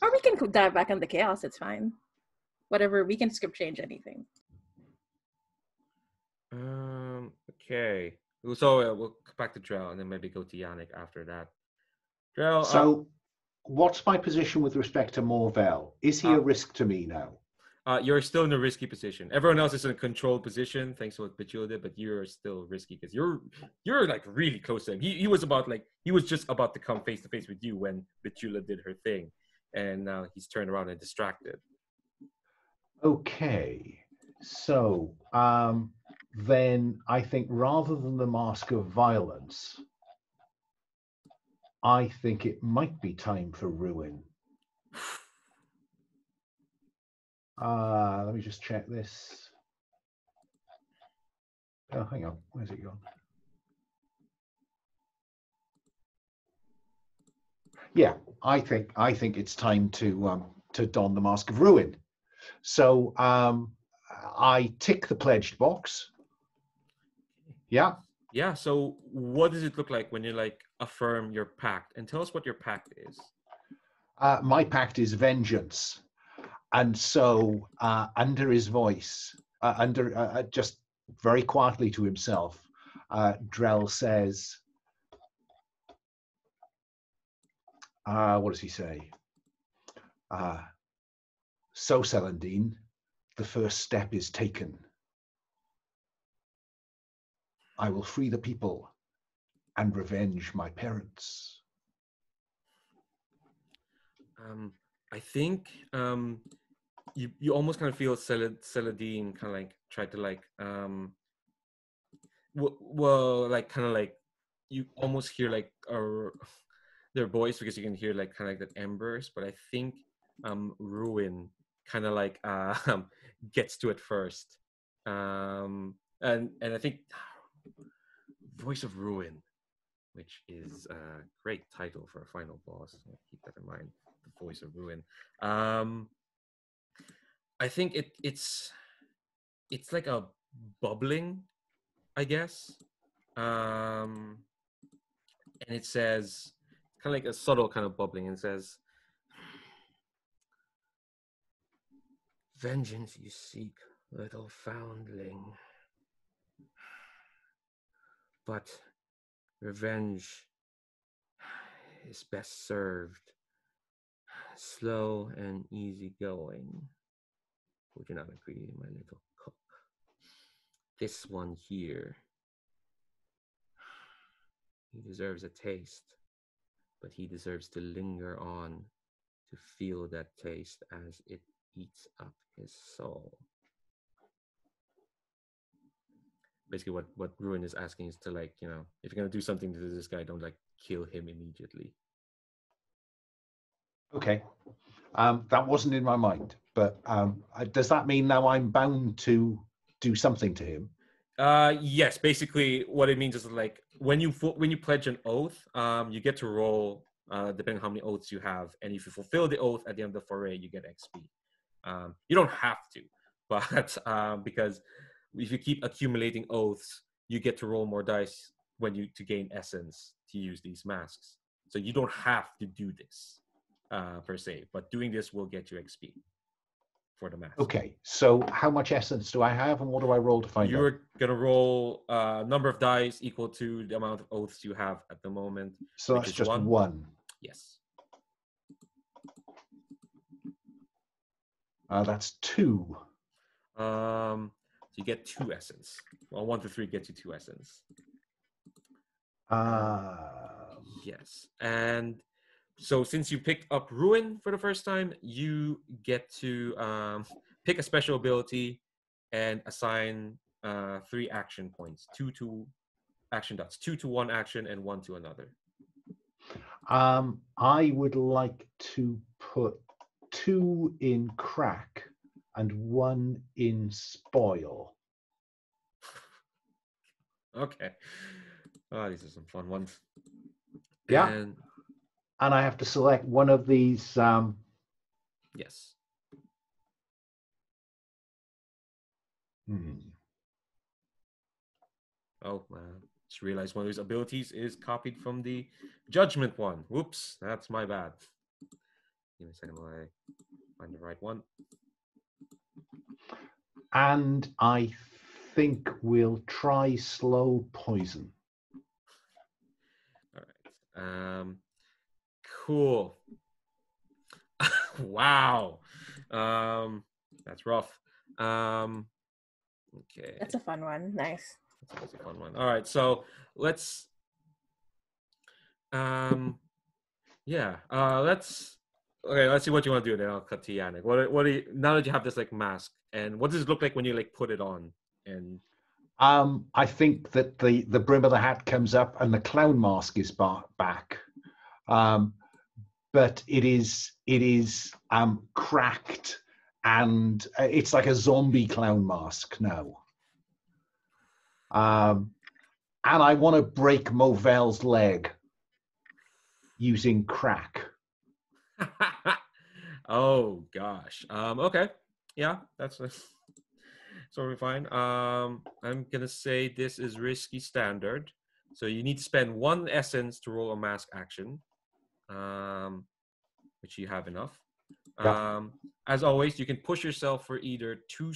Or we can dive back on the chaos, it's fine. Whatever, we can script change anything. Okay. So we'll come back to Drell and then maybe go to Yannick after that. Drell. So, what's my position with respect to Morvel? Is he a risk to me now? You're still in a risky position. Everyone else is in a controlled position, thanks to what Betula did, but you're still risky because you're like really close to him. He was just about to come face to face with you when Betula did her thing, and now he's turned around and distracted. Okay, so then I think rather than the Masque of Violence, I think it might be time for Ruin. Let me just check this. Oh, hang on. Where's it gone? Yeah, I think it's time to don the Mask of Ruin. So I tick the pledged box. Yeah. Yeah. So what does it look like when you like affirm your pact? And tell us what your pact is. My pact is vengeance. And so under his voice, just very quietly to himself, Drell says, what does he say? So, Celandine, the first step is taken. I will free the people and revenge my parents. I think you almost kind of feel Celandine kind of like tried to like well like kind of like you almost hear like their voice because you can hear like kind of like that embers, but I think Ruin kind of like gets to it first, and I think Voice of Ruin, which is a great title for a final boss. So keep that in mind. The Voice of Ruin. I think it's like a bubbling, I guess, and it says kind of like a subtle kind of bubbling, and says, "Vengeance you seek, little foundling, but revenge is best served slow and easygoing. Would you not agree, my little cook? This one here, he deserves a taste, but he deserves to linger on to feel that taste as it eats up his soul." Basically, what Ruin is asking is to, like, if you're going to do something to this guy, don't, like, kill him immediately. Okay. That wasn't in my mind, but does that mean now I'm bound to do something to him? Yes, basically what it means is, like, when you pledge an oath, you get to roll depending on how many oaths you have, and if you fulfill the oath at the end of the foray, you get XP. You don't have to, but because if you keep accumulating oaths, you get to roll more dice to gain essence to use these masks. So you don't have to do this per se, but doing this will get you XP for the mask. Okay, so how much essence do I have, and what do I roll to find out? You're gonna roll number of dice equal to the amount of oaths you have at the moment. So that's just one. Yes. That's 2. So you get 2 essence. Well, 1 to 3 gets you 2 essence. Yes, and so since you picked up Ruin for the first time, you get to pick a special ability and assign 3 action points, 2 to action dots, 2 to one action and 1 to another. I would like to put 2 in crack and 1 in spoil. Okay. These are some fun ones. Yeah. And I have to select one of these. Yes. Oh, just realized one of these abilities is copied from the judgment one. Whoops, that's my bad. Give me a second while I find the right one. And I think we'll try slow poison. All right. Cool. Wow. That's rough. Okay. That's a fun one. Nice. That's a fun one. All right, so let's let's see what you want to do, then I'll cut to Yannick. What do you, now that you have this like mask, and what does it look like when you like put it on? And I think that the brim of the hat comes up and the clown mask is back. But it is cracked, and it's like a zombie clown mask now. And I want to break Movel's leg using crack. Oh gosh. Okay. Yeah, that's totally fine. I'm gonna say this is risky standard. So you need to spend 1 essence to roll a mask action, which you have enough. Yeah. As always, you can push yourself for either 2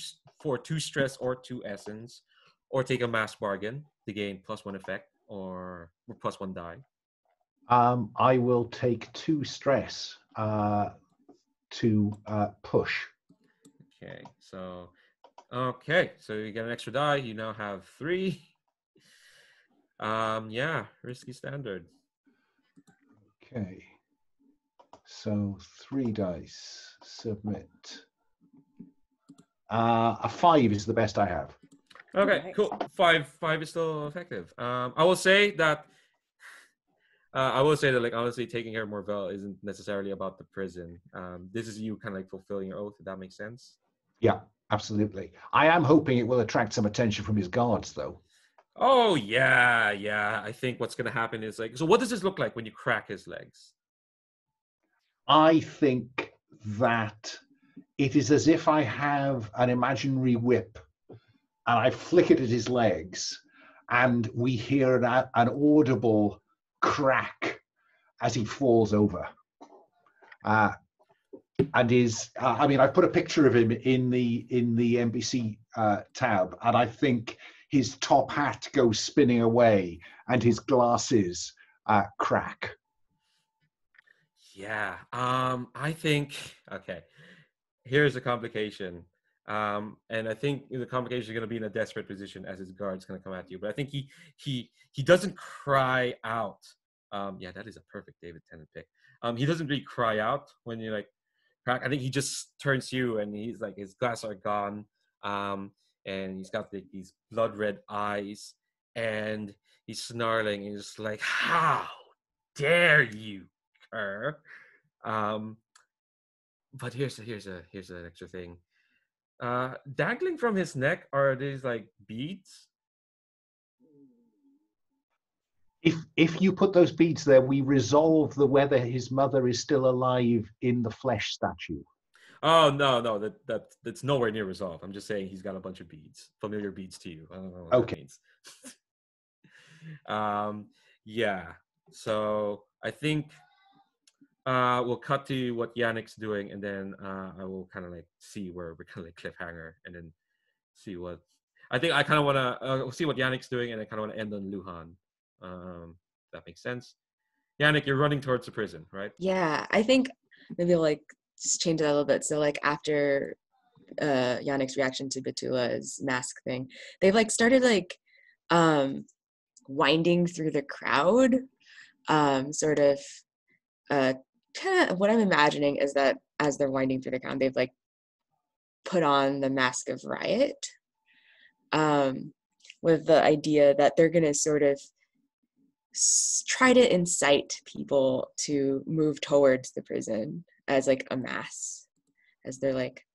stress or 2 essence, or take a mask bargain to gain +1 effect or +1 die. I will take 2 stress to push. Okay, so you get an extra die. You now have 3. Yeah, risky standard. Okay. So 3 dice. Submit. A 5 is the best I have. Okay, Nice. cool. 5 is still effective. I will say that. Like, honestly, taking care of Morvel isn't necessarily about the prison. This is you kind of like fulfilling your oath. If that makes sense. Yeah, absolutely. I am hoping it will attract some attention from his guards, though. Oh yeah. I think what's gonna happen is like. So what does this look like when you crack his legs? I think that it is as if I have an imaginary whip and I flick it at his legs, and we hear an audible crack as he falls over. And I put a picture of him in the NBC tab, and I think his top hat goes spinning away and his glasses crack. Yeah. I think. Okay. Here's a complication. And I think the complication is going to be in a desperate position as his guard's going to come at you. But I think he doesn't cry out. Yeah, that is a perfect David Tennant pick. He doesn't really cry out when you like crack. I think he just turns to you and he's like his glasses are gone. And he's got these blood red eyes and he's snarling and he's like, "How dare you, Kerr?" But here's an extra thing. Dangling from his neck are these like beads? If you put those beads there, we resolve the whether his mother is still alive in the flesh statue. Oh no, that's nowhere near resolved. I'm just saying he's got a bunch of beads, familiar beads to you. I don't know what that means. Yeah. So I think we'll cut to what Yannick's doing, and then I will kind of like see where we're kind of like cliffhanger, and then see what I think. I kind of want to see what Yannick's doing, and I kind of want to end on Luhan. That makes sense. Yannick, you're running towards the prison, right? Yeah, I think maybe I'll like just change that a little bit. So like after Yannick's reaction to Batula's mask thing, they've like started like winding through the crowd, sort of kind of what I'm imagining is that as they're winding through the crowd, they've like put on the mask of riot, with the idea that they're going to sort of try to incite people to move towards the prison as like a mass, as they're like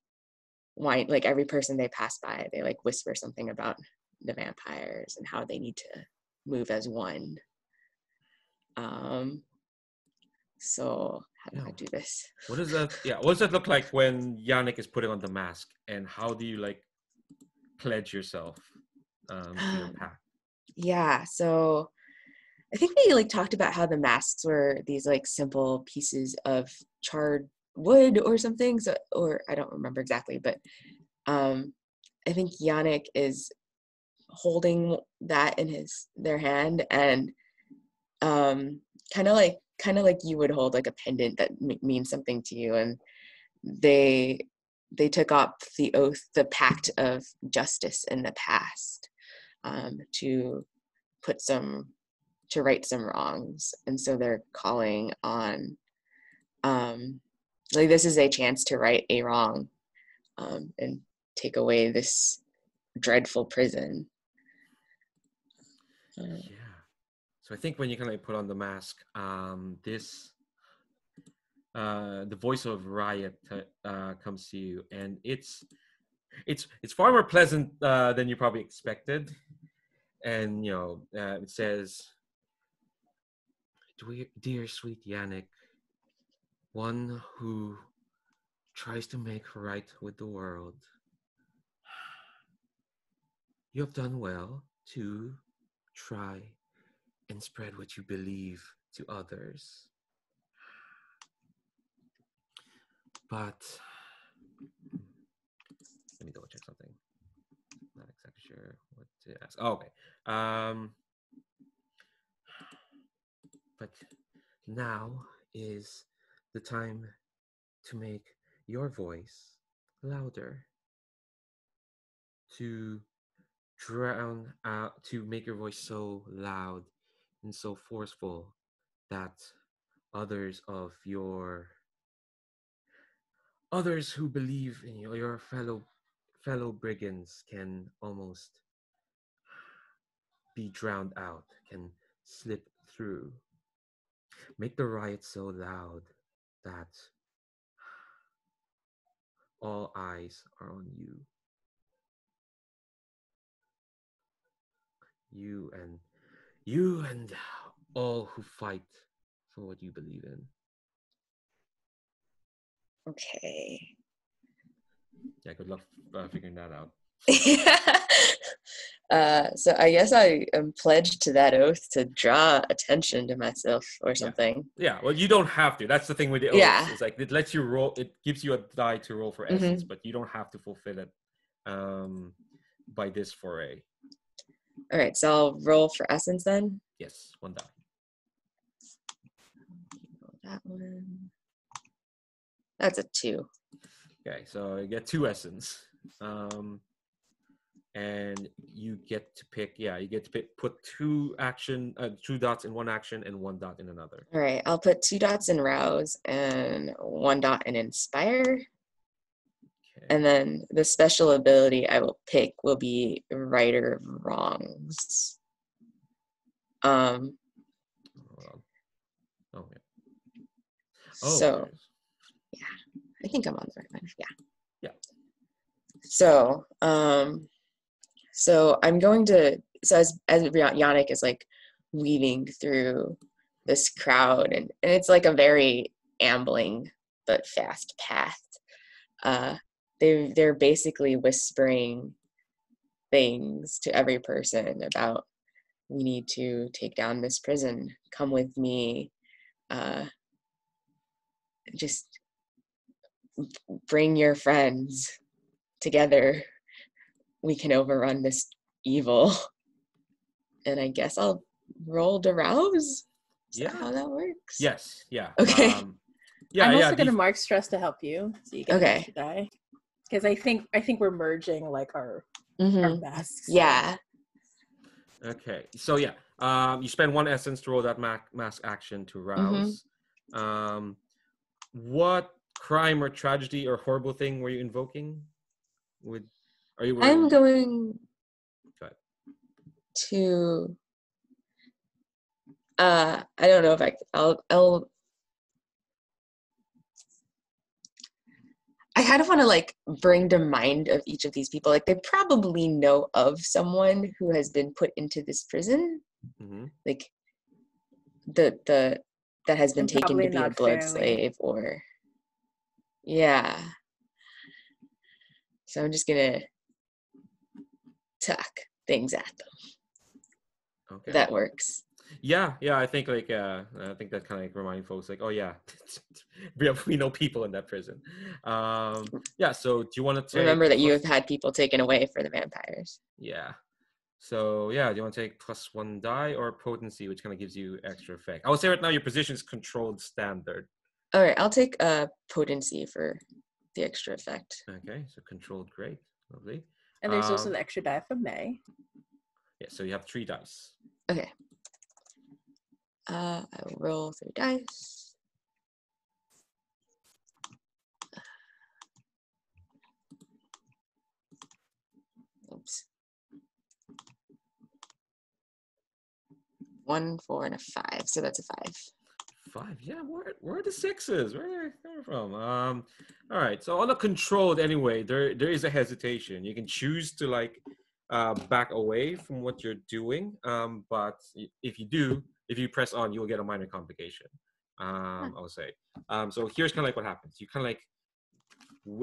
like every person they pass by, they like whisper something about the vampires and how they need to move as one. So how do I do this? What does that? Yeah, what does that look like when Yannick is putting on the mask, and how do you like pledge yourself to your path? Yeah, so I think we like talked about how the masks were these like simple pieces of charred wood or something. So, or I don't remember exactly, but I think Yannick is holding that in their hand, and kind of like you would hold like a pendant that means something to you, and they took up the oath, the pact of justice in the past, to right some wrongs, and so they're calling on like this is a chance to right a wrong, and take away this dreadful prison. Yeah. So I think when you kind of like put on the mask, the voice of Riot comes to you, and it's far more pleasant than you probably expected. and it says, dear sweet Yannick, one who tries to make right with the world, you have done well to try and spread what you believe to others. But let me double check something. Not exactly sure what to ask. Oh, okay. But now is the time to make your voice louder, to drown out, to make your voice so loud and so forceful that others who believe in your fellow brigands can almost be drowned out, can slip through. Make the riot so loud that all eyes are on you. You and all who fight for what you believe in. Okay. Yeah, good luck figuring that out. So I guess I am pledged to that oath to draw attention to myself or something. Yeah, well, you don't have to. That's the thing with the oaths. Yeah. It's like it lets you roll. It gives you a die to roll for essence, but you don't have to fulfill it by this foray. All right, so I'll roll for essence then. Yes, one die. That one. That's a 2. Okay, so you get 2 essence. And you get to pick, put 2 dots in one action and 1 dot in another. All right, I'll put 2 dots in rouse and 1 dot in inspire. Okay. And then the special ability I will pick will be righter of wrongs. Oh, yeah. So, yeah, I think I'm on the right one. Yeah. Yeah. So I'm going to, as Yannick is like weaving through this crowd, and it's like a very ambling but fast path. They're basically whispering things to every person about, we need to take down this prison. Come with me. Just bring your friends together. We can overrun this evil. And I guess I'll roll to rouse. Is that how that works? Yes. Yeah. Okay. I'm also gonna mark stress to help you, so you get an extra die. Because I think we're merging like our masks. Yeah. Okay. So you spend 1 essence to roll that mask action to rouse. What crime or tragedy or horrible thing were you invoking? I'm going to. I don't know if I'll. I kind of want to like bring to mind of each of these people. Like they probably know of someone who has been put into this prison, like that has been taken to be a blood slave, or So I'm just gonna tuck things at them. Okay, that works. Yeah. I think I think that kind of reminding folks like, oh yeah, we know people in that prison. So do you want to remember that you have had people taken away for the vampires? Yeah. So do you want to take +1 die or potency, which kind of gives you extra effect? I would say right now your position is controlled standard. All right, I'll take potency for the extra effect. Okay, so controlled, great, lovely. And there's also the extra die from May. Yeah, so you have 3 dice. Okay. I will roll 3 dice. Oops. 1, 4, and a 5. So that's a 5. 5. Yeah, where are the 6s? Where are they coming from? All right. So on a controlled, anyway, there is a hesitation. You can choose to like back away from what you're doing. But if you press on, you'll get a minor complication. I'll say. So here's kind of like what happens. You kind of like,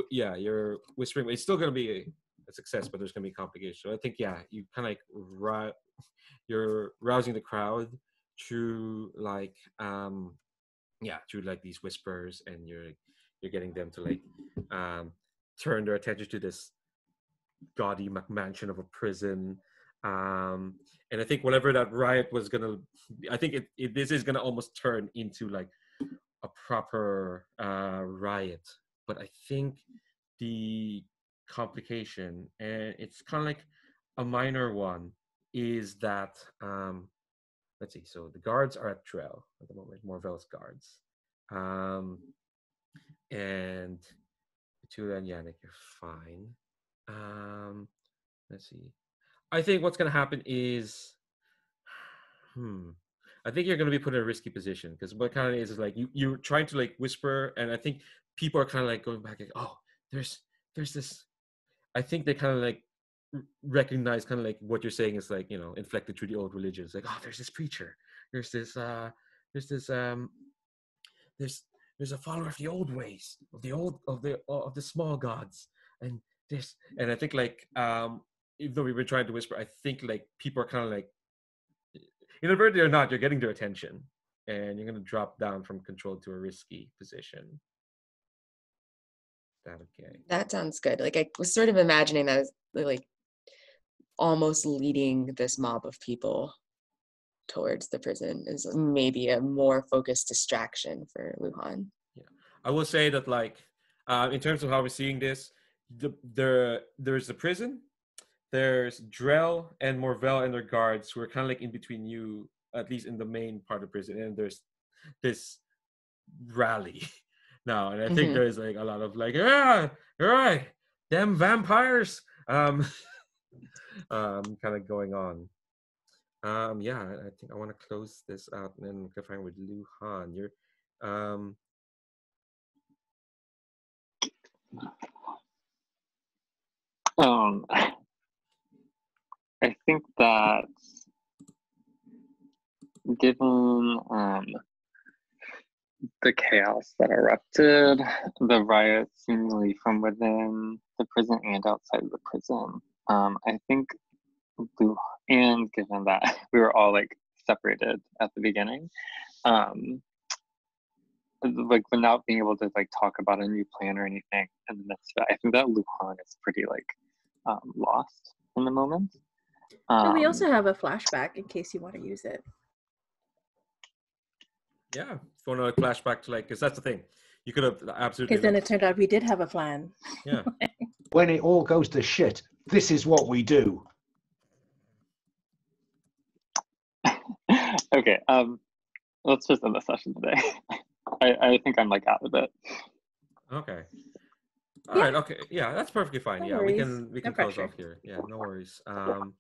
you're whispering. It's still going to be a success, but there's going to be complications. So I think, you kind of like you're rousing the crowd through like, through like these whispers, and you're getting them to like turn their attention to this gaudy McMansion of a prison. And I think whatever that riot was gonna, I think this is gonna almost turn into like a proper riot. But I think the complication, and it's kind of like a minor one, is that let's see. So the guards are at Drell at the moment, Morvel's guards, and Petula and Yannick, you're fine. Let's see. I think what's going to happen is, I think you're going to be put in a risky position, because what kind of is like you're trying to like whisper, and I think people are kind of like going back like, oh, there's this. I think they kind of like recognize kind of like what you're saying is like, inflected through the old religions. Like, oh, there's this preacher. There's this there's a follower of the old ways, of the small gods, and this, and I think like even though we were trying to whisper, I think like people are kind of like, inadvertently or not, you're getting their attention, and you're going to drop down from control to a risky position. That okay? That sounds good. Like I was sort of imagining that as like almost leading this mob of people towards the prison is maybe a more focused distraction for Luhan. Yeah, I will say that like in terms of how we're seeing this, there's the prison, there's Drell and Morvel and their guards who are kind of like in between you, at least in the main part of prison, and there's this rally now, and I think there's like a lot of like, all right, them vampires, kind of going on. I think I want to close this out and then confine with Luhan. You're I think that given the chaos that erupted, the riots seemingly from within the prison and outside of the prison, I think, and given that we were all like separated at the beginning, like without being able to like talk about a new plan or anything in the midst of it, I think that Luhan is pretty like lost in the moment. We also have a flashback in case you want to use it. Yeah, if you want to flashback to like, because that's the thing, you could have absolutely. Because then it turned out we did have a plan. Yeah. When it all goes to shit, this is what we do. Okay, let's just end the session today. I think I'm like out of it. Okay. All right. Okay. Yeah, that's perfectly fine. No yeah, worries. we can No close pressure. off here. Yeah, no worries. So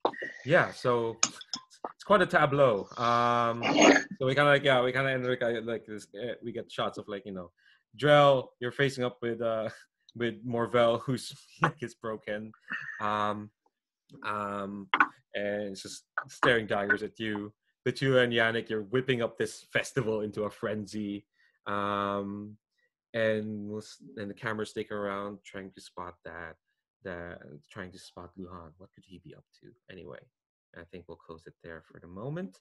it's quite a tableau. So we kind of like, we kind of end like this. We get shots of like, Drell, you're facing up with Morvel, whose neck is broken, and it's just staring daggers at you. Petula and Yannick, you're whipping up this festival into a frenzy. And the camera's sticking around trying to spot trying to spot Luhan. What could he be up to anyway? I think we'll close it there for the moment.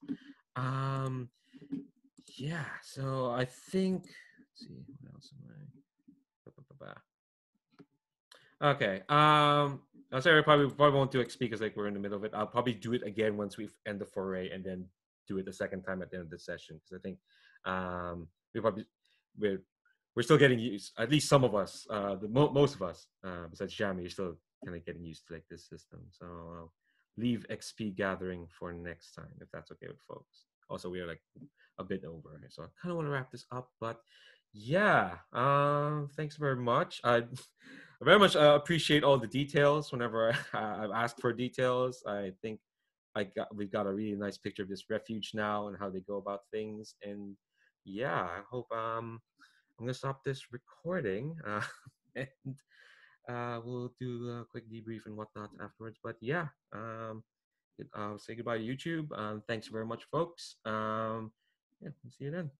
So I think, let's see, what else am I? Okay. I'll say I probably won't do XP because like we're in the middle of it. I'll probably do it again once we end the foray, and then do it the second time at the end of the session, because I think we're still getting used. At least some of us, most of us, besides Jamie, are still kind of getting used to like this system. So I'll leave XP gathering for next time, if that's okay with folks. Also, we are like a bit over, so I kind of want to wrap this up. But yeah, thanks very much. I very much appreciate all the details. Whenever I've asked for details, I think we've got a really nice picture of this refuge now and how they go about things. And yeah, I hope I'm gonna stop this recording and we'll do a quick debrief and whatnot afterwards. But yeah, I'll say goodbye to YouTube. Thanks very much, folks. Yeah, we'll see you then.